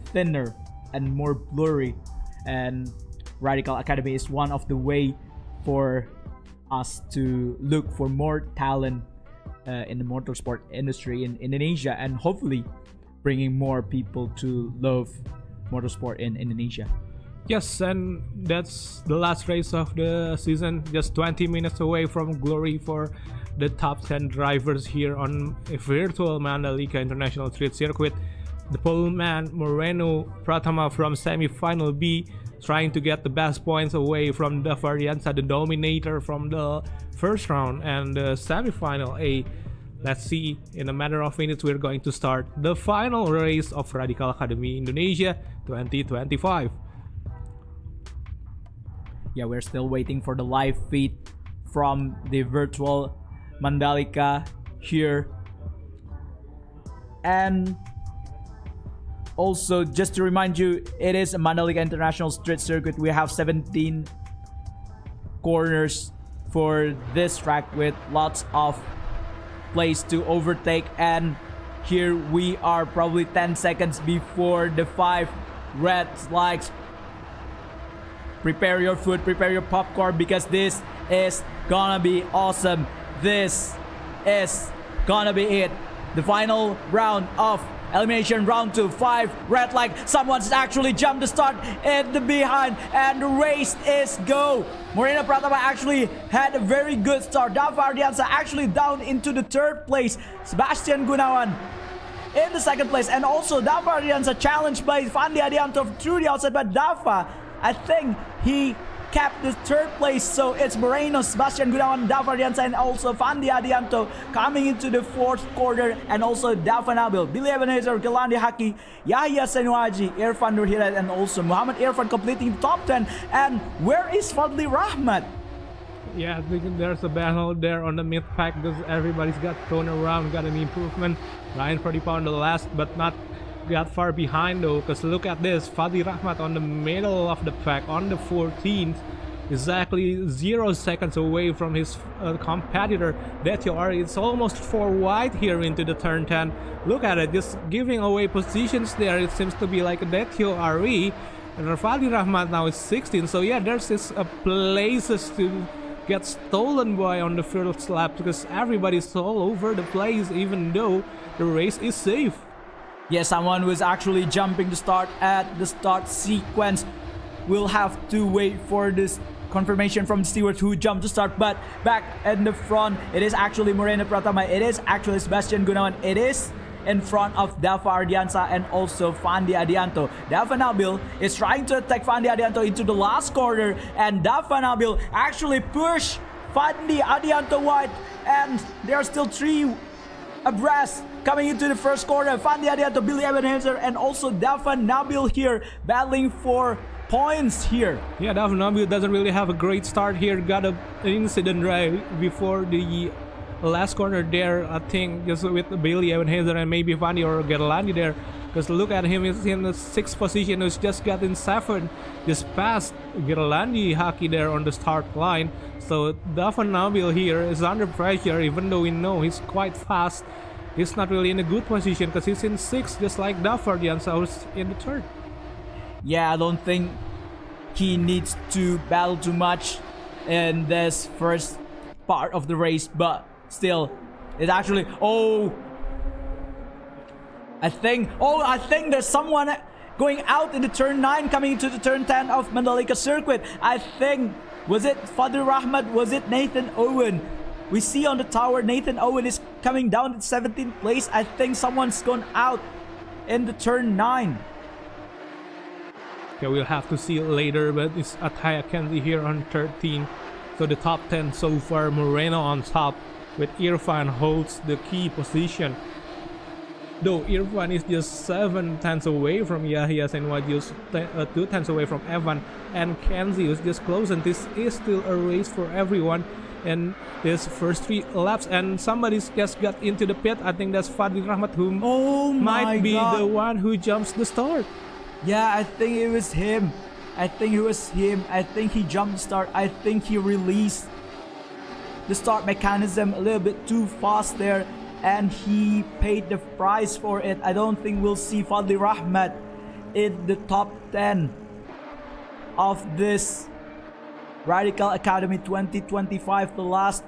thinner and more blurry, and Radical Academy is one of the way for us to look for more talent in the motorsport industry in Indonesia, and hopefully bringing more people to love motorsport in Indonesia. Yes, and that's the last race of the season, just 20 minutes away from glory for the top 10 drivers here on a virtual Mandalika International Street Circuit. The pole man Moreno Pratama from Semifinal B, trying to get the best points away from the Varianza, the dominator from the first round, and the Semifinal A. Let's see, in a matter of minutes we're going to start the final race of Radical Academy Indonesia 2025. Yeah, we're still waiting for the live feed from the virtual Mandalika here. And also, just to remind you, it is a Mandalika International Street Circuit. We have 17 corners for this track with lots of place to overtake, and here we are probably 10 seconds before the 5 red flags. Prepare your food, prepare your popcorn, because this is gonna be awesome. This is gonna be it. The final round of elimination round 2. 5 red flag. Someone's actually jumped the start in the behind, and the race is go. Moreno Pratama actually had a very good start. Dava Ardiansa actually down into the 3rd place. Sebastian Gunawan in the 2nd place, and also Dava Ardiansa challenged by Fandi Adianto through the outside, but Dava, I think he kept the 3rd place. So it's Moreno, Sebastian Gunawan, Dava Ardiansa, and also Fandi Adianto coming into the 4th quarter, and also Dava Nabil, Billy Ebenezer, Galandi Haki, Yahya Senuaji, Irfan Nurhirat, and also Muhammad Irfan completing the top 10. And where is Fadli Rahmat? Yeah, I think there's a battle there on the mid pack because everybody's got thrown around, got an improvement. Ryan Pradipa on the last, but not got far behind though, because look at this, Fadli Rahmat on the middle of the pack on the 14th, exactly 0 seconds away from his competitor Detio Ari. It's almost 4 wide here into the turn 10. Look at it, just giving away positions there. It seems to be like Detio Ari, and Fadli Rahmat now is 16. So yeah, there's this places to get stolen by on the first lap, because everybody's all over the place even though the race is safe. Yeah, someone was actually jumping the start at the start sequence. We'll have to wait for this confirmation from Stewart who jumped the start, but back in the front, it is actually Moreno Pratama, it is actually Sebastian Gunawan, it is in front of Dava Ardiansa and also Fandi Adianto. Dava Nabil is trying to attack Fandi Adianto into the last quarter, and Dava Nabil actually pushed Fandi Adianto wide, and there are still 3 abreast coming into the 1st quarter. Fandi Adianto, Billy Ebenezer, and also Dava Nabil here battling for points here. Yeah, Dava Nabil doesn't really have a great start here. Got an incident right before the last corner there, I think, just with Billy Ebenezer and maybe Fandi or Gerlandi there. Because look at him, he's in the 6th position, who's just got in 7th, just past Gerlandi Haki there on the start line. So Dava Nabil here is under pressure, even though we know he's quite fast. He's not really in a good position because he's in 6th, just like Dava Ardiansa who's in the 3rd. Yeah, I don't think he needs to battle too much in this first part of the race, but still, it actually, I think there's someone going out in the turn 9 coming into the turn 10 of Mandalika circuit. I think, was it Fadli Rahmat, was it Nathan Owen? We see on the tower Nathan Owen is coming down to 17th place. I think someone's gone out in the turn 9. Okay, we'll have to see it later, but it's Ataya Kenzie here on 13. So the top 10 so far, Moreno on top, with Irfan holds the key position. Though Irfan is just 7 tenths away from Yahya and just 2 tenths away from Evan, and Kenzie is just close, and this is still a race for everyone in this first 3 laps. And somebody's just got into the pit. I think that's Fadli Rahmat, who might be the one who jumps the start. Yeah, I think it was him. I think he jumped the start. I think he released the start mechanism a little bit too fast there, and he paid the price for it. I don't think we'll see Fadli Rahmat in the top 10 of this Radical Academy 2025, the last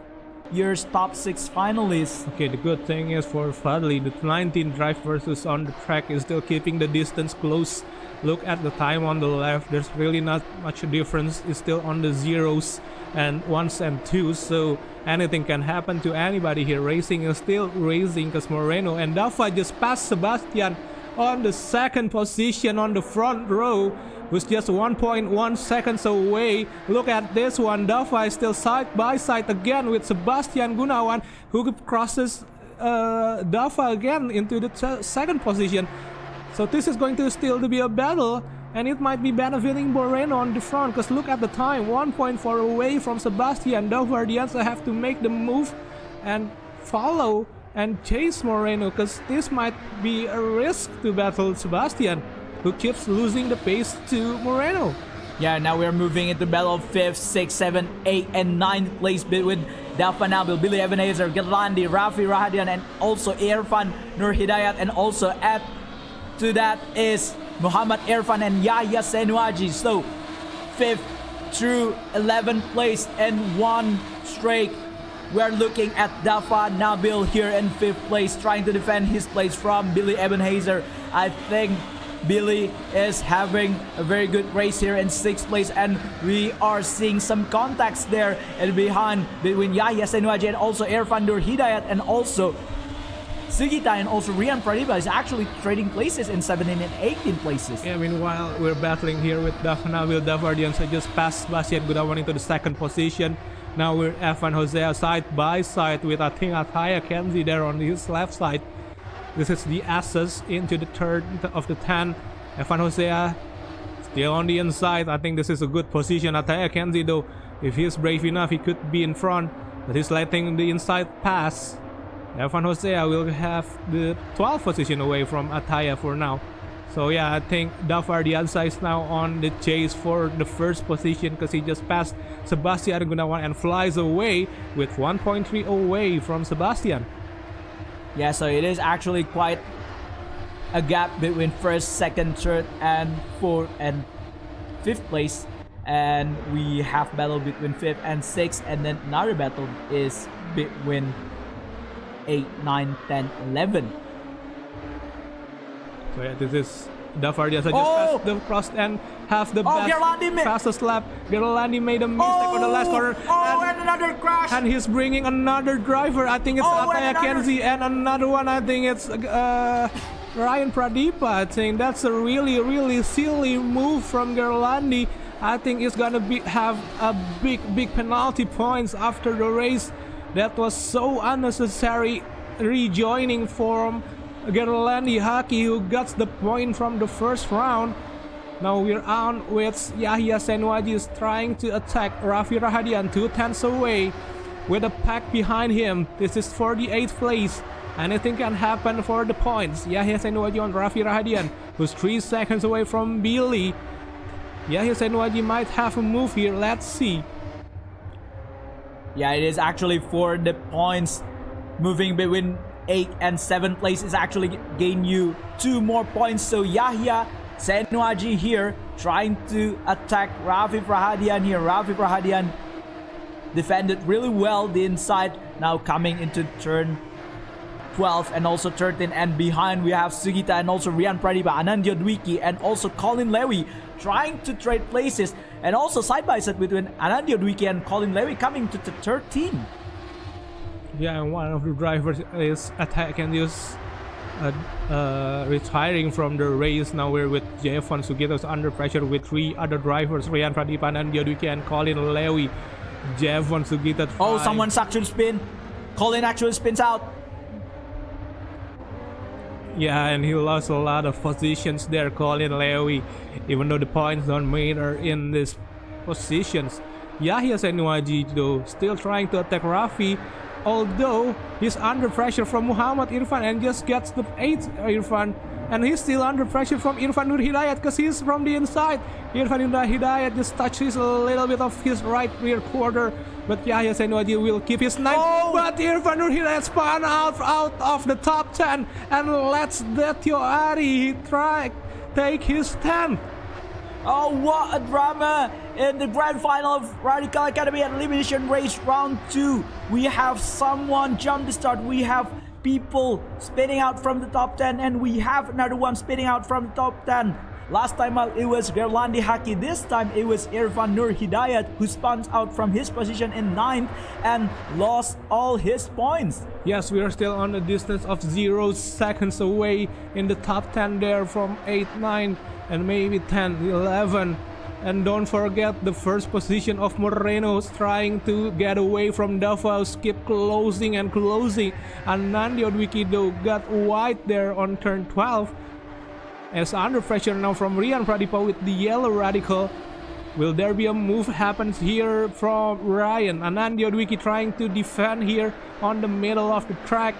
year's top 6 finalists. Okay, the good thing is for Fadli, the 19 drive versus on the track is still keeping the distance close. Look at the time on the left, there's really not much difference. It's still on the 0s and 1s and 2s, so anything can happen to anybody here. Racing is still racing because Moreno and Dava just passed Sebastian on the 2nd position on the front row, who's just 1.1 seconds away. Look at this one, Dava is still side by side again with Sebastian Gunawan, who crosses Dava again into the 2nd position. So this is going to still be a battle, and it might be benefiting Moreno on the front, because look at the time, 1.4 away from Sebastian. Dava Ardiansa have to make the move and follow and chase Moreno, because this might be a risk to battle Sebastian, who keeps losing the pace to Moreno. Yeah, now we're moving into battle of 5th, 6th, 7th, 8th, and 9th place between Dava Nabil, Billy Ebenezer, Gerlandi, Raffi Rahadian, and also Irfan Nur Hidayat, and also add to that is Muhammad Irfan and Yahya Senuaji. So 5th through 11th place in one straight. We're looking at Dava Nabil here in 5th place, trying to defend his place from Billy Ebenezer. I think Billy is having a very good race here in 6th place, and we are seeing some contacts there and behind between Yahya Senuaji and also Irfan Nur Hidayat, and also Sugita and also Rian Pradipa is actually trading places in 17 and 18 places. Yeah, meanwhile, we're battling here with Dava Nabil. Davardians just passed Sebastian Gudawan into the 2nd position. Now we're Evan Hosea side by side with Ataya Kenzie there on his left side. This is the Asses into the 3rd of the 10. Evan Hosea still on the inside. I think this is a good position. Ataya Kenzie though, if he's brave enough, he could be in front, but he's letting the inside pass. Evan Hosea will have the 12th position away from Ataya for now. So yeah, I think Davardiansa is now on the chase for the 1st position because he just passed Sebastian Gunawan and flies away with 1.3 away from Sebastian. Yeah, so it is actually quite a gap between 1st, 2nd, 3rd, and 4th and 5th place. And we have battle between 5th and 6th, and then another battle is between 8, 9, 10, 11. So yeah, this is Davardiansa just passed the cross and have the fastest lap. Gerlandi made a mistake on the last corner. And another crash. And he's bringing another driver. I think it's Ataya Kenzie, and another one. I think it's Ryan Pradipa. I think that's a really silly move from Gerlandi. I think it's gonna have a big penalty points after the race. That was so unnecessary rejoining from Gerlandi Haki, who got the point from the 1st round. Now we're on with Yahya Senuaji is trying to attack Raffi Rahadian 2 tenths away with a pack behind him. This is for the 8th place. Anything can happen for the points. Yahya Senuaji on Raffi Rahadian, who's 3 seconds away from Billy. Yahya Senuaji might have a move here. Let's see. Yeah, it is actually for the points. Moving between 8th and 7th place is actually gain you 2 more points. So Yahya Senuaji here trying to attack Raffi Rahadian here. Raffi Rahadian defended really well the inside. Now coming into turn 12 and also 13, and behind we have Sugita and also Rian Pradipa, Anandya Dwiki, and also Colin Lewy trying to trade places, and also side by side between Anandya Dwiki and Colin Lewy coming to the 13. Yeah, and one of the drivers is attacking this retiring from the race. Now we're with Jeffon Sugito's under pressure with 3 other drivers, Rian Pradipa, Anandya Dwiki, and Colin Lewy. Jeffon Sugita. Oh, someone's actually spin. Colin actually spins out. Yeah, and he lost a lot of positions there, Colin Lewy, even though the points don't matter in these positions. Yahya Senuaji though still trying to attack Raffi, although he's under pressure from Muhammad Irfan and just gets the 8th Irfan, and he's still under pressure from Irfan Nur Hidayat because he's from the inside. Irfan Nur Hidayat just touches a little bit of his right rear quarter, but Yahya Senuaji will keep his 9th. But Irfan Nur Hidayat spun out of the top 10 and lets Detio Ari take his 10th. Oh, what a drama in the grand final of Radical Academy and Elimination Race Round 2. We have someone jump the start. We have people spinning out from the top 10, and we have another one spinning out from the top 10. Last time out it was Gerlandi Haki. This time it was Irfan Nur Hidayat who spun out from his position in 9th and lost all his points. Yes, we are still on a distance of 0 seconds away in the top 10 there from 8, 9 and maybe 10, 11. And don't forget the 1st position of Moreno's trying to get away from Davos, keep closing and closing. And Anandya Dwiki though got wide there on turn 12. As under pressure now from Rian Pradipa with the yellow radical. Will there be a move happens here from Ryan? Anandya Dwiki trying to defend here on the middle of the track.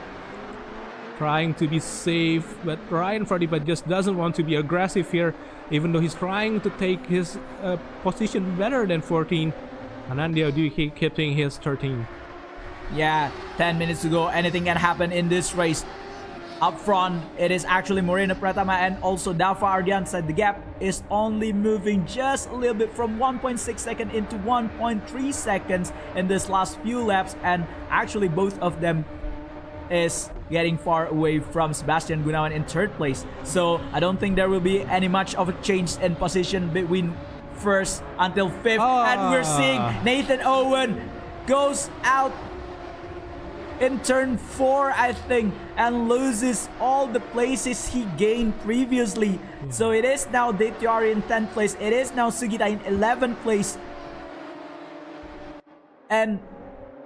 trying to be safe, but Ryan Pradipa just doesn't want to be aggressive here, even though he's trying to take his position better than 14. Anandya Dwi keeping his 13. Yeah, 10 minutes to go. Anything can happen in this race. Up front, it is actually Moreno Pratama and also Dava Ardiansa. The gap is only moving just a little bit from 1.6 seconds into 1.3 seconds in this last few laps, and actually both of them is getting far away from Sebastian Gunawan in third place. So I don't think there will be any much of a change in position between first until fifth. And we're seeing Nathan Owen goes out in turn 4, I think, and loses all the places he gained previously. So it is now Detiari in 10th place. It is now Sugita in 11th place. And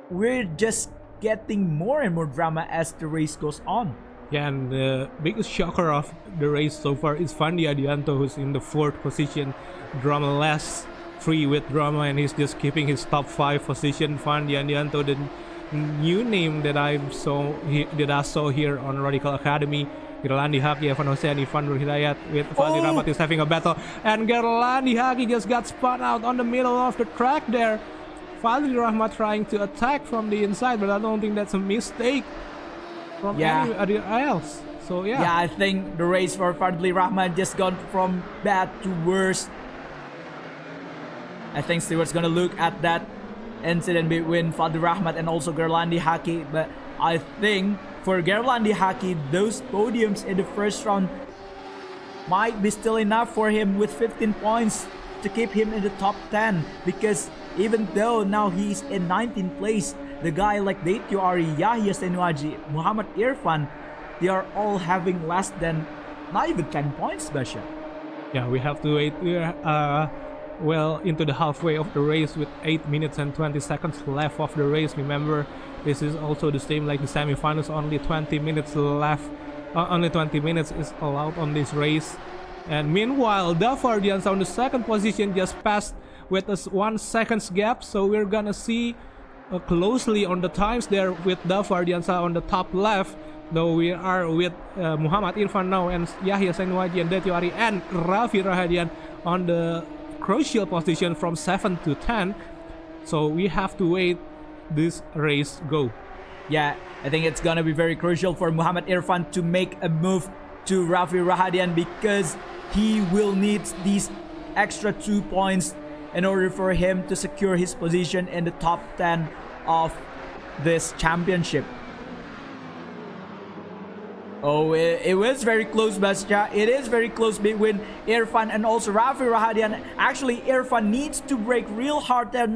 we're just getting more and more drama as the race goes on. Yeah, and the biggest shocker of the race so far is Fandi Adianto, who's in the 4th position. Drama last 3 with drama, and he's just keeping his top 5 position. Fandi Adianto, the new name that I saw here on Radical Academy. Gerlandi Haki, Evan Hossein, Ivan Hidayat with Fadli Rahmat is having a battle, and Gerlandi Haki just got spun out on the middle of the track there. Fadli Rahmat trying to attack from the inside, but I don't think that's a mistake from anybody else. So yeah, I think the race for Fadli Rahmat just gone from bad to worse. I think Stewart's gonna look at that incident between Fadli Rahmat and also Gerlandi Haki, but I think for Gerlandi Haki, those podiums in the first round might be still enough for him with 15 points to keep him in the top 10, because even though now he's in 19th place, the guy like Detyo Ari, Yahya Senuaji, Muhammad Irfan, they are all having less than not even 10 points, Basha. Yeah, we have to wait. We're well into the halfway of the race with 8 minutes and 20 seconds left of the race. Remember, this is also the same like the semifinals, only 20 minutes left. Only 20 minutes is allowed on this race. And meanwhile, Davardiansa on the 2nd position just passed with a 1 second gap. So we're gonna see closely on the times there with Davardiansa on the top left. Though we are with Muhammad Irfan now and Yahya Senuaji and Detyo Ari and Raffi Rahadian on the crucial position from 7 to 10. So we have to wait this race go. Yeah, I think it's gonna be very crucial for Muhammad Irfan to make a move to Raffi Rahadian, because he will need these extra 2 points in order for him to secure his position in the top 10 of this championship. Oh, it was very close, Basja. It is very close between Irfan and also Raffi Rahadian. Actually, Irfan needs to brake real hard there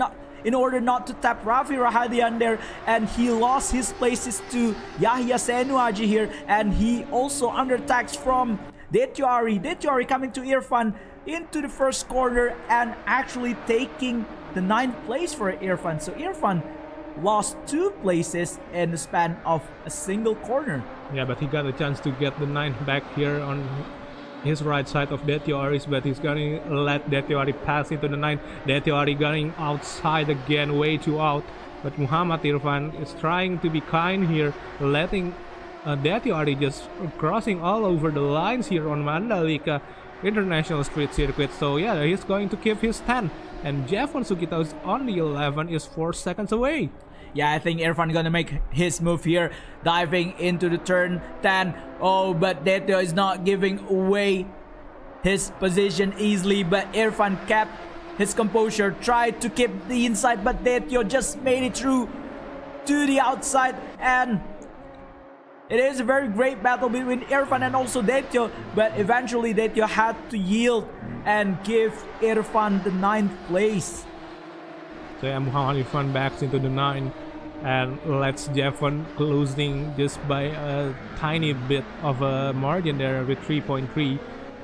in order not to tap Raffi Rahadian there. And he lost his places to Yahya Senuaji here. And he also undertakes from Detyo Ari. Detyo Ari coming to Irfan into the first corner and actually taking the 9th place for Irfan. So Irfan lost 2 places in the span of a single corner. Yeah, but he got a chance to get the 9th back here on his right side of Detyo Ari's, but he's gonna let Detyo Ari pass into the 9th. Detyo Ari going outside again, way too out. But Muhammad Irfan is trying to be kind here, letting Detyo Ari just crossing all over the lines here on Mandalika International Street Circuit. So yeah, he's going to keep his 10. And Jeffon Sugita is on the 11, is 4 seconds away. Yeah, I think Irfan gonna make his move here, diving into the turn 10. Oh, but Detyo is not giving away his position easily, but Irfan kept his composure, tried to keep the inside, but Detyo just made it through to the outside, and it is a very great battle between Irfan and also Detyo, but eventually Detyo had to yield and give Irfan the 9th place. So yeah, Muhammad Irfan backs into the 9 and lets Jeffon closing just by a tiny bit of a margin there with 3.3.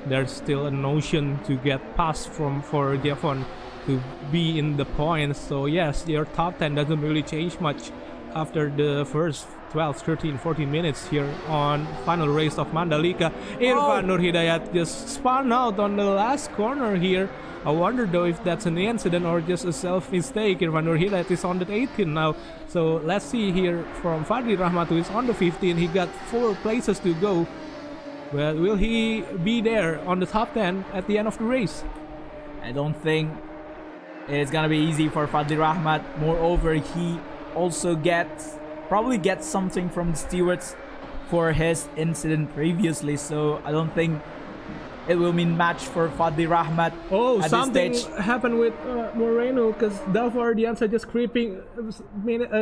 There's still a notion to get past for Jeffon to be in the points. So yes, your top 10 doesn't really change much after the first 12, 13, 14 minutes here on final race of Mandalika. Irfan Nur Hidayat just spun out on the last corner here I wonder though if that's an incident or just a self-mistake. Irfan Nur Hidayat is on the 18 now. So let's see here from Fadli Rahmat, who is on the 15. He got 4 places to go. Well, will he be there on the top 10 at the end of the race? I don't think it's gonna be easy for Fadli Rahmat. Moreover, he also probably gets something from the stewards for his incident previously, so I don't think it will mean match for Fadli Rahmat. Oh, at something this stage. happened with Moreno, because Davor Ardiansa just creeping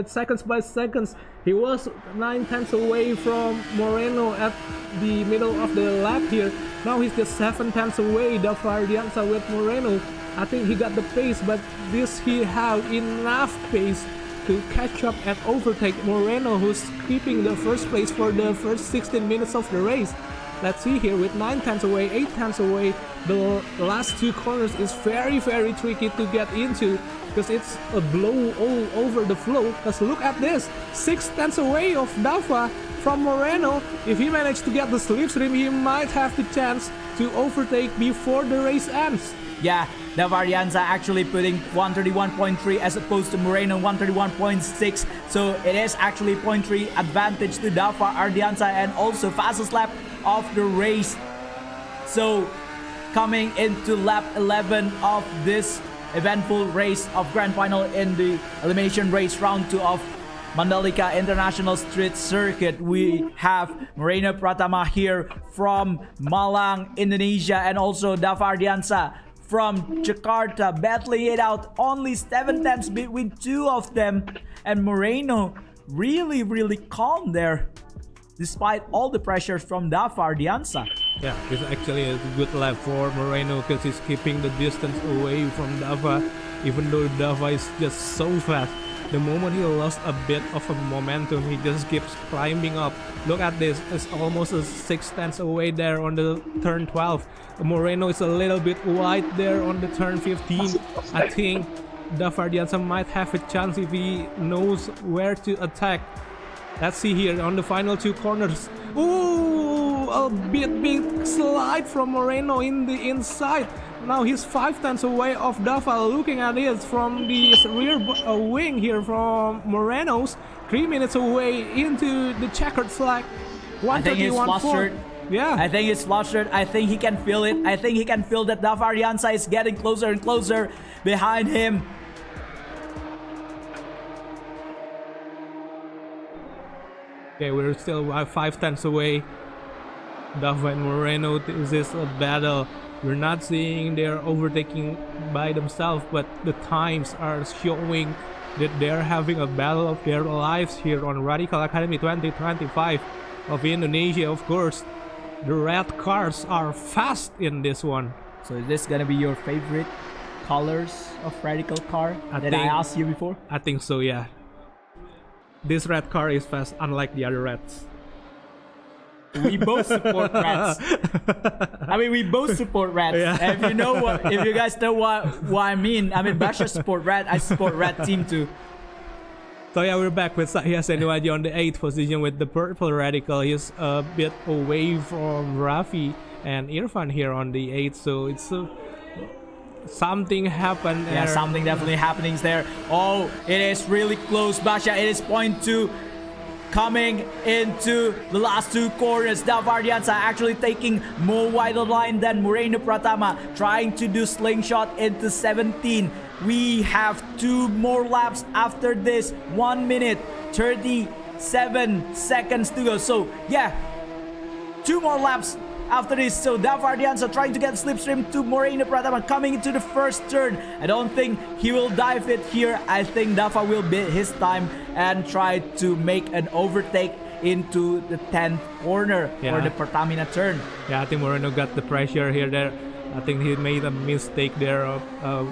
seconds by seconds. He was 9/10 away from Moreno at the middle of the lap here. Now he's just 7/10 away, Davor Ardiansa with Moreno. I think he got the pace, but this he have enough pace to catch up and overtake Moreno, who's keeping the first place for the first 16 minutes of the race. Let's see here, with 9/10 away, 8/10 away, the last 2 corners is very tricky to get into, because it's a blow all over the flow. Because look at this, 6/10 away of Dava from Moreno. If he managed to get the slipstream, he might have the chance to overtake before the race ends. Yeah, Davor Ardiansa actually putting 131.3 as opposed to Moreno 131.6. So it is actually 0.3 advantage to Davor Ardiansa, and also fastest lap of the race. So coming into lap 11 of this eventful race of Grand Final in the Elimination Race Round 2 of Mandalika International Street Circuit, we have Moreno Pratama here from Malang, Indonesia, and also Davor Ardiansa from Jakarta, battling it out. Only 7/10 between 2 of them, and Moreno really calm there despite all the pressures from Davor Ardiansa. Yeah, it's actually a good lap for Moreno, because he's keeping the distance away from Dava, even though Dava is just so fast. The moment he lost a bit of a momentum, he just keeps climbing up. Look at this, it's almost a 6/10 away there on the turn 12. Moreno is a little bit wide there on the turn 15. I think Davor Ardiansa might have a chance if he knows where to attack. Let's see here on the final 2 corners. Ooh, a big slide from Moreno in the inside. Now he's 5/10 away of Dava. Looking at it from the rear wing here from Moreno's. 3 minutes away into the checkered flag. I think he's flustered. Yeah. I think he's flustered. I think he can feel it. I think he can feel that Davor Ardiansa is getting closer and closer behind him. Okay, we're still 5/10 away. Dava and Moreno, this is a battle. We're not seeing they're overtaking by themselves, but the times are showing that they're having a battle of their lives here on Radical Academy 2025 of Indonesia. Of course, the red cars are fast in this one. So is this gonna be your favorite colors of Radical car that I asked you before? I think so, yeah. This red car is fast, unlike the other reds. We both support reds. I mean, we both support reds. Yeah. If you guys know what I mean, I mean, Basha support red. I support red team too. So yeah, we're back with Sahya Senuaji on the 8th position with the purple Radical. He's a bit away from Rafi and Irfan here on the 8th. So it's something happened. Yeah, something definitely happening there. Oh, it is really close, Basha. It is 0.2. Coming into the last 2 corners, Davor Ardiansa actually taking more wider line than Moreno Pratama, trying to do slingshot into 17. We have 2 more laps after this. 1 minute 37 seconds to go. So yeah, 2 more laps after this. So Davor Ardiansa trying to get slipstream to Moreno Pratama coming into the first turn. I don't think he will dive it here. I think Dava will bid his time and try to make an overtake into the 10th corner for the Pertamina turn. Yeah, I think Moreno got the pressure here there. I think he made a mistake there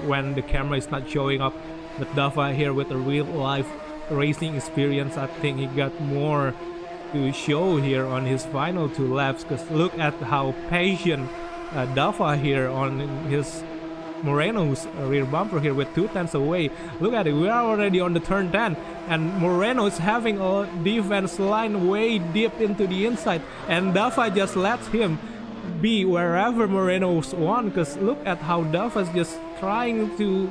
when the camera is not showing up. But Dava here with a real life racing experience, I think he got more to show here on his final 2 laps, because look at how patient Dava here on his Moreno's rear bumper here with 2/10 away. Look at it, we are already on the turn 10, and Moreno is having a defense line way deep into the inside, and Dava just lets him be wherever Moreno's won, because look at how Dava's just trying to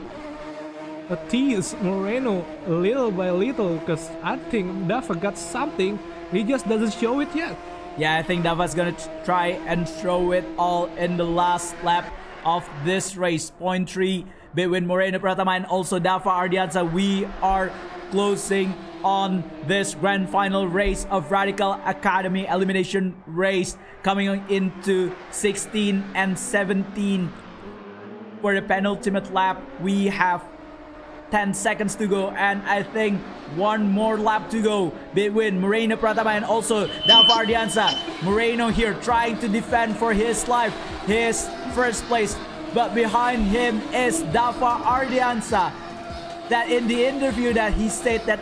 tease Moreno little by little, because I think Dava got something, he just doesn't show it yet. Yeah, I think Dava's gonna try and show it all in the last lap of this race. 0.3 between Moreno Pratama and also Dava Ardiansa. We are closing on this grand final race of Radical Academy elimination race, coming into 16 and 17. For the penultimate lap, we have 10 seconds to go, and I think one more lap to go between Moreno Pratama and also Dava Ardiansa. Moreno here trying to defend for his life, his first place, but behind him is Dava Ardiansa. That in the interview that he said that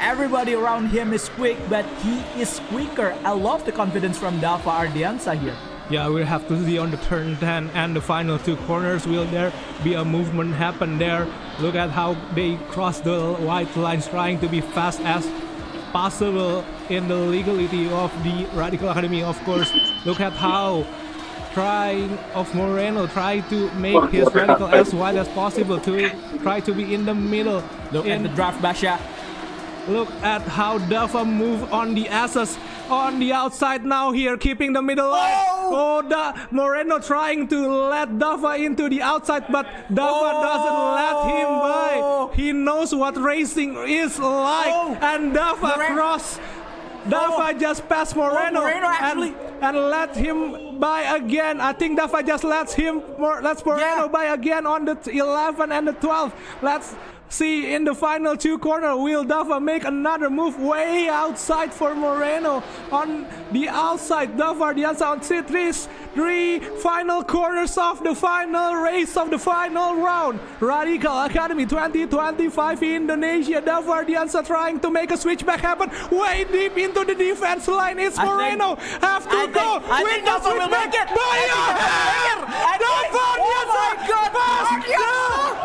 everybody around him is quick, but he is quicker. I love the confidence from Dava Ardiansa here. Yeah, we'll have to see on the turn 10 and the final two corners. Will there be a movement happen there? Look at how they cross the white lines, trying to be fast as possible in the legality of the Radical Academy, of course. Look at how Moreno try to make his Radical as wide as possible, to try to be in the middle. Look at the draft, Basha. Look at how Dava move on the S's on the outside now here, keeping the middle line. Moreno trying to let Dava into the outside, but Dava doesn't let him by. He knows what racing is like, and Dava cross. Dava just passed Moreno, and let him by again. I think Dava just lets Moreno by again on the 11 and the 12. Let's see in the final two corner, will Dava make another move way outside for Moreno on the outside? Dava Ardiansa on three final corners of the final race of the final round. Radical Academy 2025 Indonesia. Dava Ardiansa trying to make a switchback happen way deep into the defense line. It's Moreno. Have to go. I think Dava will make it. Dava Ardiansa pass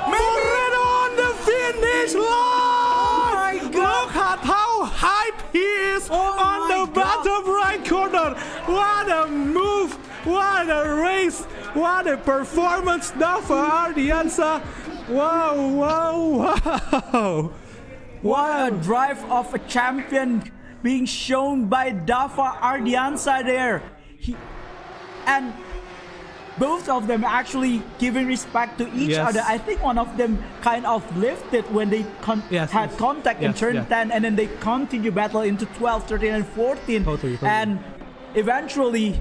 Moreno on the finish line. Look at how hype he is on the bottom right corner. What a move. What a race. What a performance. Dava Ardiansa. Wow. What a drive of a champion being shown by Dava Ardiansa there. And both of them actually giving respect to each other. I think one of them kind of lifted when they had contact in turn 10, and then they continue battle into 12, 13, and 14. Totally. And eventually,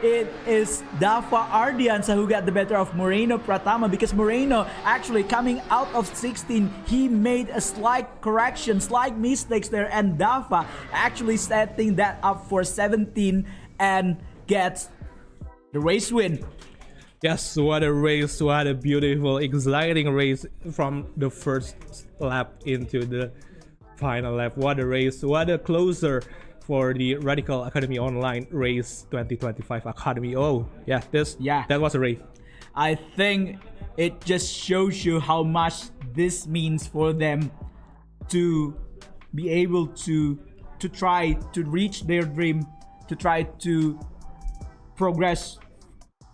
it is Dava Ardiansa who got the better of Moreno Pratama, because Moreno actually coming out of 16, he made a slight correction, slight mistakes there, and Dava actually setting that up for 17 and gets the race win. Yes, what a race, what a beautiful, exciting race from the first lap into the final lap. What a race, what a closer for the Radical Academy Online Race 2025 Academy. That was a race. I think it just shows you how much this means for them to be able to try to reach their dream, to try to progress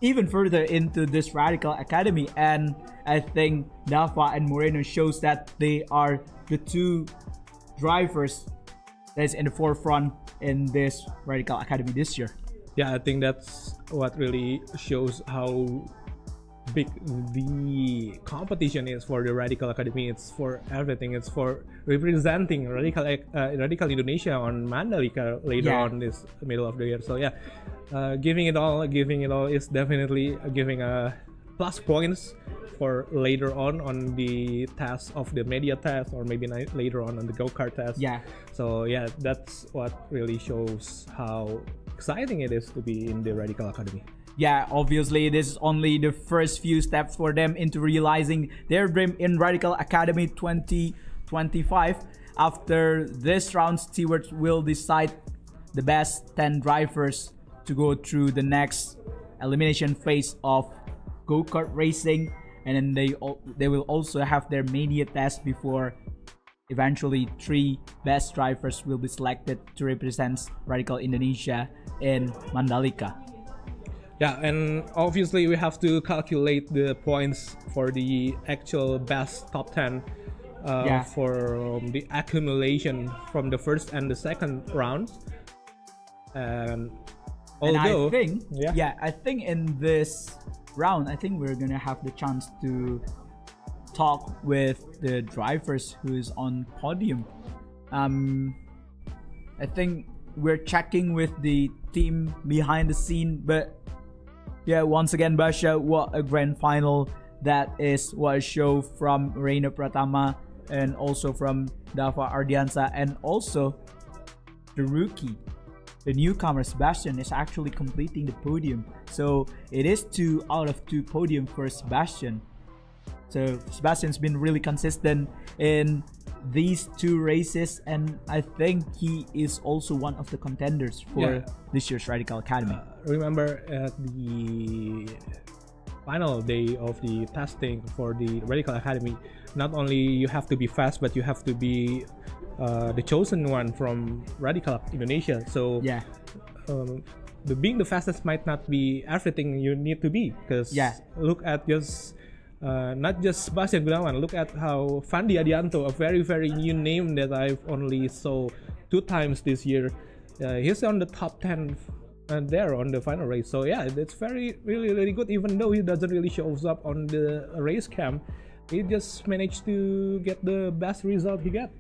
even further into this Radical Academy. And I think Dava and Moreno shows that they are the two drivers that is in the forefront in this Radical Academy this year. Yeah, I think that's what really shows how big the competition is for the Radical Academy. It's for everything. It's for representing Radical Indonesia on Mandalika later on this middle of the year. So giving it all is definitely giving plus points for later on the test of the media test, or maybe later on the go-kart test. So that's what really shows how exciting it is to be in the Radical Academy. Yeah, obviously this is only the first few steps for them into realizing their dream in Radical Academy 2025. After this round, stewards will decide the best 10 drivers to go through the next elimination phase of go-kart racing, and then they will also have their media test before eventually 3 best drivers will be selected to represent Radical Indonesia in Mandalika. Yeah, and obviously we have to calculate the points for the actual best top 10 for the accumulation from the first and the second round. And although, I think in this round, I think we're gonna have the chance to talk with the drivers who is on podium. I think we're checking with the team behind the scene, but yeah, once again, Basha, what a grand final that is. What a show from Reina Pratama and also from Dava Ardiansa, and also the rookie, the newcomer Sebastian, is actually completing the podium. So it is 2 out of 2 podium for Sebastian. So Sebastian's been really consistent in these 2 races, and I think he is also one of the contenders for this year's Radical Academy. Remember at the final day of the testing for the Radical Academy, not only you have to be fast, but you have to be the chosen one from Radical Indonesia. So being the fastest might not be everything you need to be, because look at just not just Sebastian Gunawan, look at how Fandi Adianto, a very new name that I've only saw 2 times this year, he's on the top 10 and there on the final race. So yeah, it's really good. Even though he doesn't really shows up on the race cam, he just managed to get the best result he got.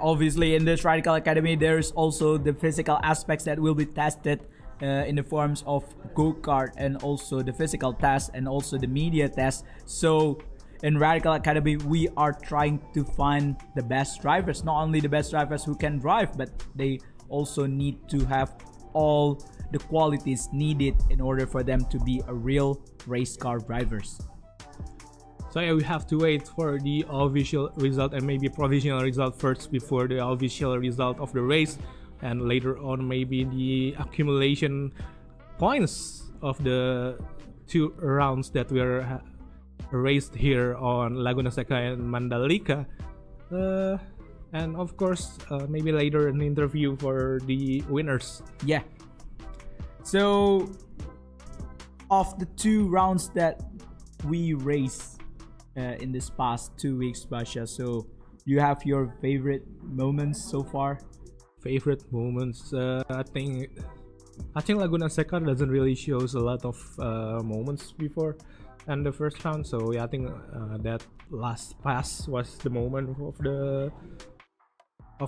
Obviously in this Radical Academy there's also the physical aspects that will be tested in the forms of go-kart, and also the physical test, and also the media test. So in Radical Academy we are trying to find the best drivers, not only the best drivers who can drive, but they also need to have all the qualities needed in order for them to be a real race car drivers. So yeah, we have to wait for the official result and maybe provisional result first before the official result of the race, and later on maybe the accumulation points of the 2 rounds that were raced here on Laguna, Seca and Mandalika. And of course maybe later an interview for the winners. So of the 2 rounds that we raced in this past 2 weeks, Basha, so you have your favorite moments so far? Favorite moments, I think Laguna Seca doesn't really shows a lot of moments before and the first round. So yeah, I think that last pass was the moment of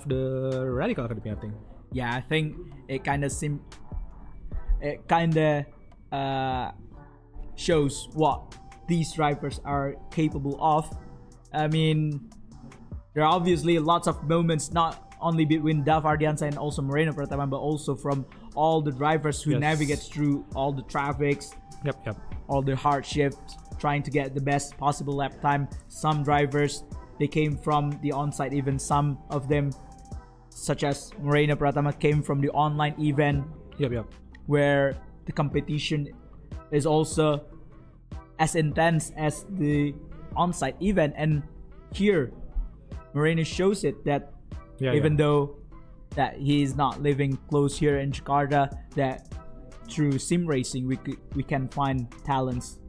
the Radical Academy, I think. Yeah, I think it kind of shows what these drivers are capable of. I mean, there are obviously lots of moments, not only between Dav Ardiansa and also Moreno Pratama, but also from all the drivers who navigates through all the traffics, all the hardships, trying to get the best possible lap time. Some drivers, they came from the on-site event. Some of them, such as Moreno Pratama, came from the online event, where the competition is also as intense as the on-site event. And here Moreno shows it that even though that he is not living close here in Jakarta, that through sim racing we can find talents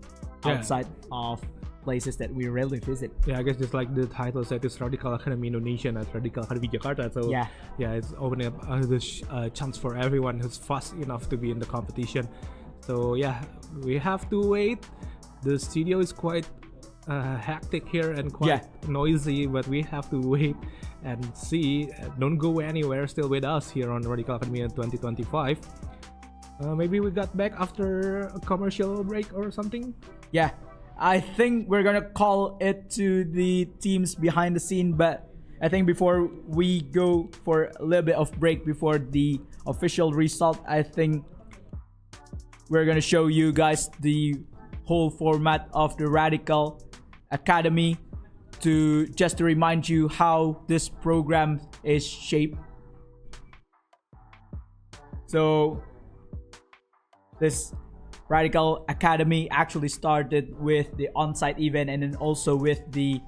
outside of places that we rarely visit. I guess just like the title said, it's Radical Academy Indonesia, not Radical Academy Jakarta. So it's opening up the chance for everyone who's fast enough to be in the competition. So yeah, we have to wait. The studio is quite hectic here and quite noisy, but we have to wait and see. Don't go anywhere, still with us here on Radical Academy in 2025. Maybe we got back after a commercial break or something. I think we're gonna call it to the teams behind the scene, but I think before we go for a little bit of break before the official result, I think we're gonna show you guys the whole format of the Radical Academy to remind you how this program is shaped. So this Radical Academy actually started with the on-site event and then also with the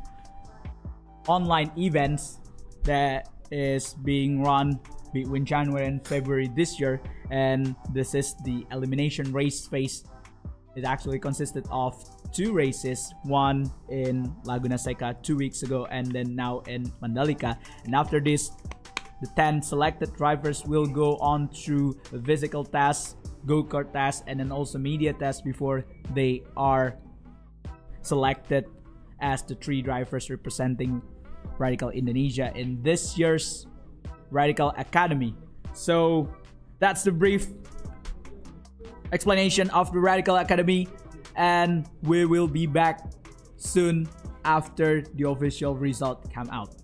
online events that is being run between January and February this year, and this is the elimination race phase. It actually consisted of 2 races, one in Laguna Seca 2 weeks ago and then now in Mandalika. And after this, the 10 selected drivers will go on through physical tests, go-kart tests, and then also media tests before they are selected as the 3 drivers representing Radical Indonesia in this year's Radical Academy. So that's the brief explanation of the Radical Academy, and we will be back soon after the official result come out.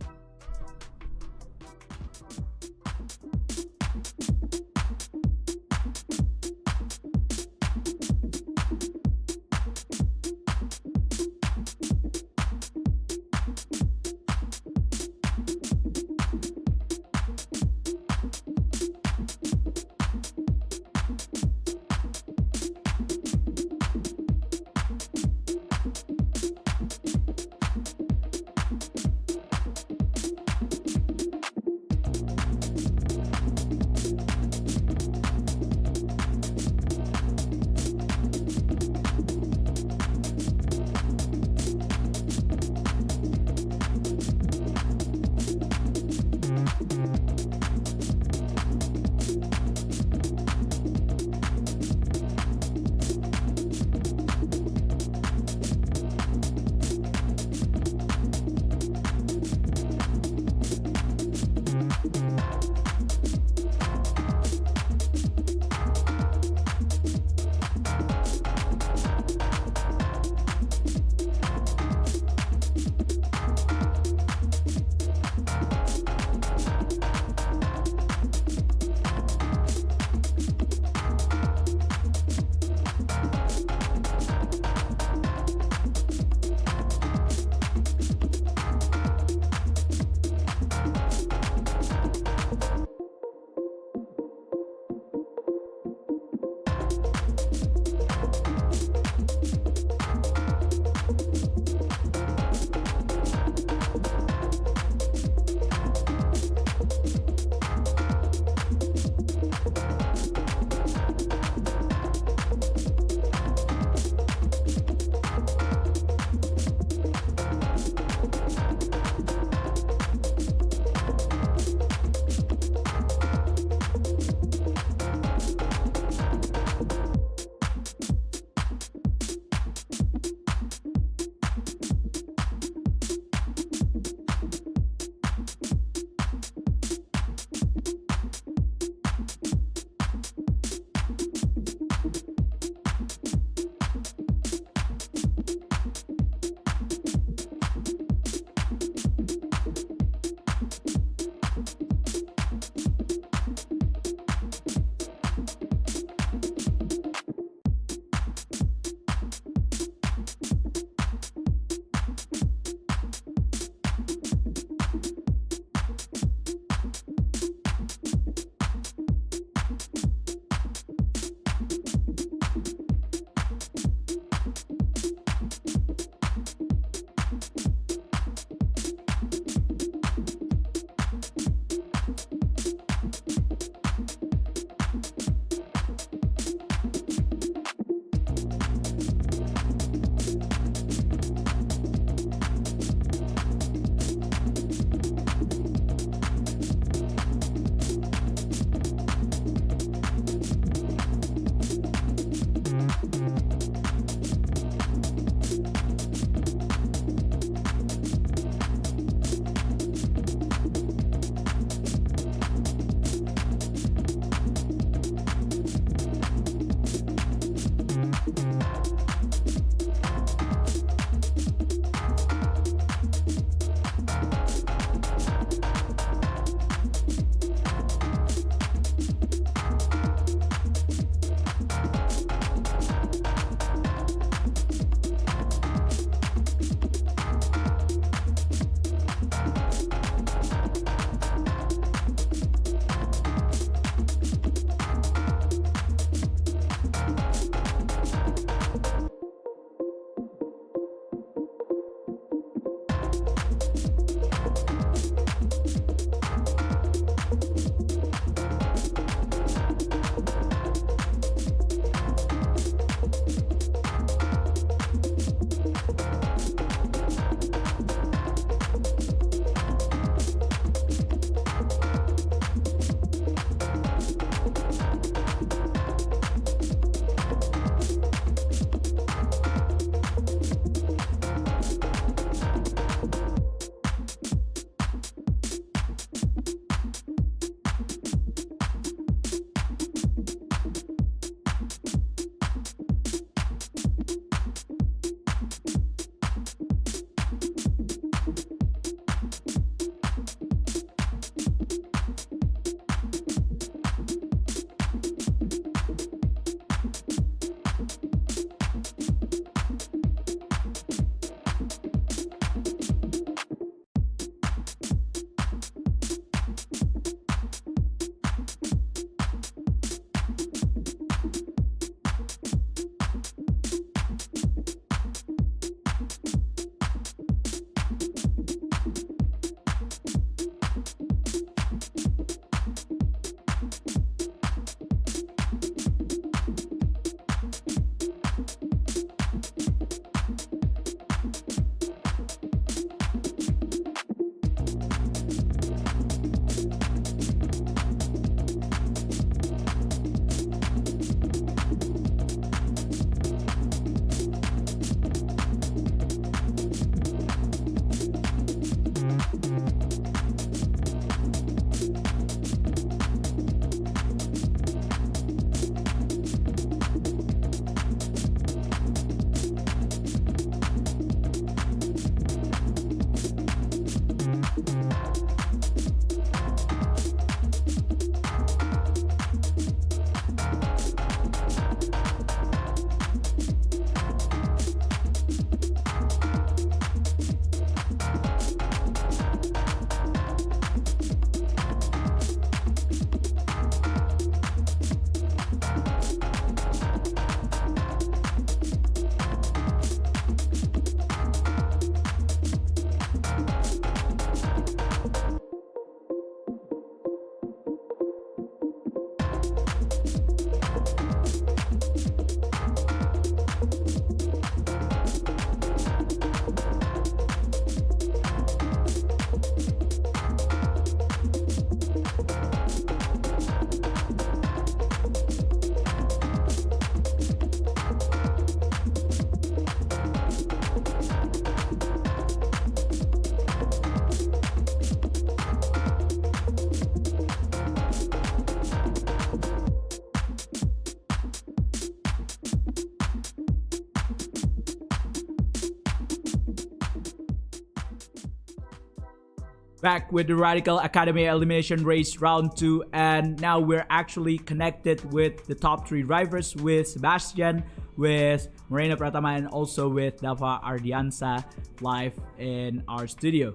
Back with the Radical Academy Elimination Race Round 2, and now we're actually connected with the top 3 drivers, with Sebastian, with Moreno Pratama, and also with Dava Ardiansa live in our studio.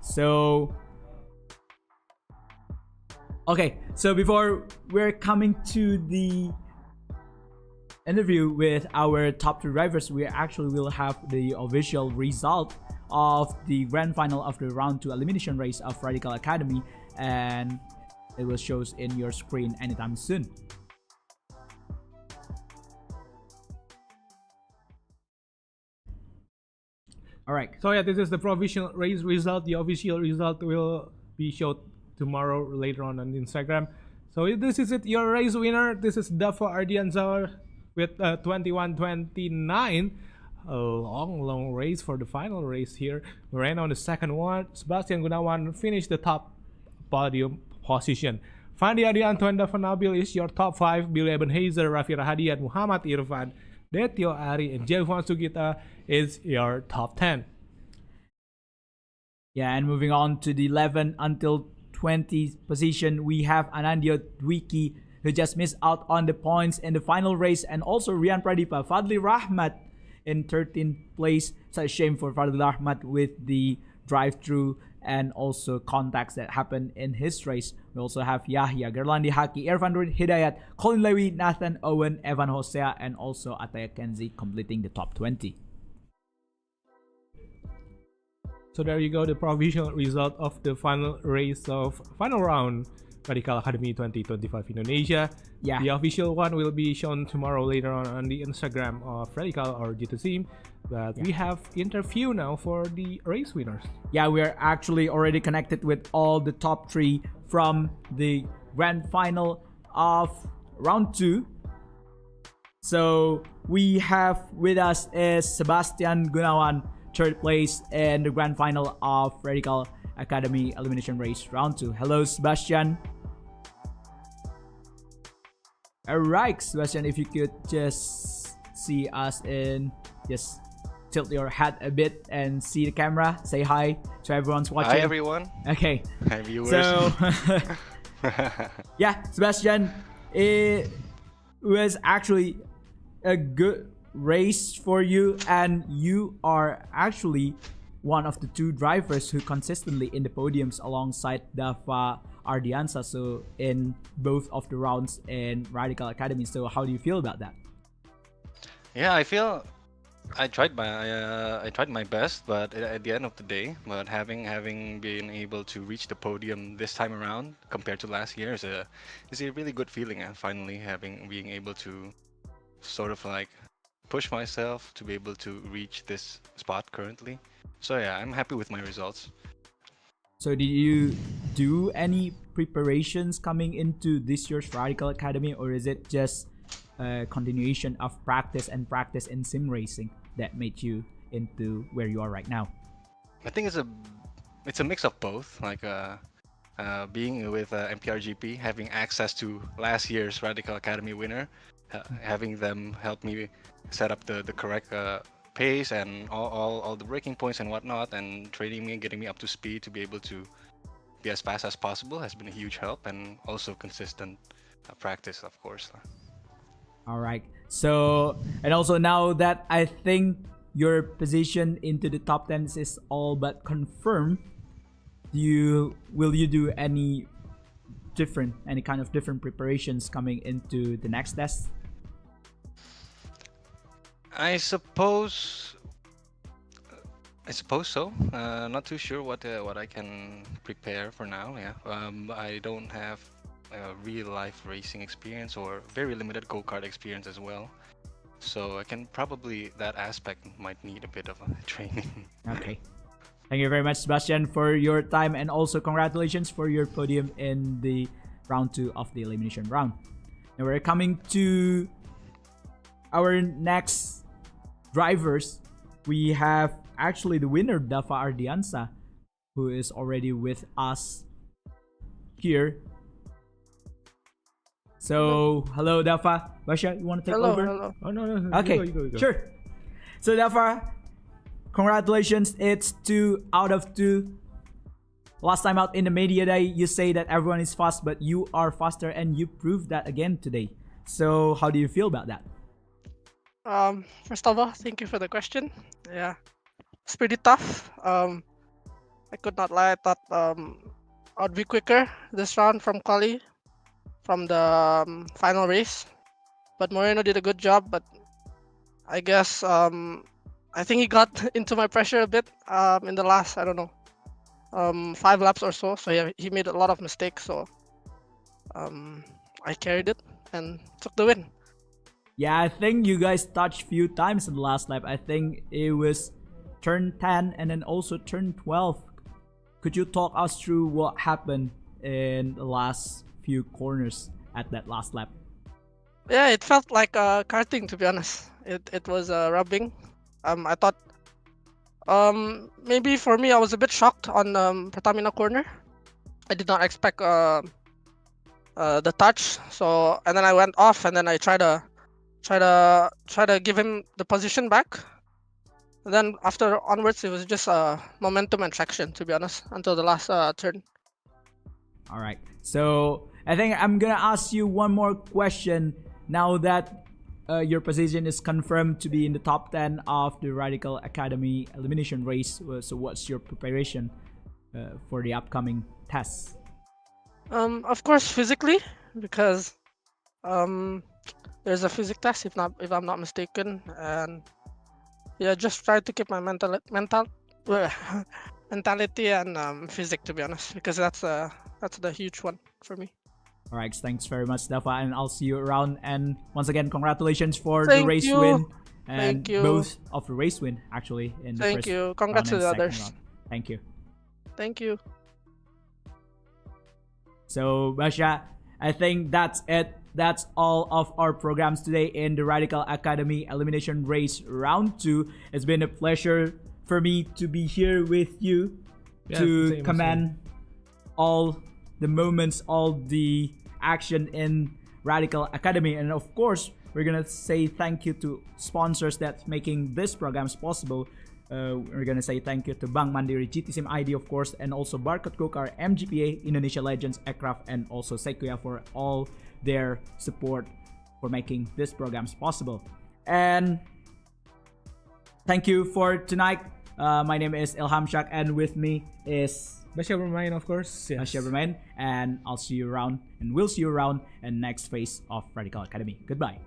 So, okay, so before we're coming to the interview with our top 3 drivers, we actually will have the official result of the grand final of the round 2 elimination race of Radical Academy, and it will show in your screen anytime soon. All right. So yeah, this is the provisional race result. The official result will be shown tomorrow later on Instagram. So this is it. Your race winner. This is Dava Ardiansa with 21:29. A long race for the final race here. Moreno on the second one. Sebastian Gunawan finished the top podium position. Fandi Adianto and Dava Nabil is your top 5. Billy Ebenhazer, Raffi Rahadian, Muhammad Irfan, Detio Ari, and Jevon Sugita is your top 10. Yeah, and moving on to the 11 until 20 position, we have Anandyo Dwiki, who just missed out on the points in the final race, and also Rian Pradipa, Fadli Rahmat in 13th place. Such a shame for Fadli Rahmat with the drive-through and also contacts that happened in his race. We also have Yahya, Gerlandi Haki, Irfan Hidayat, Colin Lewy, Nathan Owen, Evan Hosea, and also Ataya Kenzi completing the top 20. So there you go, the provisional result of the final race of final round Radical Academy 2025 Indonesia. Yeah. The official one will be shown tomorrow later on the Instagram of Radical or G2 Team. But we have interview now for the race winners. Yeah, we're actually already connected with all the top 3 from the grand final of round 2. So we have with us is Sebastian Gunawan, 3rd place in the grand final of Radical Academy Elimination Race Round 2. Hello, Sebastian. Alright, Sebastian, if you could just see us in, just tilt your head a bit and see the camera. Say hi to everyone's watching. Hi, everyone. Okay. Hi, viewers. So, yeah, Sebastian, it was actually a good race for you, and you are actually one of the 2 drivers who consistently in the podiums alongside Dava Ardiansa, so in both of the rounds in Radical Academy. So how do you feel about that? Yeah, I feel I tried my best, but at the end of the day, but having been able to reach the podium this time around compared to last year is a really good feeling, and finally being able to sort of like push myself to be able to reach this spot currently. So yeah, I'm happy with my results. So did you do any preparations coming into this year's Radical Academy, or is it just a continuation of practice in sim racing that made you into where you are right now? I think it's a mix of both. Like being with MPRGP, having access to last year's Radical Academy winner, having them help me set up the correct pace and all the breaking points and whatnot, and training me and getting me up to speed to be able to be as fast as possible has been a huge help, and also consistent practice, of course. All right. So, and also now that I think your position into the top 10 is all but confirmed, will you do any kind of different preparations coming into the next test? I suppose so. Not too sure what I can prepare for now. Yeah, I don't have real life racing experience or very limited go-kart experience as well, so I can probably, that aspect might need a bit of training. Okay. Thank you very much, Sebastian, for your time, and also congratulations for your podium in the round 2 of the elimination round. Now we're coming to our next drivers. We have actually the winner, Dava Ardiansa, who is already with us here. So, hello, Dava. Basha, you want to take over? Hello. Oh, no. Okay, you go. Sure. So, Dava, congratulations. It's 2 out of 2. last time out in the media day, you say that everyone is fast, but you are faster, and you proved that again today. So how do you feel about that? First of all, thank you for the question. Yeah, it's pretty tough. I could not lie. I thought I'd be quicker this round from quali, from the final race. But Moreno did a good job. But I guess I think he got into my pressure a bit in the last, I don't know, 5 laps or so. So yeah, he made a lot of mistakes. So I carried it and took the win. Yeah, I think you guys touched few times in the last lap. I think it was turn 10 and then also turn 12. Could you talk us through what happened in the last few corners at that last lap? Yeah, it felt like karting, to be honest. It was rubbing. I thought maybe for me I was a bit shocked on Pertamina corner. I did not expect the touch. So and then I went off and then I try to give him the position back. And then after onwards, it was just momentum and traction, to be honest, until the last turn. All right. So I think I'm gonna ask you one more question now that your position is confirmed to be in the top 10 of the Radical Academy elimination race. So what's your preparation for the upcoming tests? Of course, physically, because there's a physics test, if I'm not mistaken, and yeah, just try to keep my mentality and physics, to be honest, because that's the huge one for me. All right, thanks very much, Dafa, and I'll see you around. And once again, congratulations for the race win and Thank you. both of the race win actually in the Thank first you. Congrats round to and the second others. round. Thank you. Thank you. So, Basha, I think that's it. That's all of our programs today in the Radical Academy Elimination Race Round 2. It's been a pleasure for me to be here with you to command all the moments, all the action in Radical Academy. And of course, we're going to say thank you to sponsors that's making this programs possible. We're gonna say thank you to Bank Mandiri, GT Sim ID, of course, and also Barcode Gokar, MGPA, Indonesia Legends, Aircraft, and also Seca for all their support for making this programs possible. And thank you for tonight. My name is Ilham Shak, and with me is Basha Bermain, of course. Yes. Basha Bermain, and I'll see you around, and we'll see you around in next phase of Radical Academy. Goodbye.